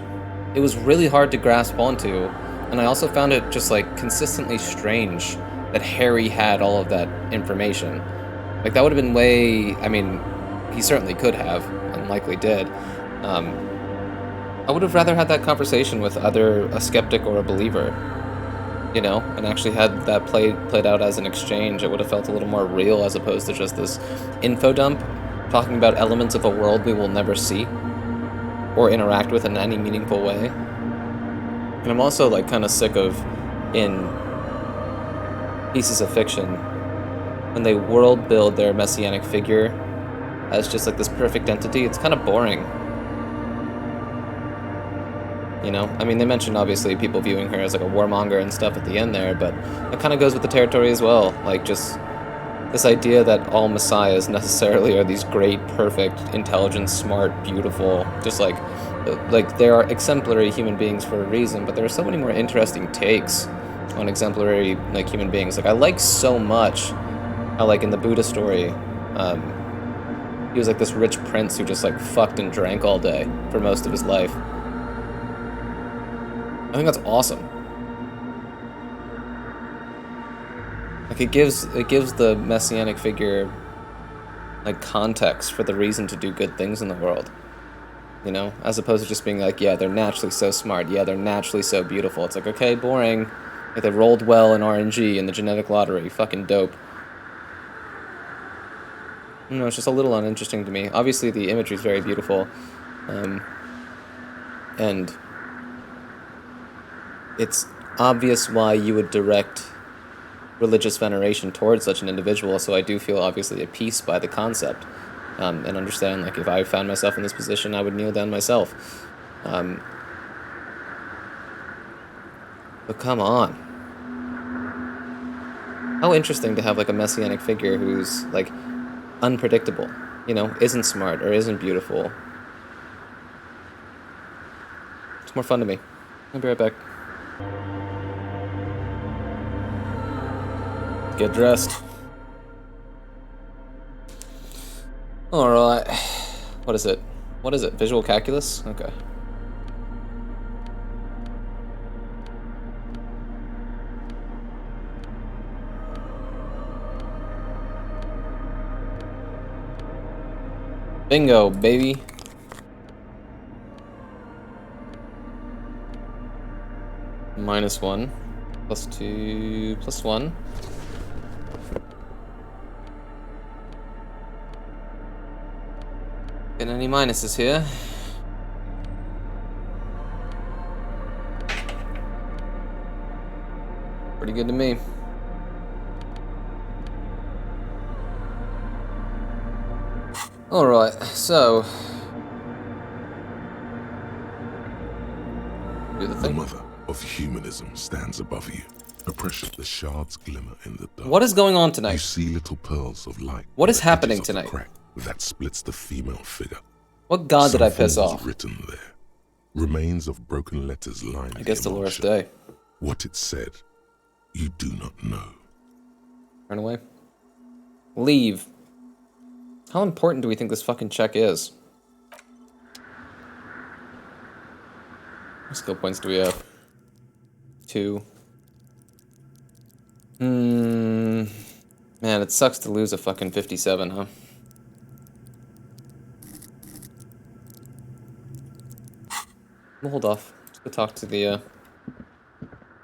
It was really hard to grasp onto, and I also found it just like consistently strange that Harry had all of that information. Like that would have been way, I mean, he certainly could have, and likely did. I would have rather had that conversation with either a skeptic or a believer, you know, and actually had that played out as an exchange. It would have felt a little more real as opposed to just this info dump talking about elements of a world we will never see or interact with in any meaningful way. And I'm also like kind of sick of, in pieces of fiction, when they world build their messianic figure as just like this perfect entity. It's kind of boring. You know, I mean, they mentioned obviously people viewing her as like a warmonger and stuff at the end there, but that kind of goes with the territory as well. Like just this idea that all messiahs necessarily are these great, perfect, intelligent, smart, beautiful, just like they are exemplary human beings for a reason, but there are so many more interesting takes on exemplary like human beings. Like I like so much how like in the Buddha story, he was like this rich prince who just like fucked and drank all day for most of his life. I think that's awesome. Like it gives the messianic figure like context for the reason to do good things in the world. You know, as opposed to just being like, yeah, they're naturally so smart, yeah, they're naturally so beautiful. It's like, okay, boring. Like they rolled well in RNG in the genetic lottery, fucking dope. You know, it's just a little uninteresting to me. Obviously the imagery is very beautiful. And it's obvious why you would direct religious veneration towards such an individual, so I do feel obviously at peace by the concept, and understand like if I found myself in this position, I would kneel down myself. But come on. How interesting to have like a messianic figure who's like unpredictable, you know, isn't smart or isn't beautiful. It's more fun to me. I'll be right back. Get dressed. Alright. What is it? What is it? Visual calculus? Okay. Bingo, baby. -1. +2. +1. Getting any minuses here? Pretty good to me. Alright, so... do the thing. The mother of humanism stands above you. Oppression, the shards glimmer in the dark. What is going on tonight? You see little pearls of light. What is happening tonight? Crack that splits the female figure. What god did I piss Something off? is written there. Remains of broken letters lined. I guess Dolores Day. What it said, you do not know. Run away. Leave. How important do we think this fucking check is? What skill points do we have? 2. Man, it sucks to lose a fucking 57, huh? We'll hold off. Just go talk to the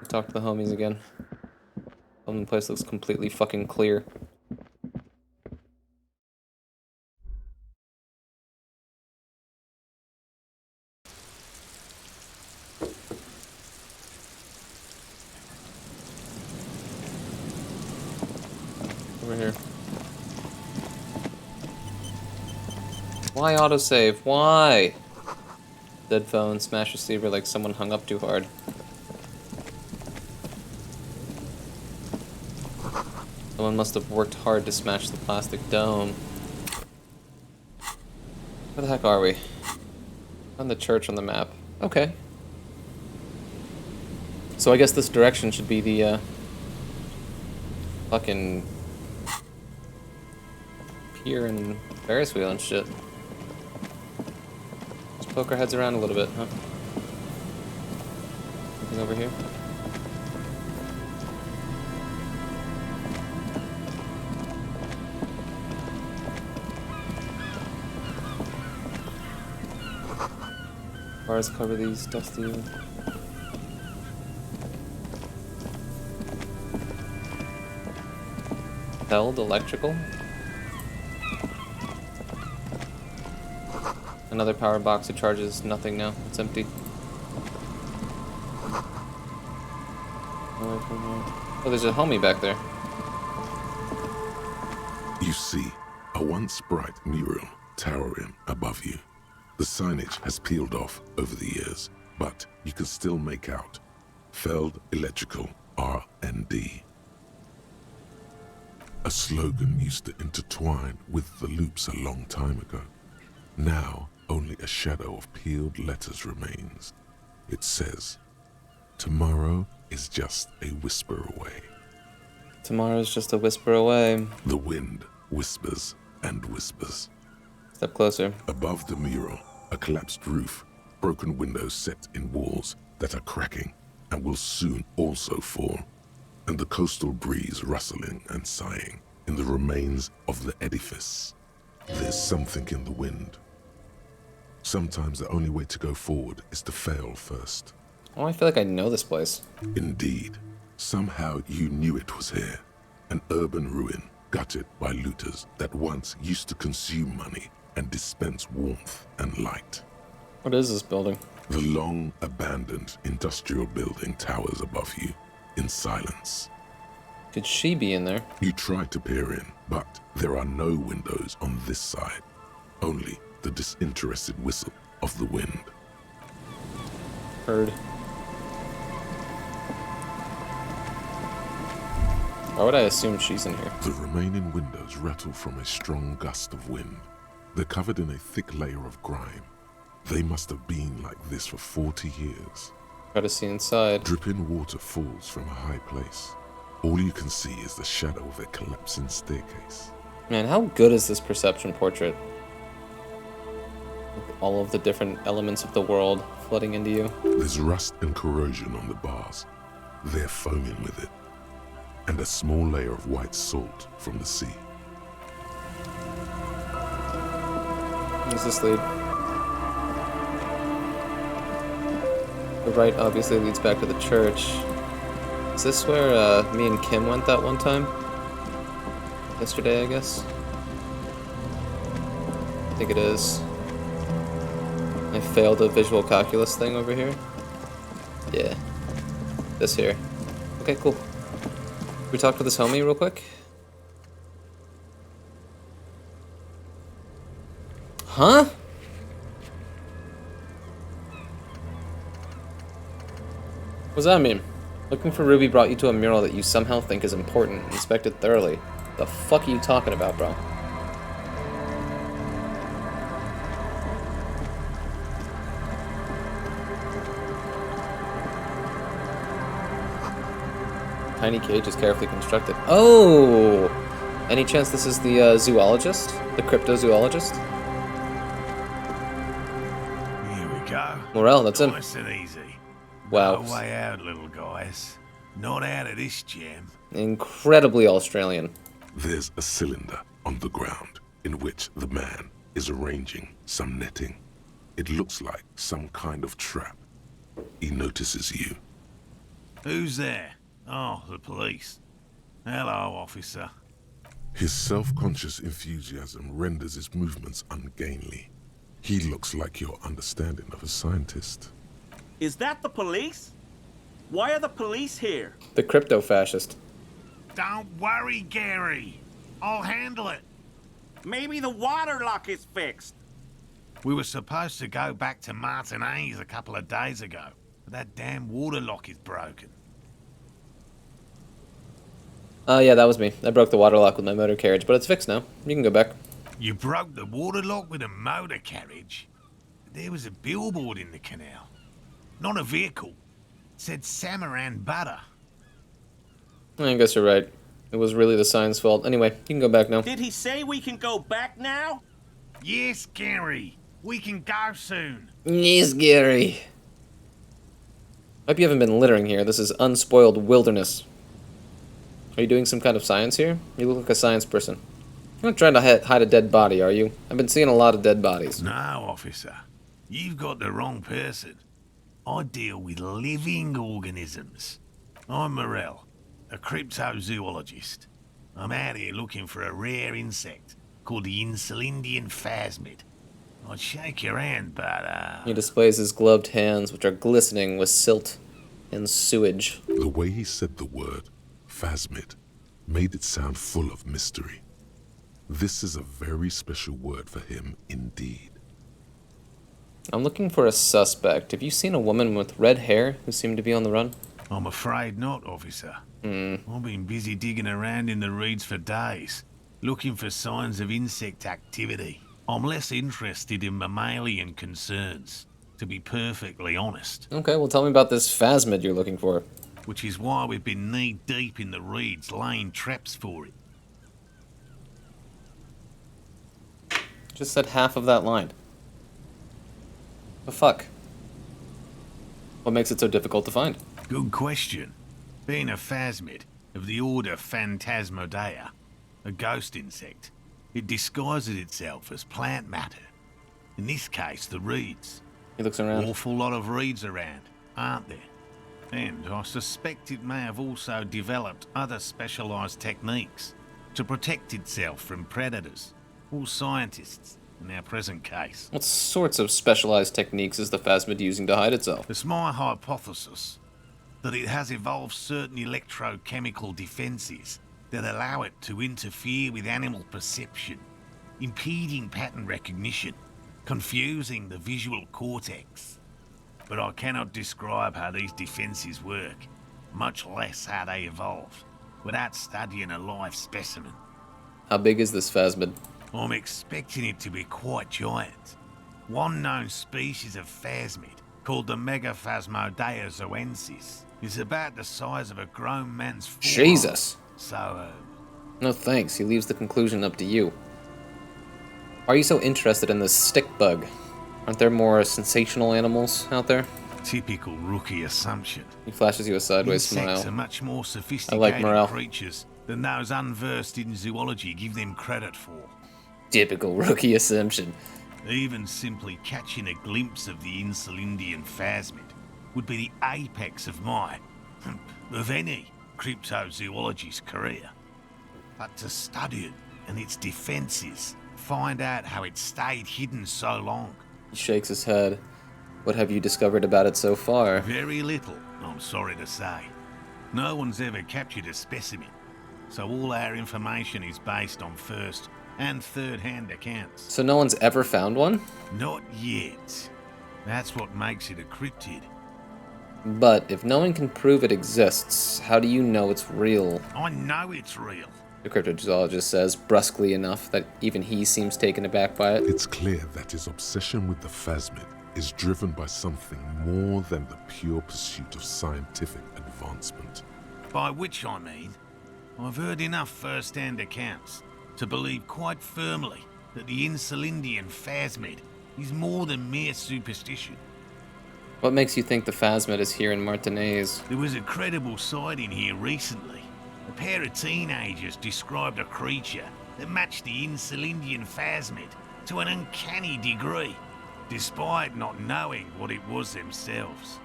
homies again. The place looks completely fucking clear. Over here. Why autosave? Why? Dead phone, smash receiver like someone hung up too hard. Someone must have worked hard to smash the plastic dome. Where the heck are we? On the church on the map. Okay. So I guess this direction should be the, fucking pier and Ferris wheel and shit. Let's poke our heads around a little bit, huh? Anything over here? Bars cover these dusty... Held electrical? Another power box that charges nothing now. It's empty. Oh, there's a homie back there. You see a once bright mural towering above you. The signage has peeled off over the years, but you can still make out Feld Electrical R&D. A slogan used to intertwine with the loops a long time ago. Now, only a shadow of peeled letters remains. It says, "Tomorrow is just a whisper away." Tomorrow's just a whisper away. The wind whispers and whispers. Step closer. Above the mural, a collapsed roof, broken windows set in walls that are cracking and will soon also fall, and the coastal breeze rustling and sighing in the remains of the edifice. There's something in the wind. Sometimes the only way to go forward is to fail first. Oh, I feel like I know this place. Indeed. Somehow you knew it was here. An urban ruin, gutted by looters that once used to consume money and dispense warmth and light. What is this building? The long, abandoned industrial building towers above you, in silence. Could she be in there? You try to peer in, but there are no windows on this side. Only the disinterested whistle of the wind. Heard. Why would I assume she's in here? The remaining windows rattle from a strong gust of wind. They're covered in a thick layer of grime. They must have been like this for 40 years. Try to see inside. Dripping water falls from a high place. All you can see is the shadow of a collapsing staircase. Man, how good is this perception portrait? All of the different elements of the world flooding into you. There's rust and corrosion on the bars. They're foaming with it. And a small layer of white salt from the sea. Where's this lead? The right obviously leads back to the church. Is this where me and Kim went that one time? Yesterday, I guess? I think it is. I failed a visual calculus thing over here. Yeah. This here. Okay, cool. Can we talk to this homie real quick? Huh? What does that mean? Looking for Ruby brought you to a mural that you somehow think is important. Inspect it thoroughly. The fuck are you talking about, bro? Tiny cage is carefully constructed. Oh! Any chance this is the zoologist? The cryptozoologist? Here we go. Morel, that's him. Nice and easy. Wow. No way out, little guys. Not out of this gem. Incredibly Australian. There's a cylinder on the ground in which the man is arranging some netting. It looks like some kind of trap. He notices you. Who's there? Oh, the police. Hello, officer. His self-conscious enthusiasm renders his movements ungainly. He looks like your understanding of a scientist. Is that the police? Why are the police here? The crypto-fascist. Don't worry, Gary. I'll handle it. Maybe the water lock is fixed. We were supposed to go back to Martinez a couple of days ago, but that damn water lock is broken. Yeah, that was me. I broke the water lock with my motor carriage, but it's fixed now. You can go back. You broke the water lock with a motor carriage? There was a billboard in the canal. Not a vehicle. It said Samaran Butter. I guess you're right. It was really the sign's fault. Anyway, you can go back now. Did he say we can go back now? Yes, Gary. We can go soon. Yes, Gary. Hope you haven't been littering here. This is unspoiled wilderness. Are you doing some kind of science here? You look like a science person. You're not trying to hide a dead body, are you? I've been seeing a lot of dead bodies. No, officer. You've got the wrong person. I deal with living organisms. I'm Morel, a cryptozoologist. I'm out here looking for a rare insect called the Insulindian phasmid. I'd shake your hand, but, He displays his gloved hands, which are glistening with silt and sewage. The way he said the word, phasmid, made it sound full of mystery. This is a very special word for him indeed. I'm looking for a suspect. Have you seen a woman with red hair who seemed to be on the run? I'm afraid not, officer. I've been busy digging around in the reeds for days, looking for signs of insect activity. I'm less interested in mammalian concerns, to be perfectly honest. Okay, well tell me about this phasmid you're looking for. Which is why we've been knee-deep in the reeds laying traps for it. Just said half of that line. The fuck? What makes it so difficult to find? Good question. Being a phasmid of the order Phantasmodea, a ghost insect, it disguises itself as plant matter. In this case, the reeds. He looks around. Awful lot of reeds around, aren't there? And I suspect it may have also developed other specialised techniques to protect itself from predators, or scientists, in our present case. What sorts of specialized techniques is the phasmid using to hide itself? It's my hypothesis that it has evolved certain electrochemical defences that allow it to interfere with animal perception, impeding pattern recognition, confusing the visual cortex. But I cannot describe how these defences work, much less how they evolved, without studying a live specimen. How big is this phasmid? I'm expecting it to be quite giant. One known species of phasmid, called the Megaphasmodea zoensis, is about the size of a grown man's forearm. Jesus! So, No thanks, he leaves the conclusion up to you. Why are you so interested in this stick bug? Aren't there more sensational animals out there? Typical rookie assumption. He flashes you a sideways Insects smile. are much more I like sophisticated Morel. creatures than those unversed in zoology give them credit for. Typical rookie assumption. Even simply catching a glimpse of the Insulindian phasmid would be the apex of my, of any, cryptozoologist's career. But to study it and its defences, find out how it stayed hidden so long. He shakes his head. What have you discovered about it so far? Very little, I'm sorry to say. No one's ever captured a specimen, so all our information is based on first and third-hand accounts. So no one's ever found one? Not yet. That's what makes it a cryptid. But if no one can prove it exists, how do you know it's real? I know it's real. The cryptozoologist says, brusquely enough that even he seems taken aback by it. It's clear that his obsession with the phasmid is driven by something more than the pure pursuit of scientific advancement. By which I mean, I've heard enough first-hand accounts to believe quite firmly that the Insulindian phasmid is more than mere superstition. What makes you think the phasmid is here in Martinez? There was a credible sighting here recently. A pair of teenagers described a creature that matched the Insulindian phasmid to an uncanny degree, despite not knowing what it was themselves.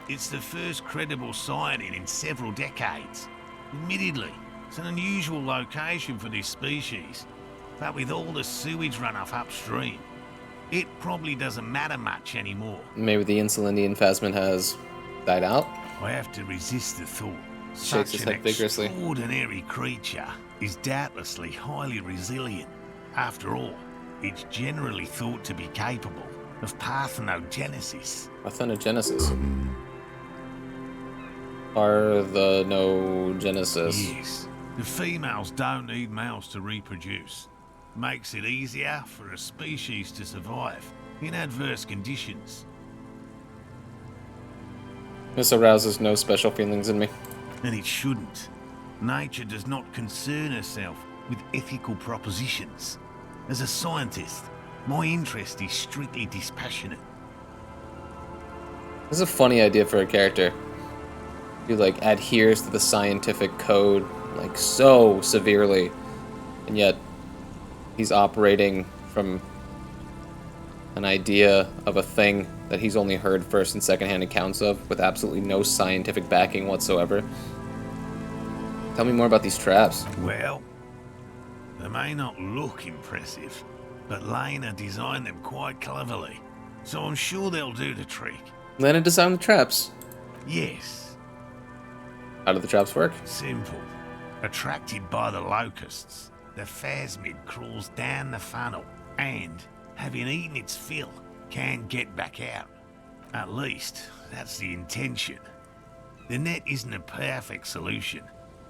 It's the first credible sighting in several decades. Admittedly, it's an unusual location for this species, but with all the sewage runoff upstream, it probably doesn't matter much anymore. Maybe the Insulindian phasmid has died out? I have to resist the thought. Shakes his Such an head vigorously. extraordinary creature is doubtlessly highly resilient. After all, it's generally thought to be capable of parthenogenesis. Parthenogenesis. Parthenogenesis. Yes. The females don't need males to reproduce. Makes it easier for a species to survive in adverse conditions. This arouses no special feelings in me. And it shouldn't. Nature does not concern herself with ethical propositions. As a scientist, my interest is strictly dispassionate. This is a funny idea for a character who like adheres to the scientific code like so severely, and yet he's operating from an idea of a thing that he's only heard first and secondhand accounts of with absolutely no scientific backing whatsoever. Tell me more about these traps. Well, they may not look impressive, but Lena designed them quite cleverly, so I'm sure they'll do the trick. Lena designed the traps. Yes. How do the traps work? Simple. Attracted by the locusts, the phasmid crawls down the funnel and, having eaten its fill, can't get back out. At least, that's the intention. The net isn't a perfect solution,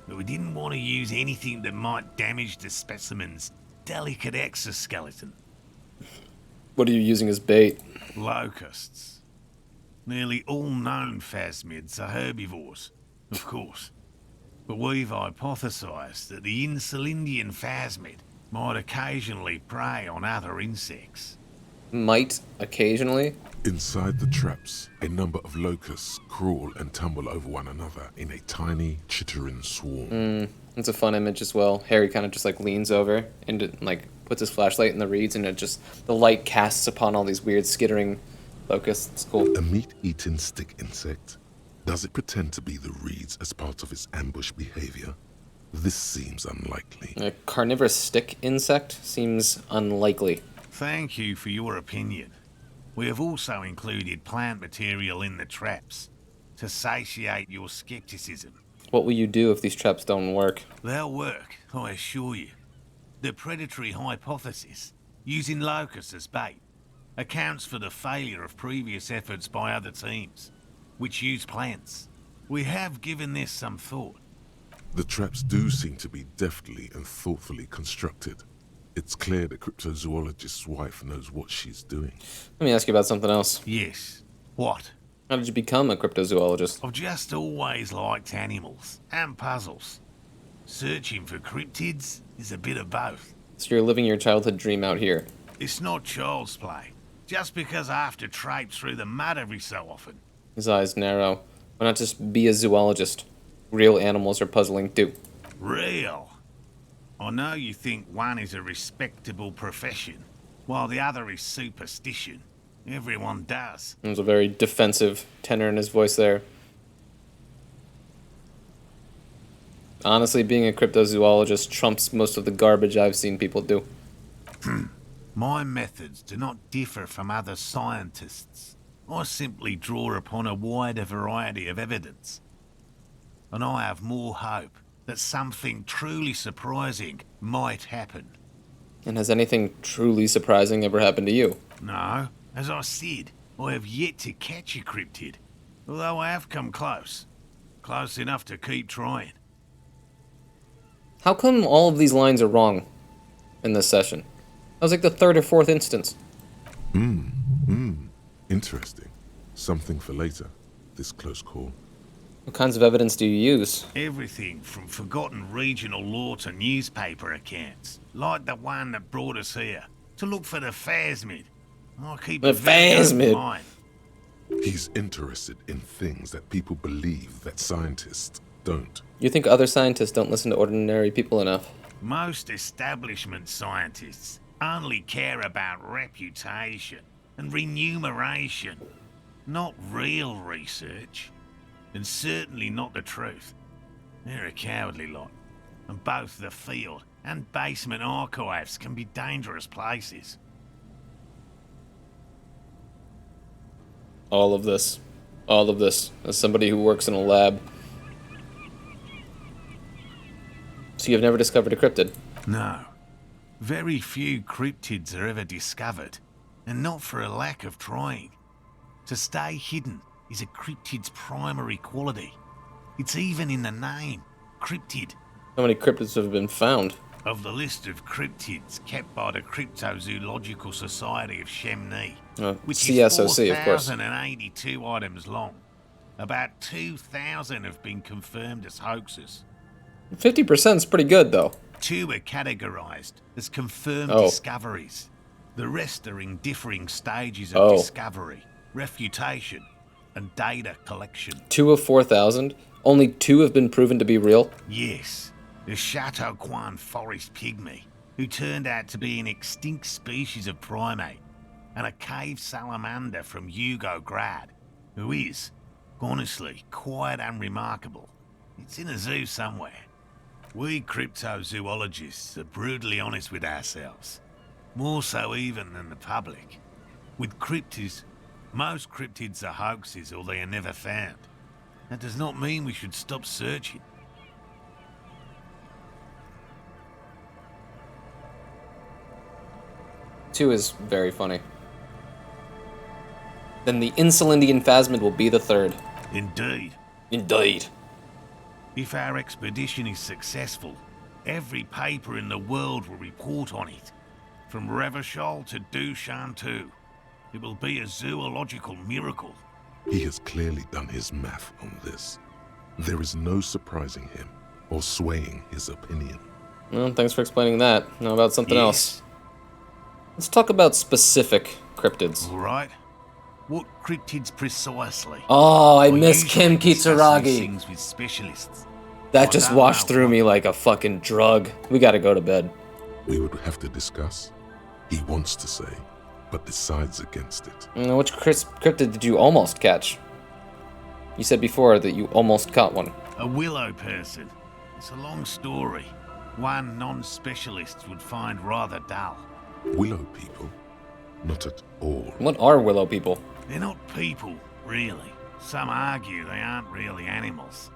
but we didn't want to use anything that might damage the specimen's delicate exoskeleton. What are you using as bait? Locusts. Nearly all known phasmids are herbivores, of course. But we've hypothesized that the Insulindian phasmid might occasionally prey on other insects. Might occasionally? Inside the traps, a number of locusts crawl and tumble over one another in a tiny, chittering swarm. It's a fun image as well. Harry kind of just like leans over and like puts his flashlight in the reeds, and it just the light casts upon all these weird skittering locusts. It's cool. A meat-eating stick insect. Does it pretend to be the reeds as part of its ambush behavior? This seems unlikely. A carnivorous stick insect seems unlikely. Thank you for your opinion. We have also included plant material in the traps to satiate your skepticism. What will you do if these traps don't work? They'll work, I assure you. The predatory hypothesis, using locusts as bait, accounts for the failure of previous efforts by other teams, which use plants. We have given this some thought. The traps do seem to be deftly and thoughtfully constructed. It's clear the cryptozoologist's wife knows what she's doing. Let me ask you about something else. Yes. What? How did you become a cryptozoologist? I've just always liked animals and puzzles. Searching for cryptids is a bit of both. So you're living your childhood dream out here. It's not child's play. Just because I have to traipse through the mud every so often. His eyes narrow. Why not just be a zoologist? Real animals are puzzling too. Real? I know you think one is a respectable profession, while the other is superstition. Everyone does. There's a very defensive tenor in his voice there. Honestly, being a cryptozoologist trumps most of the garbage I've seen people do. My methods do not differ from other scientists. I simply draw upon a wider variety of evidence. And I have more hope that something truly surprising might happen. And has anything truly surprising ever happened to you? No. As I said, I have yet to catch a cryptid. Although I have come close. Close enough to keep trying. How come all of these lines are wrong in this session? That was like the third or fourth instance. Interesting. Something for later. This close call. What kinds of evidence do you use? Everything from forgotten regional lore to newspaper accounts. Like the one that brought us here. To look for the phasmid. I keep The a very open phasmid. mind. He's interested in things that people believe that scientists don't. You think other scientists don't listen to ordinary people enough? Most establishment scientists only care about reputation and remuneration, not real research, and certainly not the truth. They're a cowardly lot, and both the field and basement archives can be dangerous places. All of this, as somebody who works in a lab, So you've never discovered a cryptid? No. Very few cryptids are ever discovered, and not for a lack of trying. To stay hidden is a cryptid's primary quality. It's even in the name, cryptid. How many cryptids have been found? Of the list of cryptids kept by the Cryptozoological Society of Chemney, which CSOC, is of course. 4,082 items long, about 2,000 have been confirmed as hoaxes. 50% is pretty good, though. 2 are categorized as confirmed Oh. discoveries. The rest are in differing stages of discovery, refutation, and data collection. 2 of 4,000? Only 2 have been proven to be real? Yes, the Chateauquan forest pygmy, who turned out to be an extinct species of primate, and a cave salamander from Yugograd, who is, honestly, quite unremarkable. It's in a zoo somewhere. We cryptozoologists are brutally honest with ourselves, more so even than the public. With cryptids, most cryptids are hoaxes or they are never found. That does not mean we should stop searching. Two is very funny. Then the Insulindian phasmid will be the third. Indeed. Indeed. If our expedition is successful, every paper in the world will report on it. From Revachol to Dushantu. It will be a zoological miracle. He has clearly done his math on this. There is no surprising him or swaying his opinion. Well, thanks for explaining that. Now about something else. Let's talk about specific cryptids. All right. What cryptids precisely? Oh, I We're miss usually Kim discussing Kitsuragi. these things with specialists. That just washed through me like a fucking drug. We gotta go to bed. We would have to discuss. He wants to say, but decides against it. Which cryptid did you almost catch? You said before that you almost caught one. A willow person. It's a long story. One non-specialist would find rather dull. Willow people? Not at all. What are willow people? They're not people, really. Some argue they aren't really animals,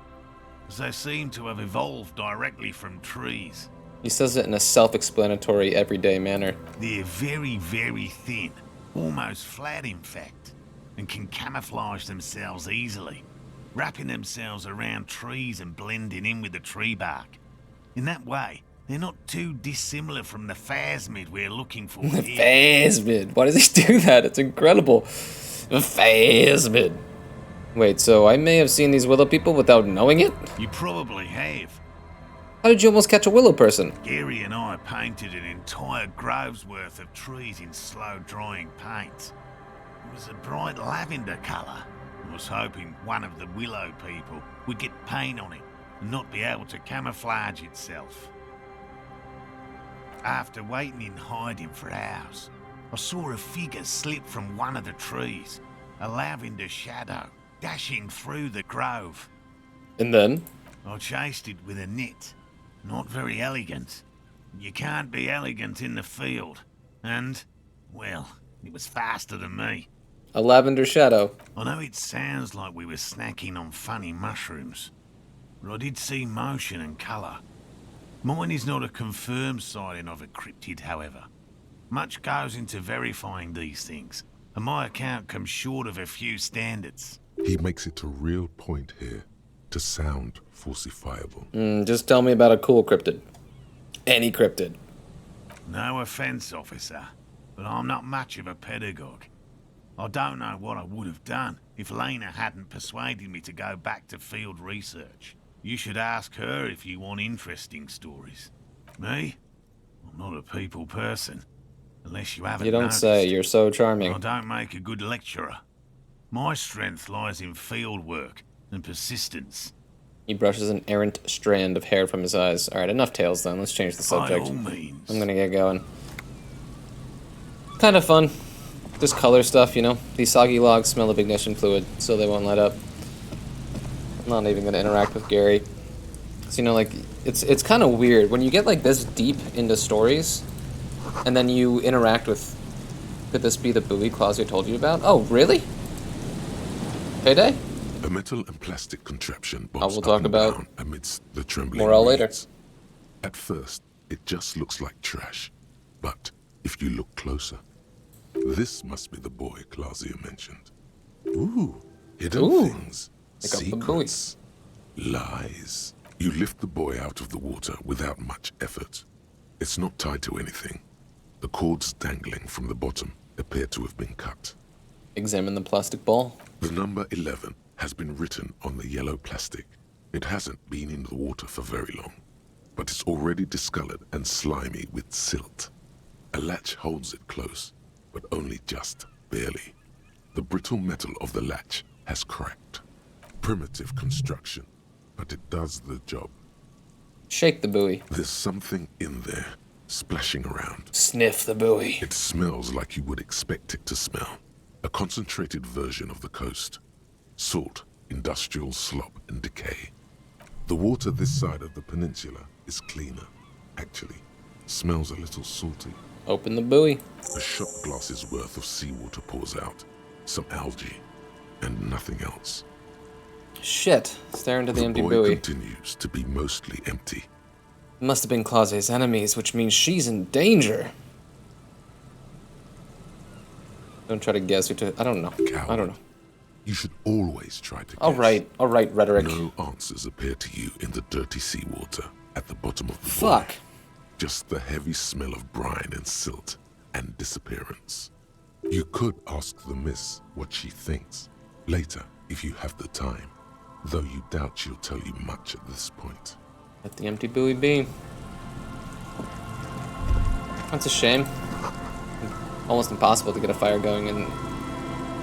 as they seem to have evolved directly from trees. He says it in a self-explanatory, everyday manner. They're very, very thin, almost flat in fact, and can camouflage themselves easily, wrapping themselves around trees and blending in with the tree bark. In that way, they're not too dissimilar from the phasmid we're looking for The here. phasmid. Why does he do that? It's incredible. The phasmid. Wait, so I may have seen these willow people without knowing it? You probably have. How did you almost catch a willow person? Gary and I painted an entire grove's worth of trees in slow-drying paints. It was a bright lavender colour. I was hoping one of the willow people would get paint on it and not be able to camouflage itself. After waiting in hiding for hours, I saw a figure slip from one of the trees, a lavender shadow, dashing through the grove. And then? I chased it with a net. Not very elegant. You can't be elegant in the field. And, well, it was faster than me. A lavender shadow. I know it sounds like we were snacking on funny mushrooms, but I did see motion and colour. Mine is not a confirmed sighting of a cryptid, however. Much goes into verifying these things, and my account comes short of a few standards. He makes it a real point here to sound falsifiable. Just tell me about a cool cryptid. Any cryptid. No offence, officer, but I'm not much of a pedagogue. I don't know what I would have done if Lena hadn't persuaded me to go back to field research. You should ask her if you want interesting stories. Me? I'm not a people person, unless you haven't You don't noticed. say. You're so charming. I don't make a good lecturer. My strength lies in field work and persistence. He brushes an errant strand of hair from his eyes. Alright, enough tales then. Let's change the subject. By all means. I'm gonna get going. Kind of fun. Just color stuff, you know? These soggy logs smell of ignition fluid, so they won't light up. I'm not even gonna interact with Gary. So, you know, like, it's kind of weird. When you get, like, this deep into stories, and then you interact with... Could this be the booby clause I told you about? Oh, really? Payday? A metal and plastic contraption We'll bounced talk up and about down amidst the trembling more all later. reeds. At first, it just looks like trash. But if you look closer, this must be the boy Clausia mentioned. Ooh, hidden things, secrets, lies. You lift the boy out of the water without much effort. It's not tied to anything. The cords dangling from the bottom appear to have been cut. Examine the plastic ball. The number 11 has been written on the yellow plastic. It hasn't been in the water for very long, but it's already discolored and slimy with silt. A latch holds it close, but only just barely. The brittle metal of the latch has cracked. Primitive construction, but it does the job. Shake the buoy. There's something in there, splashing around. Sniff the buoy. It smells like you would expect it to smell. A concentrated version of the coast. Salt, industrial slop, and decay. The water this side of the peninsula is cleaner. Actually, smells a little salty. Open the buoy. A shot glass's worth of seawater pours out. Some algae, and nothing else. Shit. Stare into the empty boy buoy. Continues to be mostly empty. Must have been Clause's enemies, which means she's in danger. Don't try to guess who to... I don't know. Coward. I don't know. You should always try to guess. All right, rhetoric. No answers appear to you in the dirty seawater at the bottom of the Fuck. void. Just the heavy smell of brine and silt and disappearance. You could ask the miss what she thinks later if you have the time, though you doubt she'll tell you much at this point. Let the empty buoy be. That's a shame. Almost impossible to get a fire going in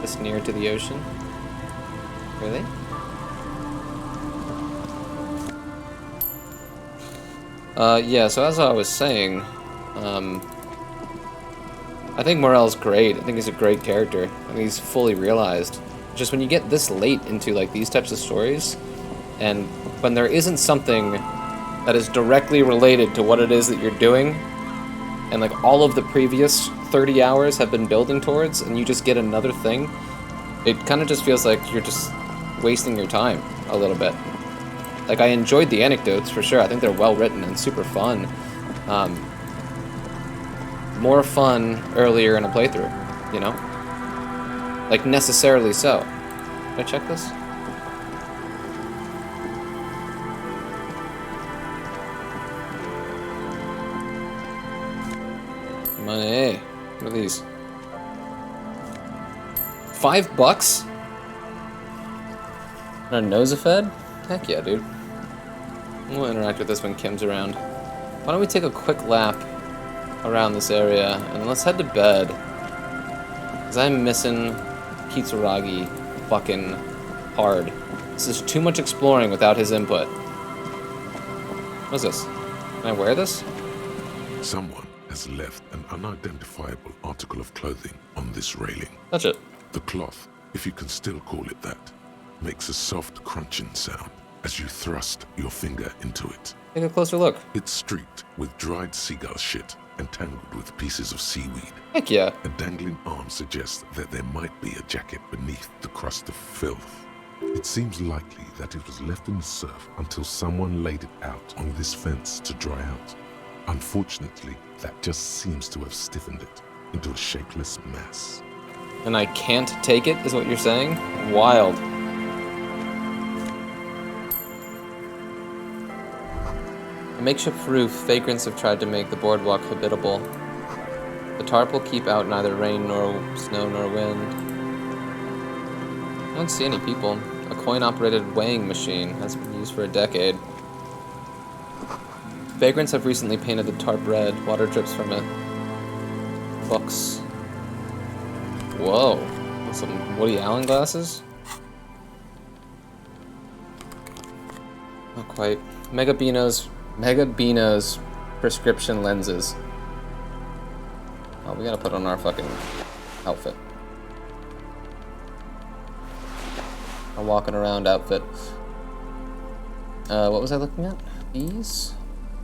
this near to the ocean. Really? Yeah, so as I was saying, I think Morel's great. I think he's a great character. I think he's fully realized. Just when you get this late into like these types of stories, and when there isn't something that is directly related to what it is that you're doing, and like all of the previous 30 hours have been building towards, and you just get another thing, it kind of just feels like you're just wasting your time a little bit. Like, I enjoyed the anecdotes for sure. I think they're well written and super fun. More fun earlier in a playthrough, you know? Like, necessarily so. Can I check this? Money. What are these? $5? And a Nosafed? Heck yeah, dude. We'll interact with this when Kim's around. Why don't we take a quick lap around this area, and let's head to bed. Because I'm missing Kitsuragi fucking hard. This is too much exploring without his input. What is this? Can I wear this? Someone has left an unidentifiable article of clothing on this railing. Touch it. The cloth, if you can still call it that, makes a soft crunching sound as you thrust your finger into it. Take a closer look. It's streaked with dried seagull shit and tangled with pieces of seaweed. Heck yeah. A dangling arm suggests that there might be a jacket beneath the crust of filth. It seems likely that it was left in the surf until someone laid it out on this fence to dry out. Unfortunately, that just seems to have stiffened it into a shapeless mass. And I can't take it, is what you're saying? Wild. A makeshift roof, vagrants have tried to make the boardwalk habitable. The tarp will keep out neither rain nor snow nor wind. I don't see any people. A coin-operated weighing machine has been used for a decade. Vagrants have recently painted the tarp red. Water drips from it. Books. Whoa. Some Woody Allen glasses? Not quite. Mega Beano's prescription lenses. Oh, we gotta put on our fucking outfit. Our walking around outfit. What was I looking at? These?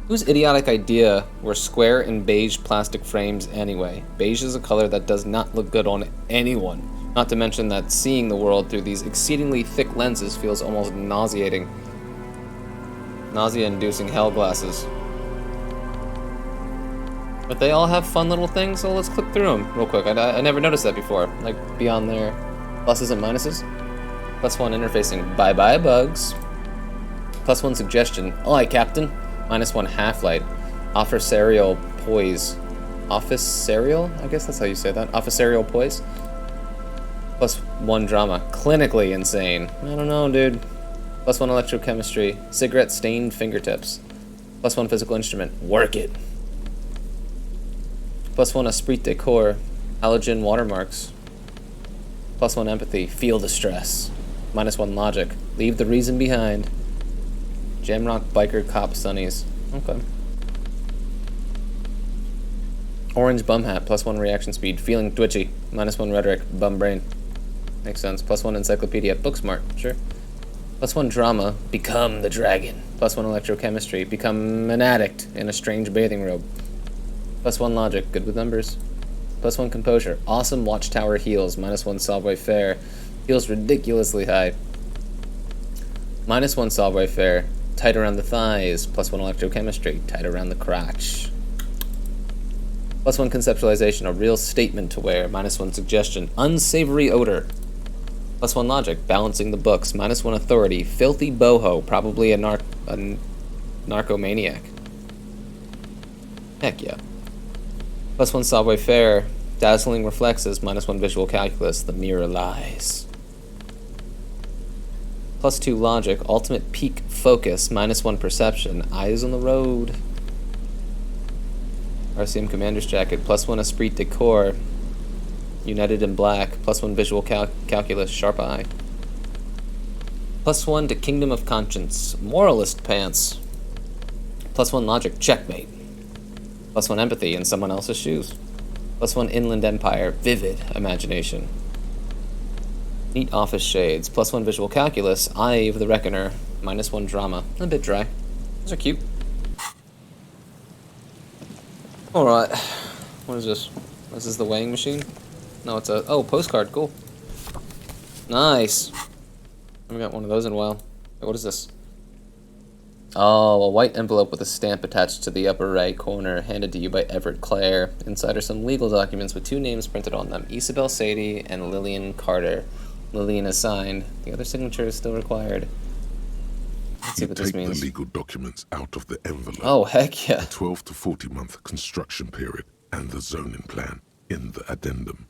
Whose idiotic idea were square and beige plastic frames anyway? Beige is a color that does not look good on anyone. Not to mention that seeing the world through these exceedingly thick lenses feels almost nauseating. Nausea-inducing hell glasses. But they all have fun little things, so let's click through them real quick. I never noticed that before. Like, beyond their pluses and minuses. +1 interfacing. Bye-bye, bugs. +1 suggestion. Aye, Captain. -1 half-light. Officerial poise. Officerial? I guess that's how you say that. Officerial poise. +1 drama. Clinically insane. I don't know, dude. +1 electrochemistry. Cigarette-stained fingertips. +1 physical instrument. Work it. +1 esprit de corps. Halogen watermarks. +1 empathy. Feel the stress. -1 logic. Leave the reason behind. Jamrock biker cop sunnies. Okay. Orange bum hat. +1 reaction speed. Feeling twitchy. -1 rhetoric. Bum brain. Makes sense. +1 encyclopedia. Book smart. Sure. +1 drama. Become the dragon. +1 electrochemistry. Become an addict in a strange bathing robe. +1 logic. Good with numbers. +1 composure. Awesome watchtower heals. -1 savoir-faire. Feels ridiculously high. -1 savoir-faire. Tight around the thighs. +1 electrochemistry. Tight around the crotch. +1 conceptualization. A real statement to wear. -1 suggestion. Unsavory odor. +1 logic. Balancing the books. -1 authority. Filthy boho. Probably a narcomaniac. Heck yeah. +1 savoir-faire. Dazzling reflexes. -1 visual calculus. The mirror lies. +2 logic. Ultimate peak focus. -1 perception. Eyes on the road. RCM commander's jacket. +1 esprit de corps. United in black. +1 visual calculus. Sharp eye. +1 to kingdom of conscience. Moralist pants. +1 logic. Checkmate. +1 empathy in someone else's shoes. +1 inland empire. Vivid imagination. Neat office shades. +1 visual calculus. Eye of the reckoner. -1 drama. A bit dry. Those are cute. Alright. What is this? Is this the weighing machine? No, it's a... Oh, postcard. Cool. Nice. I haven't got one of those in a while. Wait, what is this? Oh, a white envelope with a stamp attached to the upper right corner, handed to you by Everett Clare. Inside are some legal documents with 2 names printed on them, Isabel Sadie and Lillian Carter. Lillian is signed. The other signature is still required. Let's see what this means. Take the legal documents out of the envelope. Oh, heck yeah. A 12 to 40 month construction period and the zoning plan in the addendum.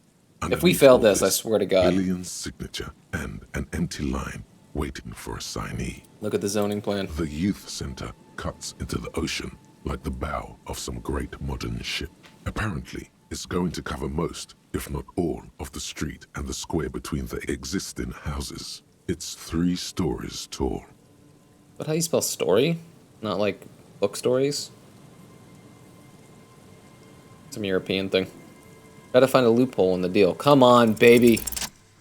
If we fail this, I swear to God. Lillian's signature and an empty line waiting for a signee. Look at the zoning plan. The youth center cuts into the ocean like the bow of some great modern ship. Apparently, it's going to cover most, if not all, of the street and the square between the existing houses. It's 3 stories tall. But how do you spell story? Not like book stories? Some European thing. Gotta find a loophole in the deal. Come on, baby.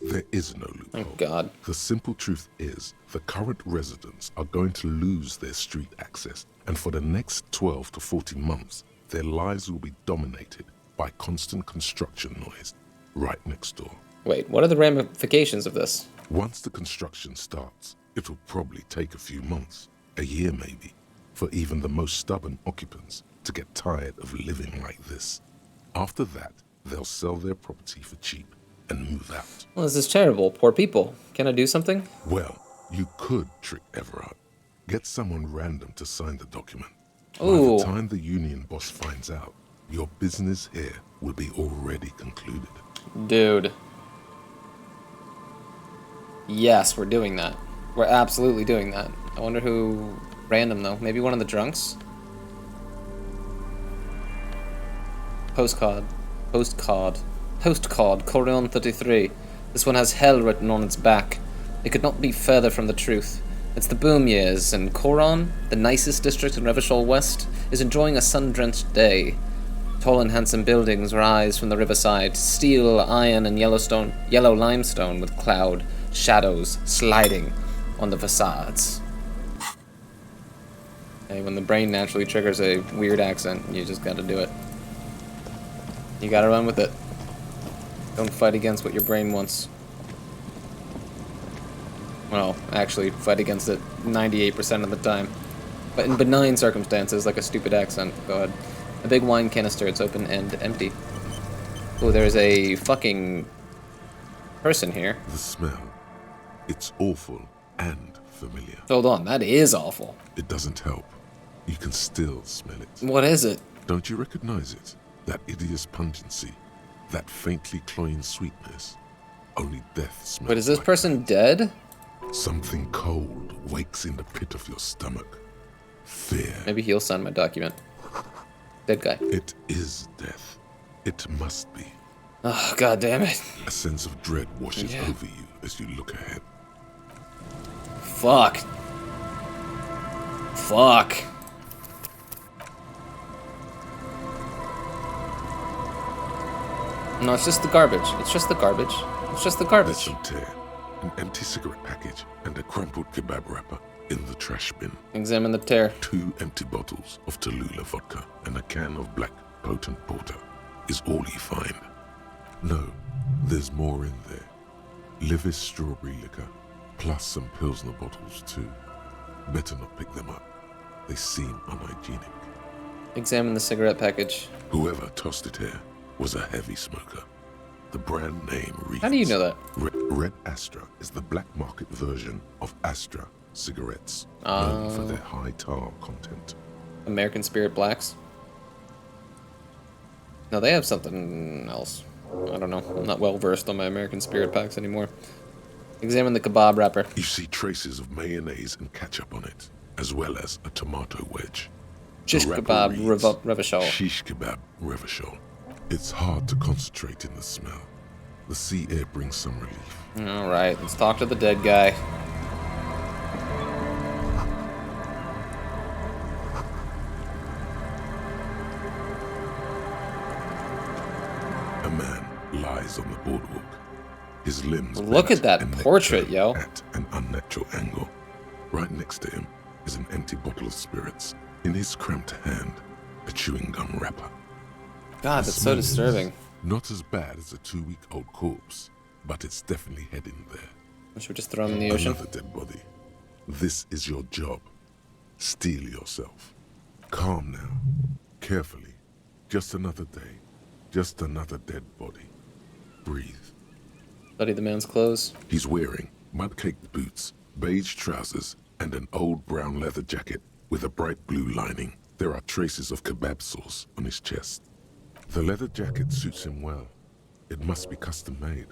There is no loophole. Thank God. The simple truth is, the current residents are going to lose their street access, and for the next 12 to 40 months, their lives will be dominated by constant construction noise right next door. Wait, what are the ramifications of this? Once the construction starts, it will probably take a few months, a year maybe, for even the most stubborn occupants to get tired of living like this. After that, they'll sell their property for cheap and move out. Well, this is terrible. Poor people. Can I do something? Well, you could trick Everard. Get someone random to sign the document. Ooh. By the time the union boss finds out, your business here will be already concluded. Dude. Yes, we're doing that. We're absolutely doing that. I wonder who... Random, though. Maybe one of the drunks? Postcard. Corion 33. This one has hell written on its back. It could not be further from the truth. It's the boom years, and Coron, the nicest district in Revachol West, is enjoying a sun-drenched day. Tall and handsome buildings rise from the riverside, steel, iron, and yellow limestone with cloud shadows sliding on the facades. Hey, when the brain naturally triggers a weird accent, you just gotta do it. You gotta run with it. Don't fight against what your brain wants. Well, actually, fight against it 98% of the time. But in benign circumstances, like a stupid accent, go ahead. A big wine canister. It's open and empty. Oh, there's a fucking person here. The smell. It's awful and familiar. Hold on, that is awful. It doesn't help. You can still smell it. What is it? Don't you recognize it? That hideous pungency. That faintly cloying sweetness. Only death smells. But is this like person dead? Something cold wakes in the pit of your stomach. Fear. Maybe he'll sign my document. Dead guy. It is death. It must be. Oh, god damn it. A sense of dread washes over you as you look ahead. Fuck. Fuck. No, it's just the garbage. It's just the garbage. It's just the garbage. There's some tear, an empty cigarette package, and a crumpled kebab wrapper in the trash bin. Examine the tear. 2 empty bottles of Tallulah vodka and a can of black potent porter is all you find. No, there's more in there. Livis strawberry liquor, plus some Pilsner bottles too. Better not pick them up. They seem unhygienic. Examine the cigarette package. Whoever tossed it here was a heavy smoker. The brand name reads... How do you know that? Red Astra is the black market version of Astra cigarettes, known for their high tar content. American Spirit Blacks? No, they have something else. I don't know. I'm not well versed on my American Spirit packs anymore. Examine the kebab wrapper. You see traces of mayonnaise and ketchup on it, as well as a tomato wedge. Shish kebab revachol. Shish kebab revachol. It's hard to concentrate in the smell. The sea air brings some relief. Alright, let's talk to the dead guy. A man lies on the boardwalk. His limbs Look at that portrait, yo. At an unnatural angle. Right next to him is an empty bottle of spirits. In his cramped hand, a chewing gum wrapper. God, that's so disturbing. Not as bad as a 2-week-old corpse, but it's definitely heading there. Should we just throw him in the ocean? Another dead body. This is your job. Steel yourself. Calm now. Carefully. Just another day. Just another dead body. Breathe. Study the man's clothes. He's wearing mud-caked boots, beige trousers, and an old brown leather jacket with a bright blue lining. There are traces of kebab sauce on his chest. The leather jacket suits him well. It must be custom-made.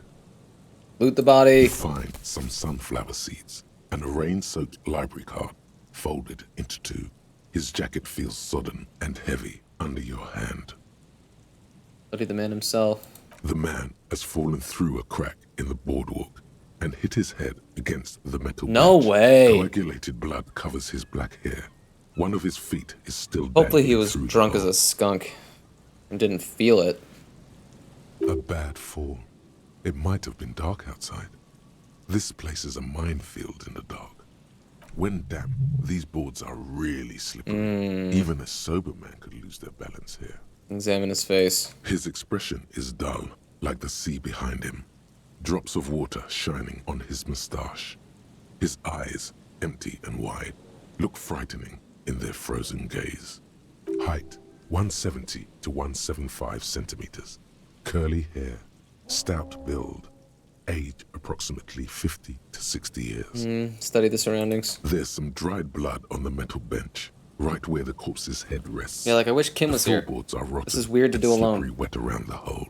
Loot the body. You find some sunflower seeds and a rain-soaked library card folded into 2. His jacket feels sodden and heavy under your hand. Study the man himself. The man has fallen through a crack in the boardwalk and hit his head against the metal No bench. way. Coagulated blood covers his black hair. One of his feet is still Hopefully he dangling was through drunk the as a skunk and didn't feel it. A bad fall. It might have been dark outside. This place is a minefield in the dark. When damp, these boards are really slippery. Even a sober man could lose their balance here. Examine his face. His expression is dull, like the sea behind him. Drops of water shining on his mustache. His eyes, empty and wide, look frightening in their frozen gaze. Height, 170 to 175 centimeters. Curly hair, stout build. Age, approximately 50 to 60 years. Study the surroundings. There's some dried blood on the metal bench, right where the corpse's head rests. Yeah, like I wish Kim was here. Floorboards are rotten. This is weird to do alone. Slippery wet around the hole.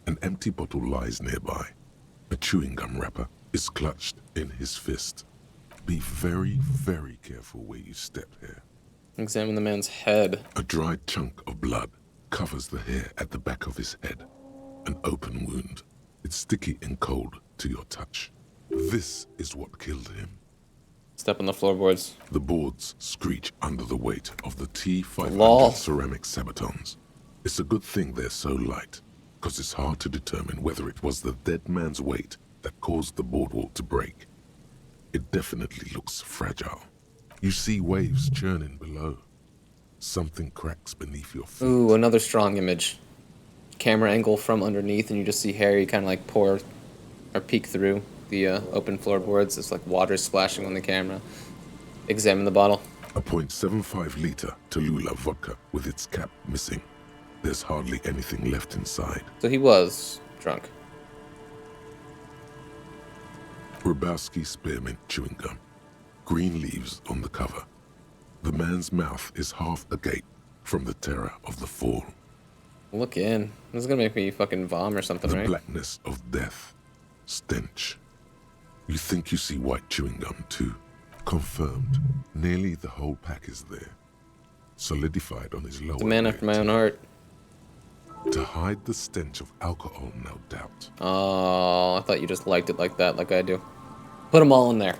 An empty bottle lies nearby. A chewing gum wrapper is clutched in his fist. Be very, very careful where you step here. Examine the man's head. A dried chunk of blood covers the hair at the back of his head. An open wound. It's sticky and cold to your touch. This is what killed him. Step on the floorboards. The boards screech under the weight of the T500 Lol. ceramic sabatons. It's a good thing they're so light, because it's hard to determine whether it was the dead man's weight that caused the boardwalk to break. It definitely looks fragile. You see waves churning below. Something cracks beneath your feet. Ooh, another strong image. Camera angle from underneath, and you just see Harry kind of like pour or peek through the open floorboards. It's like water splashing on the camera. Examine the bottle. A .75 liter Tallulah vodka with its cap missing. There's hardly anything left inside. So he was drunk. Hrabowski spearmint chewing gum. Green leaves on the cover. The man's mouth is half agape from the terror of the fall. Look in. This is gonna make me fucking vom or something, The right? blackness of death. Stench. You think you see white chewing gum too. Confirmed. Nearly the whole pack is there. Solidified on his lower The man after my own heart. To hide the stench of alcohol, no doubt. Oh, I thought you just liked it like that, like I do. Put them all in there.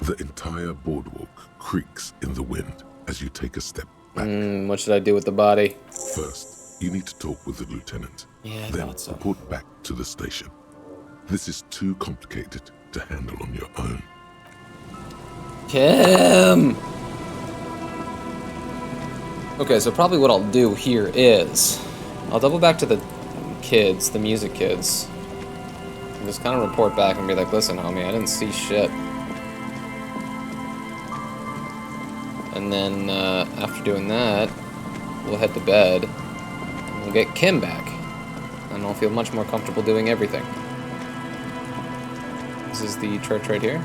The entire boardwalk creaks in the wind as you take a step back. What should I do with the body? First, you need to talk with the lieutenant. Yeah, I then thought so. report back to the station. This is too complicated to handle on your own. Kim! Okay, so probably what I'll do here is I'll double back to the kids, the music kids, and just kind of report back and be like, listen, homie, I didn't see shit. And then after doing that, we'll head to bed, and we'll get Kim back, and I'll feel much more comfortable doing everything. This is the church right here.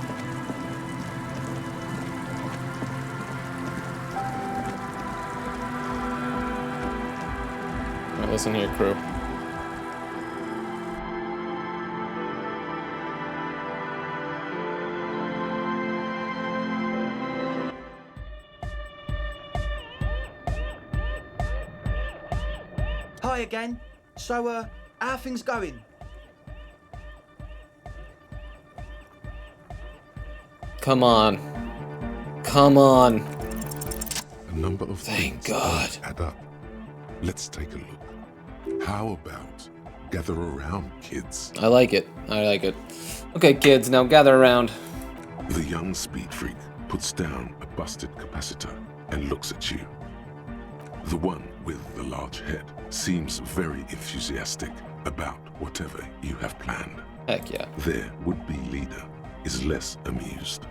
Alright, listen here, crew. Hi again. So, how are things going? Come on. Come on. A number of Thank things God. don't add up. Let's take a look. How about gather around, kids? I like it. I like it. Okay, kids, now gather around. The young speed freak puts down a busted capacitor and looks at you. The one with the large head seems very enthusiastic about whatever you have planned. Heck yeah. Their would-be leader is less amused.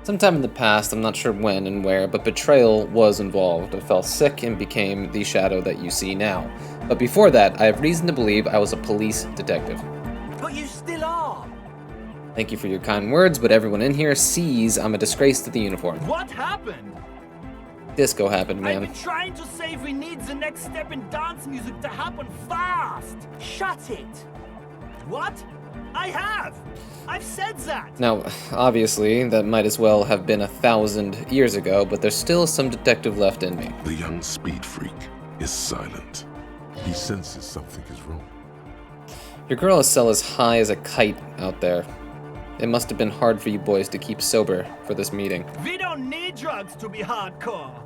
Sometime in the past, I'm not sure when and where, but betrayal was involved. I fell sick and became the shadow that you see now. But before that, I have reason to believe I was a police detective. But you still are. Thank you for your kind words, but everyone in here sees I'm a disgrace to the uniform. What happened? Disco happened, I've man. been trying to say we need the next step in dance music to happen fast. Shut it. What? I have. I've said that. Now, obviously, that might as well have been 1,000 years ago, but there's still some detective left in me. The young speed freak is silent. He senses something is wrong. Your girl is still as high as a kite out there. It must have been hard for you boys to keep sober for this meeting. We don't need drugs to be hardcore.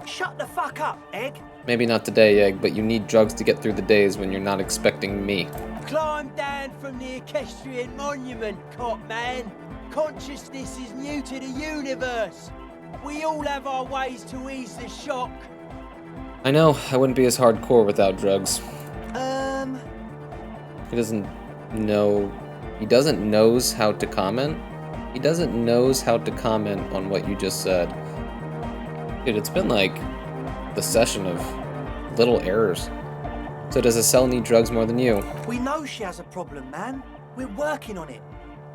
Shut the fuck up, Egg. Maybe not today, Egg, but you need drugs to get through the days when you're not expecting me. Climb down from the equestrian monument, cop man. Consciousness is new to the universe. We all have our ways to ease the shock. I know, I wouldn't be as hardcore without drugs. He doesn't know... He doesn't knows how to comment? He doesn't knows how to comment on what you just said. Dude, it's been like the session of little errors. So does Estelle need drugs more than you? We know she has a problem, man. We're working on it.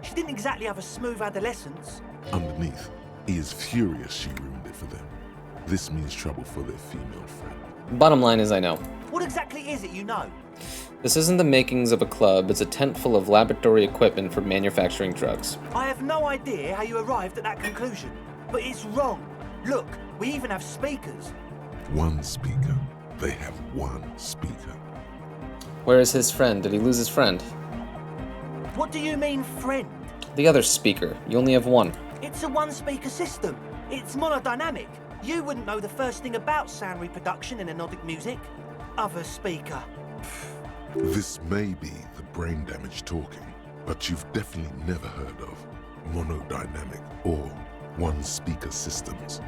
She didn't exactly have a smooth adolescence. Underneath, he is furious she ruined it for them. This means trouble for their female friend. Bottom line is I know. What exactly is it you know? This isn't the makings of a club, it's a tent full of laboratory equipment for manufacturing drugs. I have no idea how you arrived at that conclusion, but it's wrong. Look, we even have speakers. One speaker. They have one speaker. Where is his friend? Did he lose his friend? What do you mean, friend? The other speaker. You only have one. It's a one-speaker system. It's monodynamic. You wouldn't know the first thing about sound reproduction in anodic music. Other speaker. This may be the brain damage talking, but you've definitely never heard of monodynamic or one-speaker systems.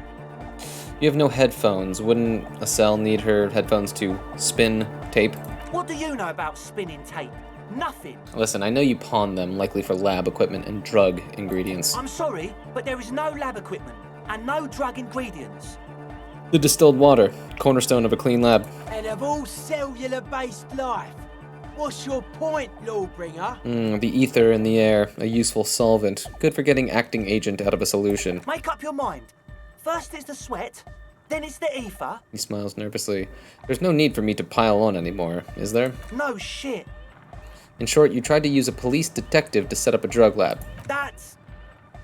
You have no headphones. Wouldn't Estelle need her headphones to spin tape? What do you know about spinning tape? Nothing. Listen, I know you pawn them, likely for lab equipment and drug ingredients. I'm sorry, but there is no lab equipment and no drug ingredients. The distilled water, cornerstone of a clean lab. And of all cellular-based life, what's your point, Lawbringer? The ether in the air, a useful solvent. Good for getting acting agent out of a solution. Make up your mind. First it's the sweat, then it's the ether. He smiles nervously. There's no need for me to pile on anymore, is there? No shit. In short, you tried to use a police detective to set up a drug lab. That's...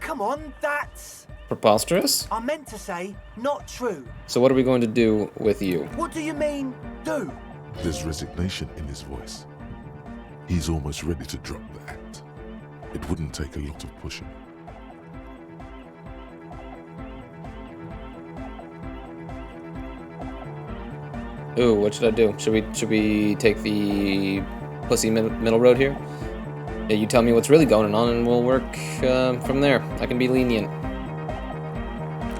Come on, that's... Preposterous? I meant to say, not true. So what are we going to do with you? What do you mean, do? There's resignation in his voice. He's almost ready to drop the act. It wouldn't take a lot of pushing. Ooh, what should I do? Should we take the pussy middle road here? Yeah, you tell me what's really going on and we'll work from there. I can be lenient.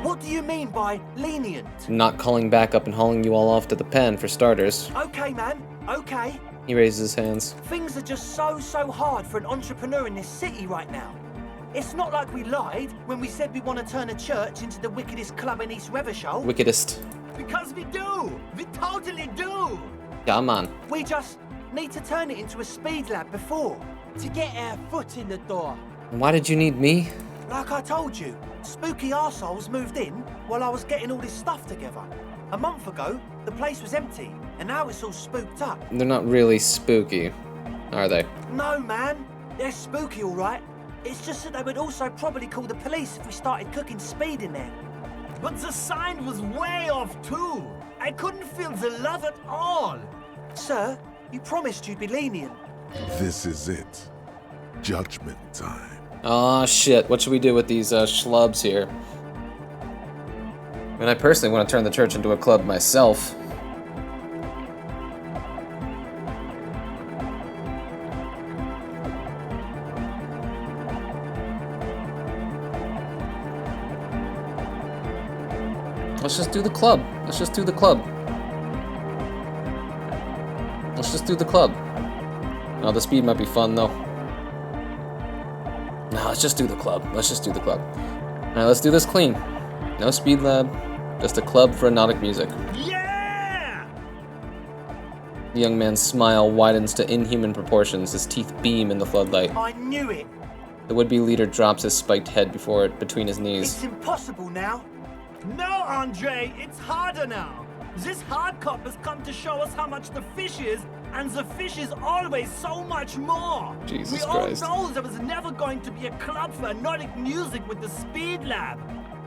What do you mean by lenient? Not calling back up and hauling you all off to the pen, for starters. Okay, man, okay. He raises his hands. Things are just so hard for an entrepreneur in this city right now. It's not like we lied when we said we want to turn a church into the wickedest club in East Revachol. Wickedest. Because we do! We totally do! Yeah, man. We just need to turn it into a speed lab before. To get our foot in the door. Why did you need me? Like I told you, spooky arseholes moved in while I was getting all this stuff together. A month ago, the place was empty, and now it's all spooked up. They're not really spooky, are they? No, man. They're spooky, all right. It's just that they would also probably call the police if we started cooking speed in there. But the sign was way off, too. I couldn't feel the love at all. Sir, you promised you'd be lenient. This is it. Judgment time. Aw, shit. What should we do with these schlubs here? I mean, I personally want to turn the church into a club myself. Let's just do the club. Let's just do the club. Let's just do the club. Oh, the speed might be fun, though. No, let's just do the club. Let's just do the club. Alright, let's do this clean. No speed lab. Just a club for hypnotic music. Yeah! The young man's smile widens to inhuman proportions. His teeth beam in the floodlight. I knew it. The would-be leader drops his spiked head between his knees. It's impossible now. No, Andre, it's harder now. This hard cop has come to show us how much the fish is, and the fish is always so much more. Jesus we Christ. all know there was never going to be a club for hypnotic music with the Speed Lab.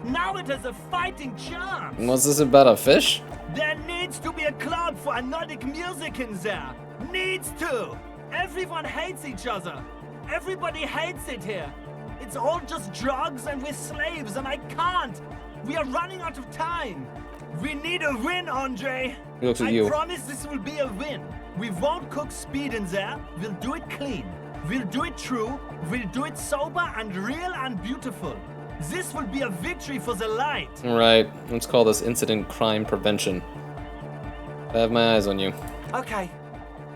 Now it has a fighting chance. What's this about a fish? There needs to be a club for hypnotic music in there. Needs to. Everyone hates each other. Everybody hates it here. It's all just drugs and we're slaves and I can't. We are running out of time. We need a win, Andre. He looks at you. I promise this will be a win. We won't cook speed in there. We'll do it clean. We'll do it true. We'll do it sober and real and beautiful. This will be a victory for the light. Alright, let's call this incident crime prevention. I have my eyes on you. Okay,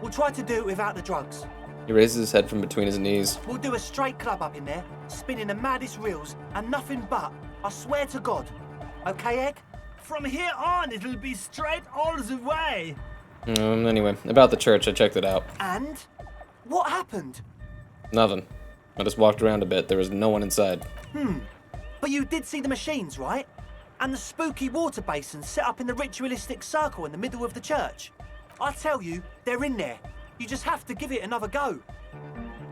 we'll try to do it without the drugs. He raises his head from between his knees. We'll do a straight club up in there, spinning the maddest reels, and nothing but, I swear to God. Okay, Egg? From here on, it'll be straight all the way. Anyway, about the church, I checked it out. And? What happened? Nothing. I just walked around a bit. There was no one inside. But you did see the machines, right? And the spooky water basins set up in the ritualistic circle in the middle of the church. I tell you, they're in there. You just have to give it another go.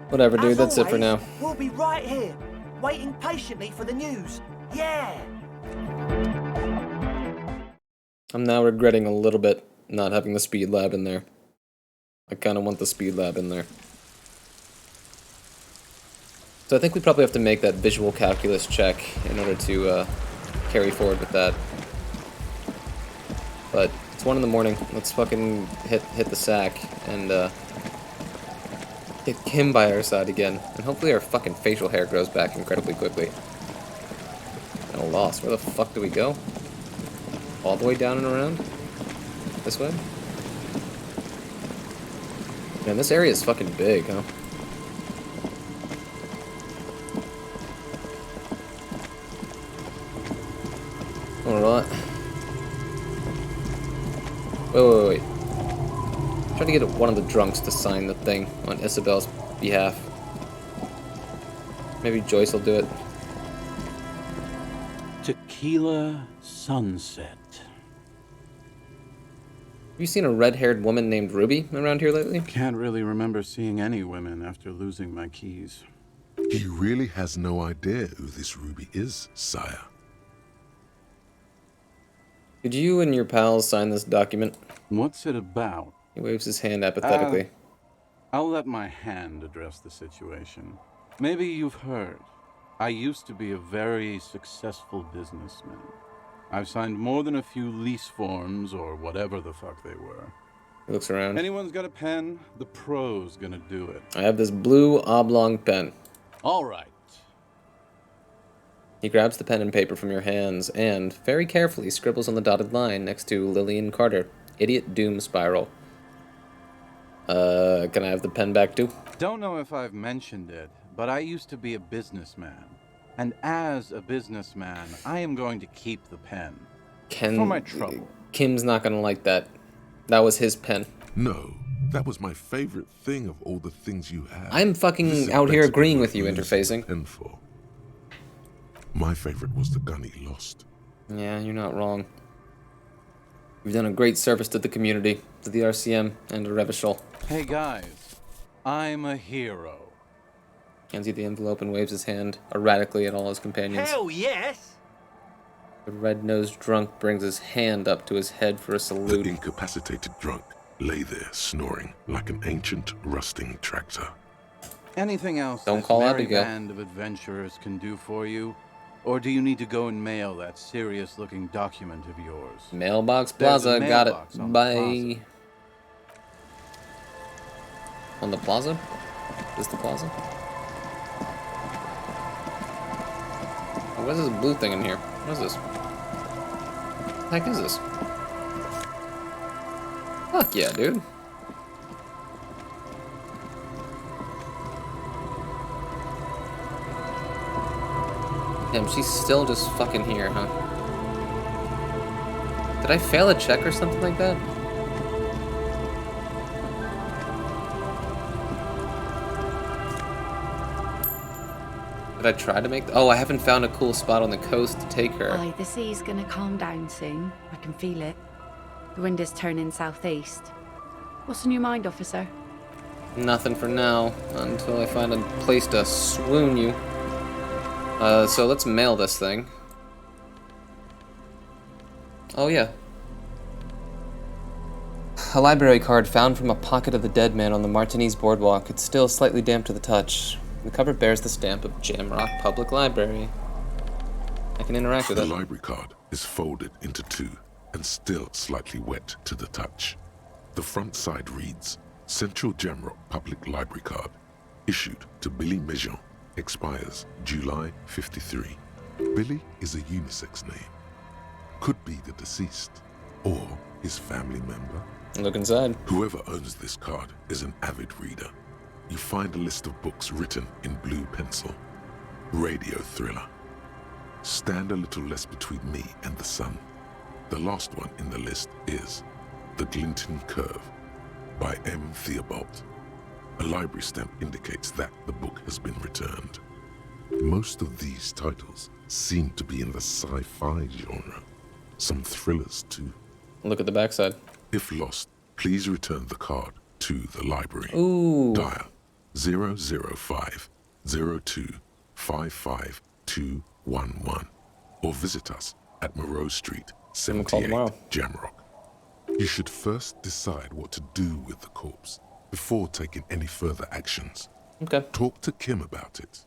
Whatever, dude. As That's it for always, now. We'll be right here, waiting patiently for the news. Yeah! I'm now regretting a little bit not having the speed lab in there. I kind of want the speed lab in there. So I think we probably have to make that visual calculus check in order to carry forward with that. But it's 1 in the morning. Let's fucking hit the sack and get Kim by our side again. And hopefully our fucking facial hair grows back incredibly quickly. Kinda lost. Where the fuck do we go? All the way down and around? This way? Man, this area is fucking big, huh? Alright. Wait. Try to get one of the drunks to sign the thing on Isabel's behalf. Maybe Joyce will do it. Tequila Sunset. Have you seen a red-haired woman named Ruby around here lately? Can't really remember seeing any women after losing my keys. He really has no idea who this Ruby is, sire. Could you and your pals sign this document? What's it about? He waves his hand apathetically. I'll let my hand address the situation. Maybe you've heard. I used to be a very successful businessman. I've signed more than a few lease forms or whatever the fuck they were. He looks around. Anyone's got a pen? The pro's gonna do it. I have this blue oblong pen. All right. He grabs the pen and paper from your hands and, very carefully, scribbles on the dotted line next to Lillian Carter. Idiot Doom Spiral. Can I have the pen back too? Don't know if I've mentioned it, but I used to be a businessman. And as a businessman, I am going to keep the pen. For my trouble. Kim's not gonna like that. That was his pen. No, that was my favorite thing of all the things you have. I'm fucking out here agreeing with you, interfacing. Pen for. My favorite was the gun he lost. Yeah, you're not wrong. You've done a great service to the community, to the RCM, and to Revachol. Hey guys, I'm a hero. Hands you the envelope and waves his hand erratically at all his companions. Hell yes! The red-nosed drunk brings his hand up to his head for a salute. The incapacitated drunk lay there snoring like an ancient rusting tractor. Anything else Don't this call merry Abigail. band of adventurers can do for you? Or do you need to go and mail that serious-looking document of yours? Mailbox There's a Plaza, got mailbox it. on the Bye. On the plaza? Is this the plaza? What is this blue thing in here? What is this? What the heck is this? Fuck yeah, dude. Damn, she's still just fucking here, huh? Did I fail a check or something like that? Did I try to make... Oh, I haven't found a cool spot on the coast to take her. Aye, the sea's gonna calm down soon. I can feel it. The wind is turning southeast. What's on your mind, officer? Nothing for now, until I find a place to swoon you. So let's mail this thing. Oh yeah. A library card found from a pocket of the dead man on the Martinez boardwalk. It's still slightly damp to the touch. The cover bears the stamp of Jamrock Public Library. I can interact with The it. library card is folded into two and still slightly wet to the touch. The front side reads, Central Jamrock Public Library Card, issued to Billy Mejean, expires July 53. Billy is a unisex name. Could be the deceased, or his family member. Look inside. Whoever owns this card is an avid reader. You find a list of books written in blue pencil. Radio thriller. Stand a little less between me and the sun. The last one in the list is The Glinton Curve by M. Theobald. A library stamp indicates that the book has been returned. Most of these titles seem to be in the sci-fi genre. Some thrillers too. Look at the backside. If lost, please return the card to the library. Ooh. Dial 005 02 55211 or visit us at Moreau Street, 78 Jamrock. You should first decide what to do with the corpse before taking any further actions. Okay. Talk to Kim about it.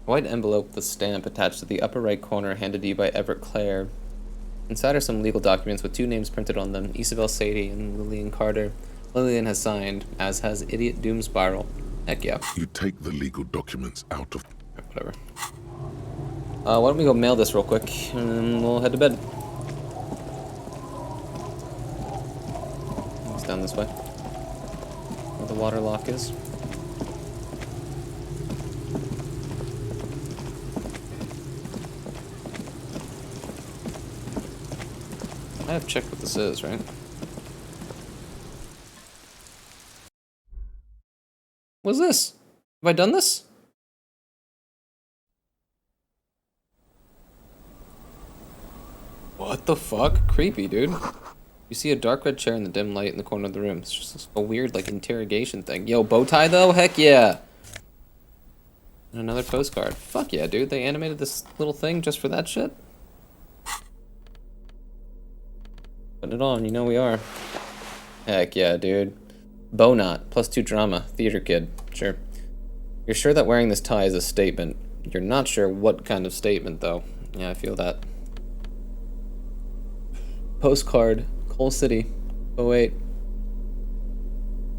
White envelope with a stamp attached to the upper right corner handed to you by Everett Clare. Inside are some legal documents with two names printed on them, Isabel Sadie and Lillian Carter. Lillian has signed, as has Idiot Doom Spiral. Heck yeah. You take the legal documents out of... Whatever. Why don't we go mail this real quick, and then we'll head to bed. It's down this way. Where the water lock is. I have checked what this is, right? What's this? Have I done this? What the fuck? Creepy, dude. You see a dark red chair in the dim light in the corner of the room. It's just a weird, like, interrogation thing. Yo, bow tie, though? Heck yeah! And another postcard. Fuck yeah, dude. They animated this little thing just for that shit? Putting it on, you know we are. Heck yeah, dude. Bow knot, +2 drama, theater kid. Sure. You're sure that wearing this tie is a statement. You're not sure what kind of statement, though. Yeah, I feel that. Postcard, Coal City, 08.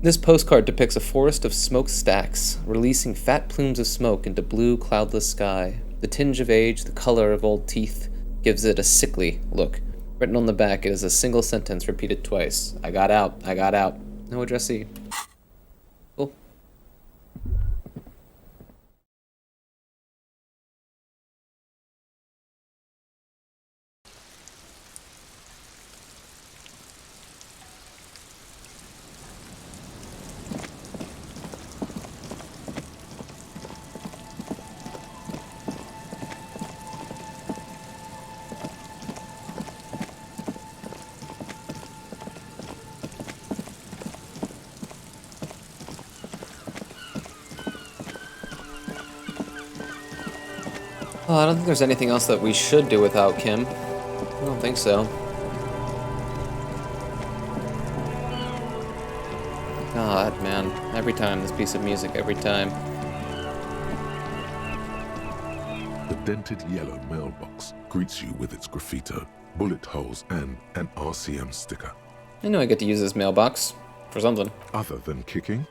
This postcard depicts a forest of smokestacks, releasing fat plumes of smoke into blue, cloudless sky. The tinge of age, the color of old teeth, gives it a sickly look. Written on the back, it is a single sentence repeated twice. I got out, I got out. No addressee. Cool. Oh, I don't think there's anything else that we should do without Kim. I don't think so. God, man. Every time, this piece of music, every time. The dented yellow mailbox greets you with its graffito, bullet holes, and an RCM sticker. I know I get to use this mailbox for something. Other than kicking,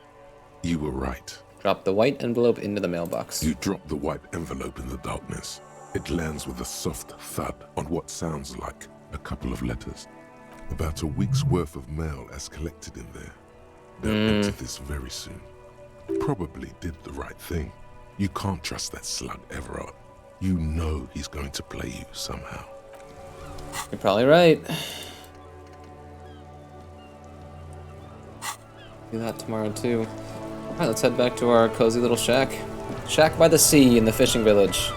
you were right. Drop the white envelope into the mailbox. You drop the white envelope in the darkness. It lands with a soft thud on what sounds like a couple of letters. About a week's worth of mail as collected in there. They'll enter this very soon. Probably did the right thing. You can't trust that slug Everard. You know he's going to play you somehow. You're probably right. Do that tomorrow too. Alright, let's head back to our cozy little shack. Shack by the sea in the fishing village.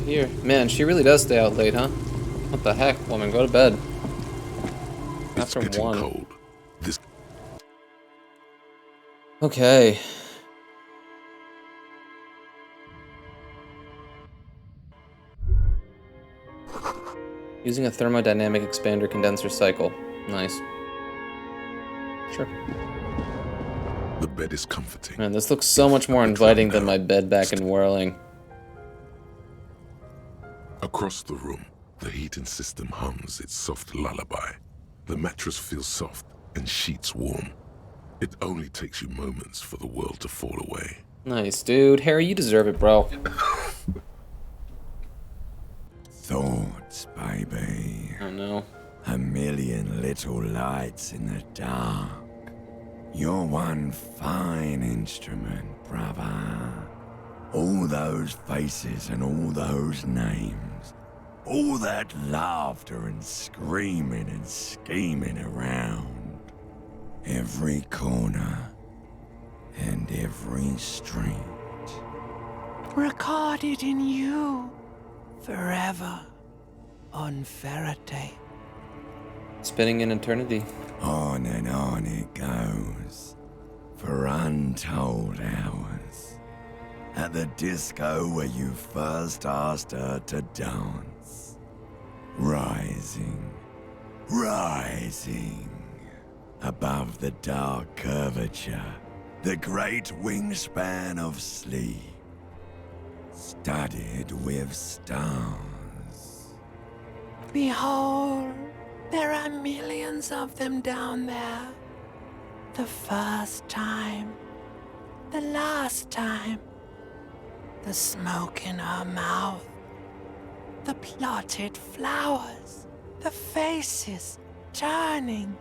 Here. Man, she really does stay out late, huh? What the heck, woman? Go to bed. It's After getting 1. cold. This. Okay. Using a thermodynamic expander condenser cycle. Nice. Sure. The bed is comforting. Man, this looks so much more inviting than my bed back in Whirling. Across the room, the heating system hums its soft lullaby. The mattress feels soft and sheets warm. It only takes you moments for the world to fall away. Nice, dude. Harry, you deserve it, bro. Thoughts, baby. Oh no. A million little lights in the dark. You're one fine instrument, brother. All those faces and all those names. All that laughter and screaming and scheming around. Every corner and every street. Recorded in you. Forever. On Faraday. Spinning in eternity. On and on it goes. For untold hours. At the disco where you first asked her to dance. Rising. Rising. above the dark curvature, the great wingspan of sleep, studded with stars. Behold, there are millions of them down there. The first time, the last time, the smoke in her mouth, the plotted flowers, the faces turning,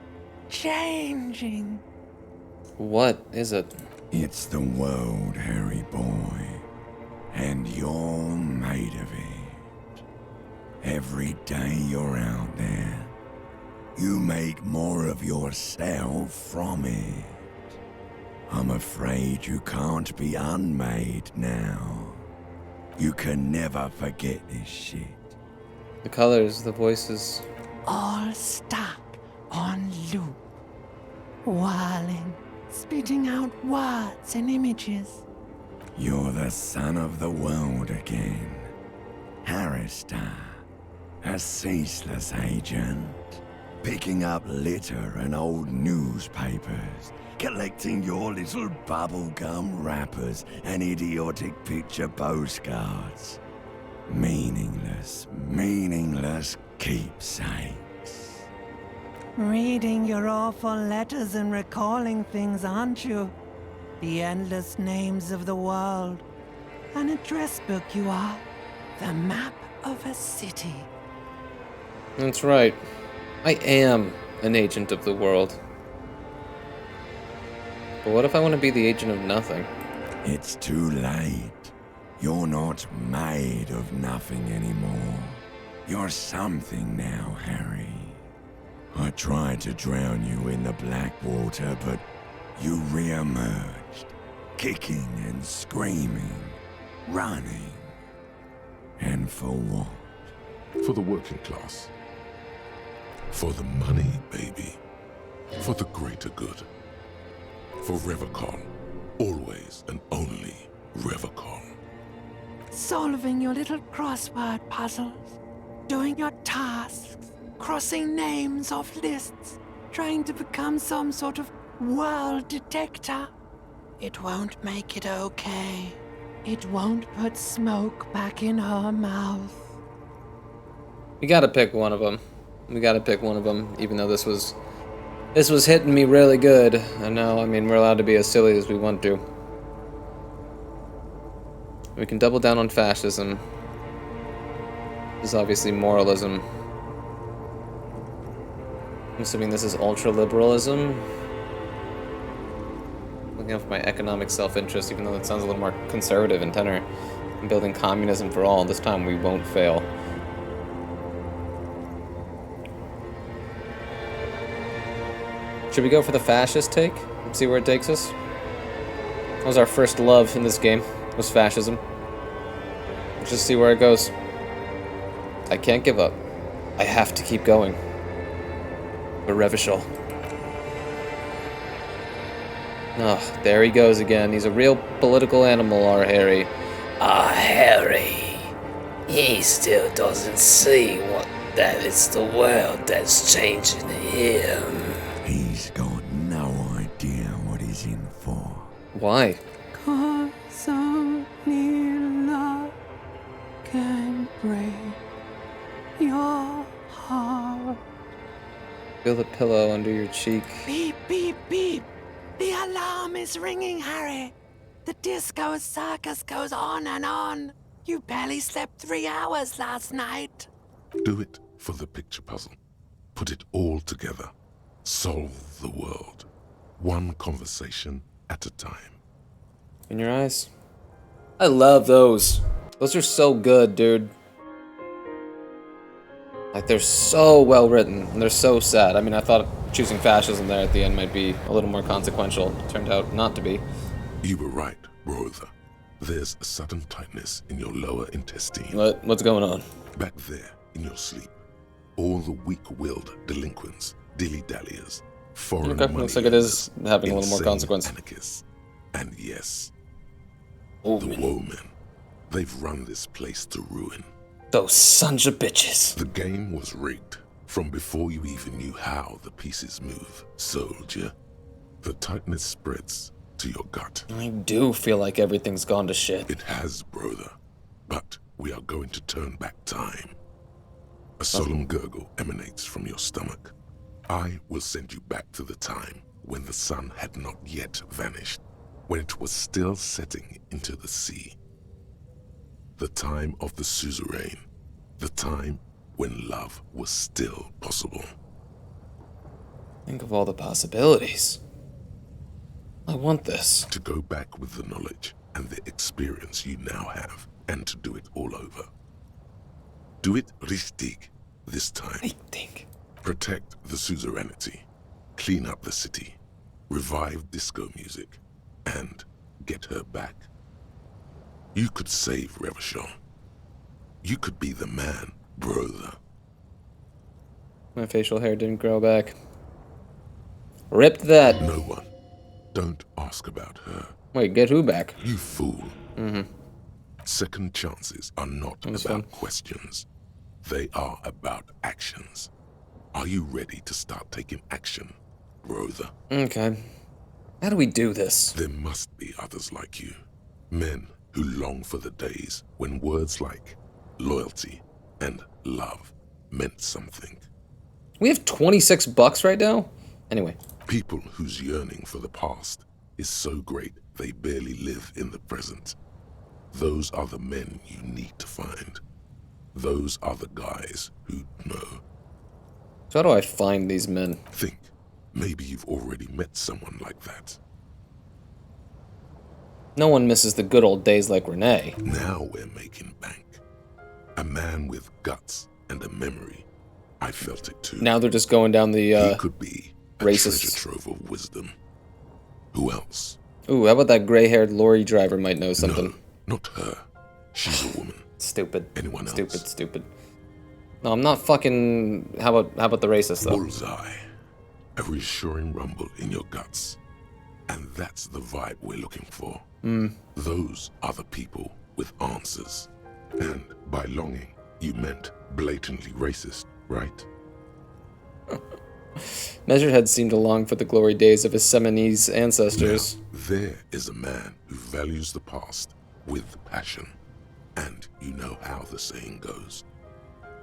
changing. What is it? It's the world, Harry boy, and you're made of it. Every day you're out there, you make more of yourself from it. I'm afraid you can't be unmade now. You can never forget this shit. The colors, the voices. All stuck on loop. Whirling, spitting out words and images. You're the son of the world again. Harrister, a ceaseless agent. Picking up litter and old newspapers. Collecting your little bubblegum wrappers and idiotic picture postcards. Meaningless, meaningless keepsakes. Reading your awful letters and recalling things, aren't you? The endless names of the world. An address book you are. The map of a city. That's right. I am an agent of the world. But what if I want to be the agent of nothing? It's too late. You're not made of nothing anymore. You're something now, Harry. I tried to drown you in the black water, but you re-emerged, kicking and screaming, running. And for what? For the working class. For the money, baby. For the greater good. For Revacon. Always and only Revacon. Solving your little crossword puzzles. Doing your tasks. Crossing names off lists. Trying to become some sort of world detector. It won't make it okay. It won't put smoke back in her mouth. We gotta pick one of them. We gotta pick one of them, even though this was hitting me really good. And now, I mean, we're allowed to be as silly as we want to. We can double down on fascism. This is obviously moralism. I'm assuming this is ultra-liberalism. Looking out for my economic self-interest, even though that sounds a little more conservative in tenor. I'm building communism for all. This time we won't fail. Should we go for the fascist take? See where it takes us? That was our first love in this game, was fascism. Let's just see where it goes. I can't give up. I have to keep going. But Revachol. Oh, there he goes again. He's a real political animal, our Harry. Harry. He still doesn't see that it's the world that's changing him. He's got no idea what he's in for. Why? 'Cause only love can break your heart. Feel the pillow under your cheek. Beep, beep, beep. The alarm is ringing, Harry. The disco circus goes on and on. You barely slept 3 hours last night. Do it for the picture puzzle. Put it all together. Solve the world. One conversation at a time. In your eyes. I love those. Those are so good, dude. Like, they're so well written, and they're so sad. I mean, I thought choosing fascism there at the end might be a little more consequential. It turned out not to be. You were right, brother. There's a sudden tightness in your lower intestine. What's going on? Back there, in your sleep. All the weak-willed delinquents, dilly-dalliers, foreign money. Looks like it is having a little more consequence. Anarchists. And yes, the Women. They've run this place to ruin. Those sons of bitches. The game was rigged From before you even knew how the pieces move, soldier. The tightness spreads to your gut. I do feel like everything's gone to shit. It has, brother. But we are going to turn back time. A solemn gurgle emanates from your stomach. I will send you back to the time when the sun had not yet vanished, when it was still setting into the sea. The time of the suzerain, the time when love was still possible. Think of all the possibilities. I want this. To go back with the knowledge and the experience you now have, and to do it all over. Do it richtig this time. Richtig. Protect the suzerainty, clean up the city, revive disco music, and get her back. You could save Revachol. You could be the man, brother. My facial hair didn't grow back. Ripped that. No one. Don't ask about her. Wait, get who back? You fool. Mm-hmm. Second chances are not about questions. They are about actions. Are you ready to start taking action, brother? Okay. How do we do this? There must be others like you. Men who long for the days when words like loyalty and love meant something. We have $26 right now? Anyway. People whose yearning for the past is so great they barely live in the present. Those are the men you need to find. Those are the guys who know. So how do I find these men? Think. Maybe you've already met someone like that. No one misses the good old days like Renee. Now we're making bank. A man with guts and a memory. I felt it too. Now they're just going down the he could be a racist treasure trove of wisdom. Who else? Ooh, how about that gray-haired lorry driver might know something? No, not her. She's a woman. Stupid. Anyone else? Stupid. No, I'm not fucking... How about the racist, though? Bullseye. A reassuring rumble in your guts. And that's the vibe we're looking for. Those are the people with answers. And by longing, you meant blatantly racist, right? Measurehead seemed to long for the glory days of his Seminese ancestors. Now, there is a man who values the past with passion. And you know how the saying goes.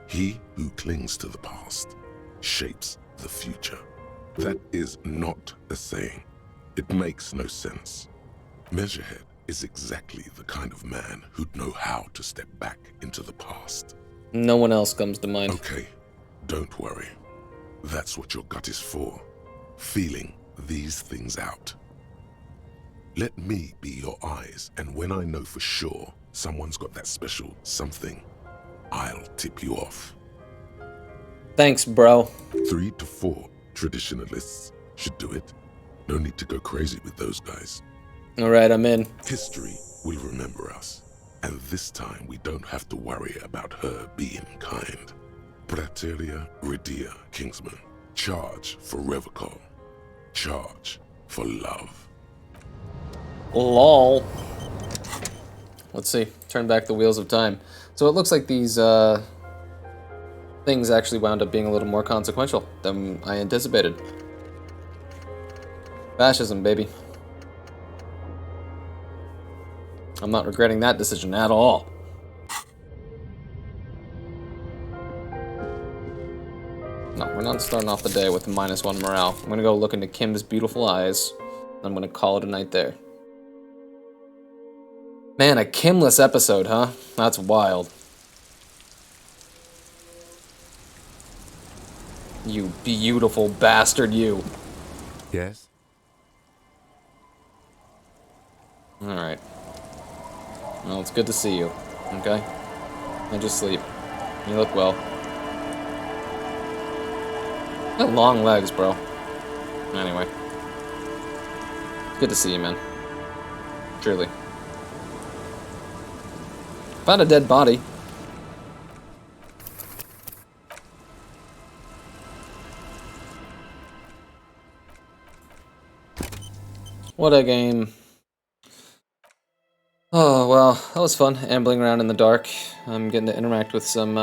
He who clings to the past shapes the future. That is not a saying. It makes no sense. Measurehead is exactly the kind of man who'd know how to step back into the past. No one else comes to mind. Okay, don't worry. That's what your gut is for. Feeling these things out. Let me be your eyes, and when I know for sure someone's got that special something, I'll tip you off. Thanks, bro. 3 to 4 traditionalists should do it. No need to go crazy with those guys. Alright, I'm in. History will remember us, and this time we don't have to worry about her being kind. Praeterea Redia, Kingsman. Charge for Revachol. Charge for love. LOL. Let's see. Turn back the wheels of time. So it looks like these things actually wound up being a little more consequential than I anticipated. Fascism, baby. I'm not regretting that decision at all. No, we're not starting off the day with -1 morale. I'm gonna go look into Kim's beautiful eyes. I'm gonna call it a night there. Man, a Kimless episode, huh? That's wild. You beautiful bastard, you. Yes? Alright. Well, it's good to see you, okay? And just sleep. You look well. You got long legs, bro. Anyway. Good to see you, man. Truly. Found a dead body. What a game. Oh, well, that was fun, ambling around in the dark. I'm getting to interact with some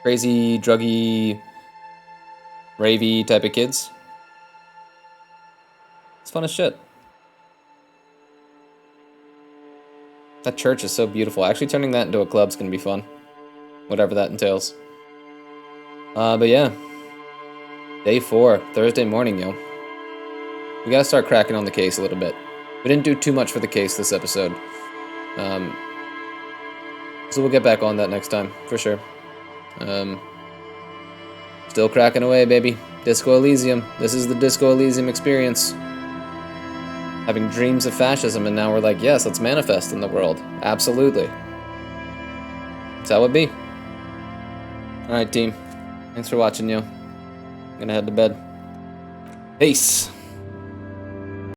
crazy, druggy, ravey type of kids. It's fun as shit. That church is so beautiful. Actually turning that into a club's gonna be fun. Whatever that entails. But yeah. Day 4, Thursday morning, yo. We gotta start cracking on the case a little bit. We didn't do too much for the case this episode. So we'll get back on that next time, for sure. Still cracking away, baby. Disco Elysium. This is the Disco Elysium experience. Having dreams of fascism, and now we're like, yes, let's manifest in the world. Absolutely. That's how it be. Alright, team. Thanks for watching, yo. I'm gonna head to bed. Peace.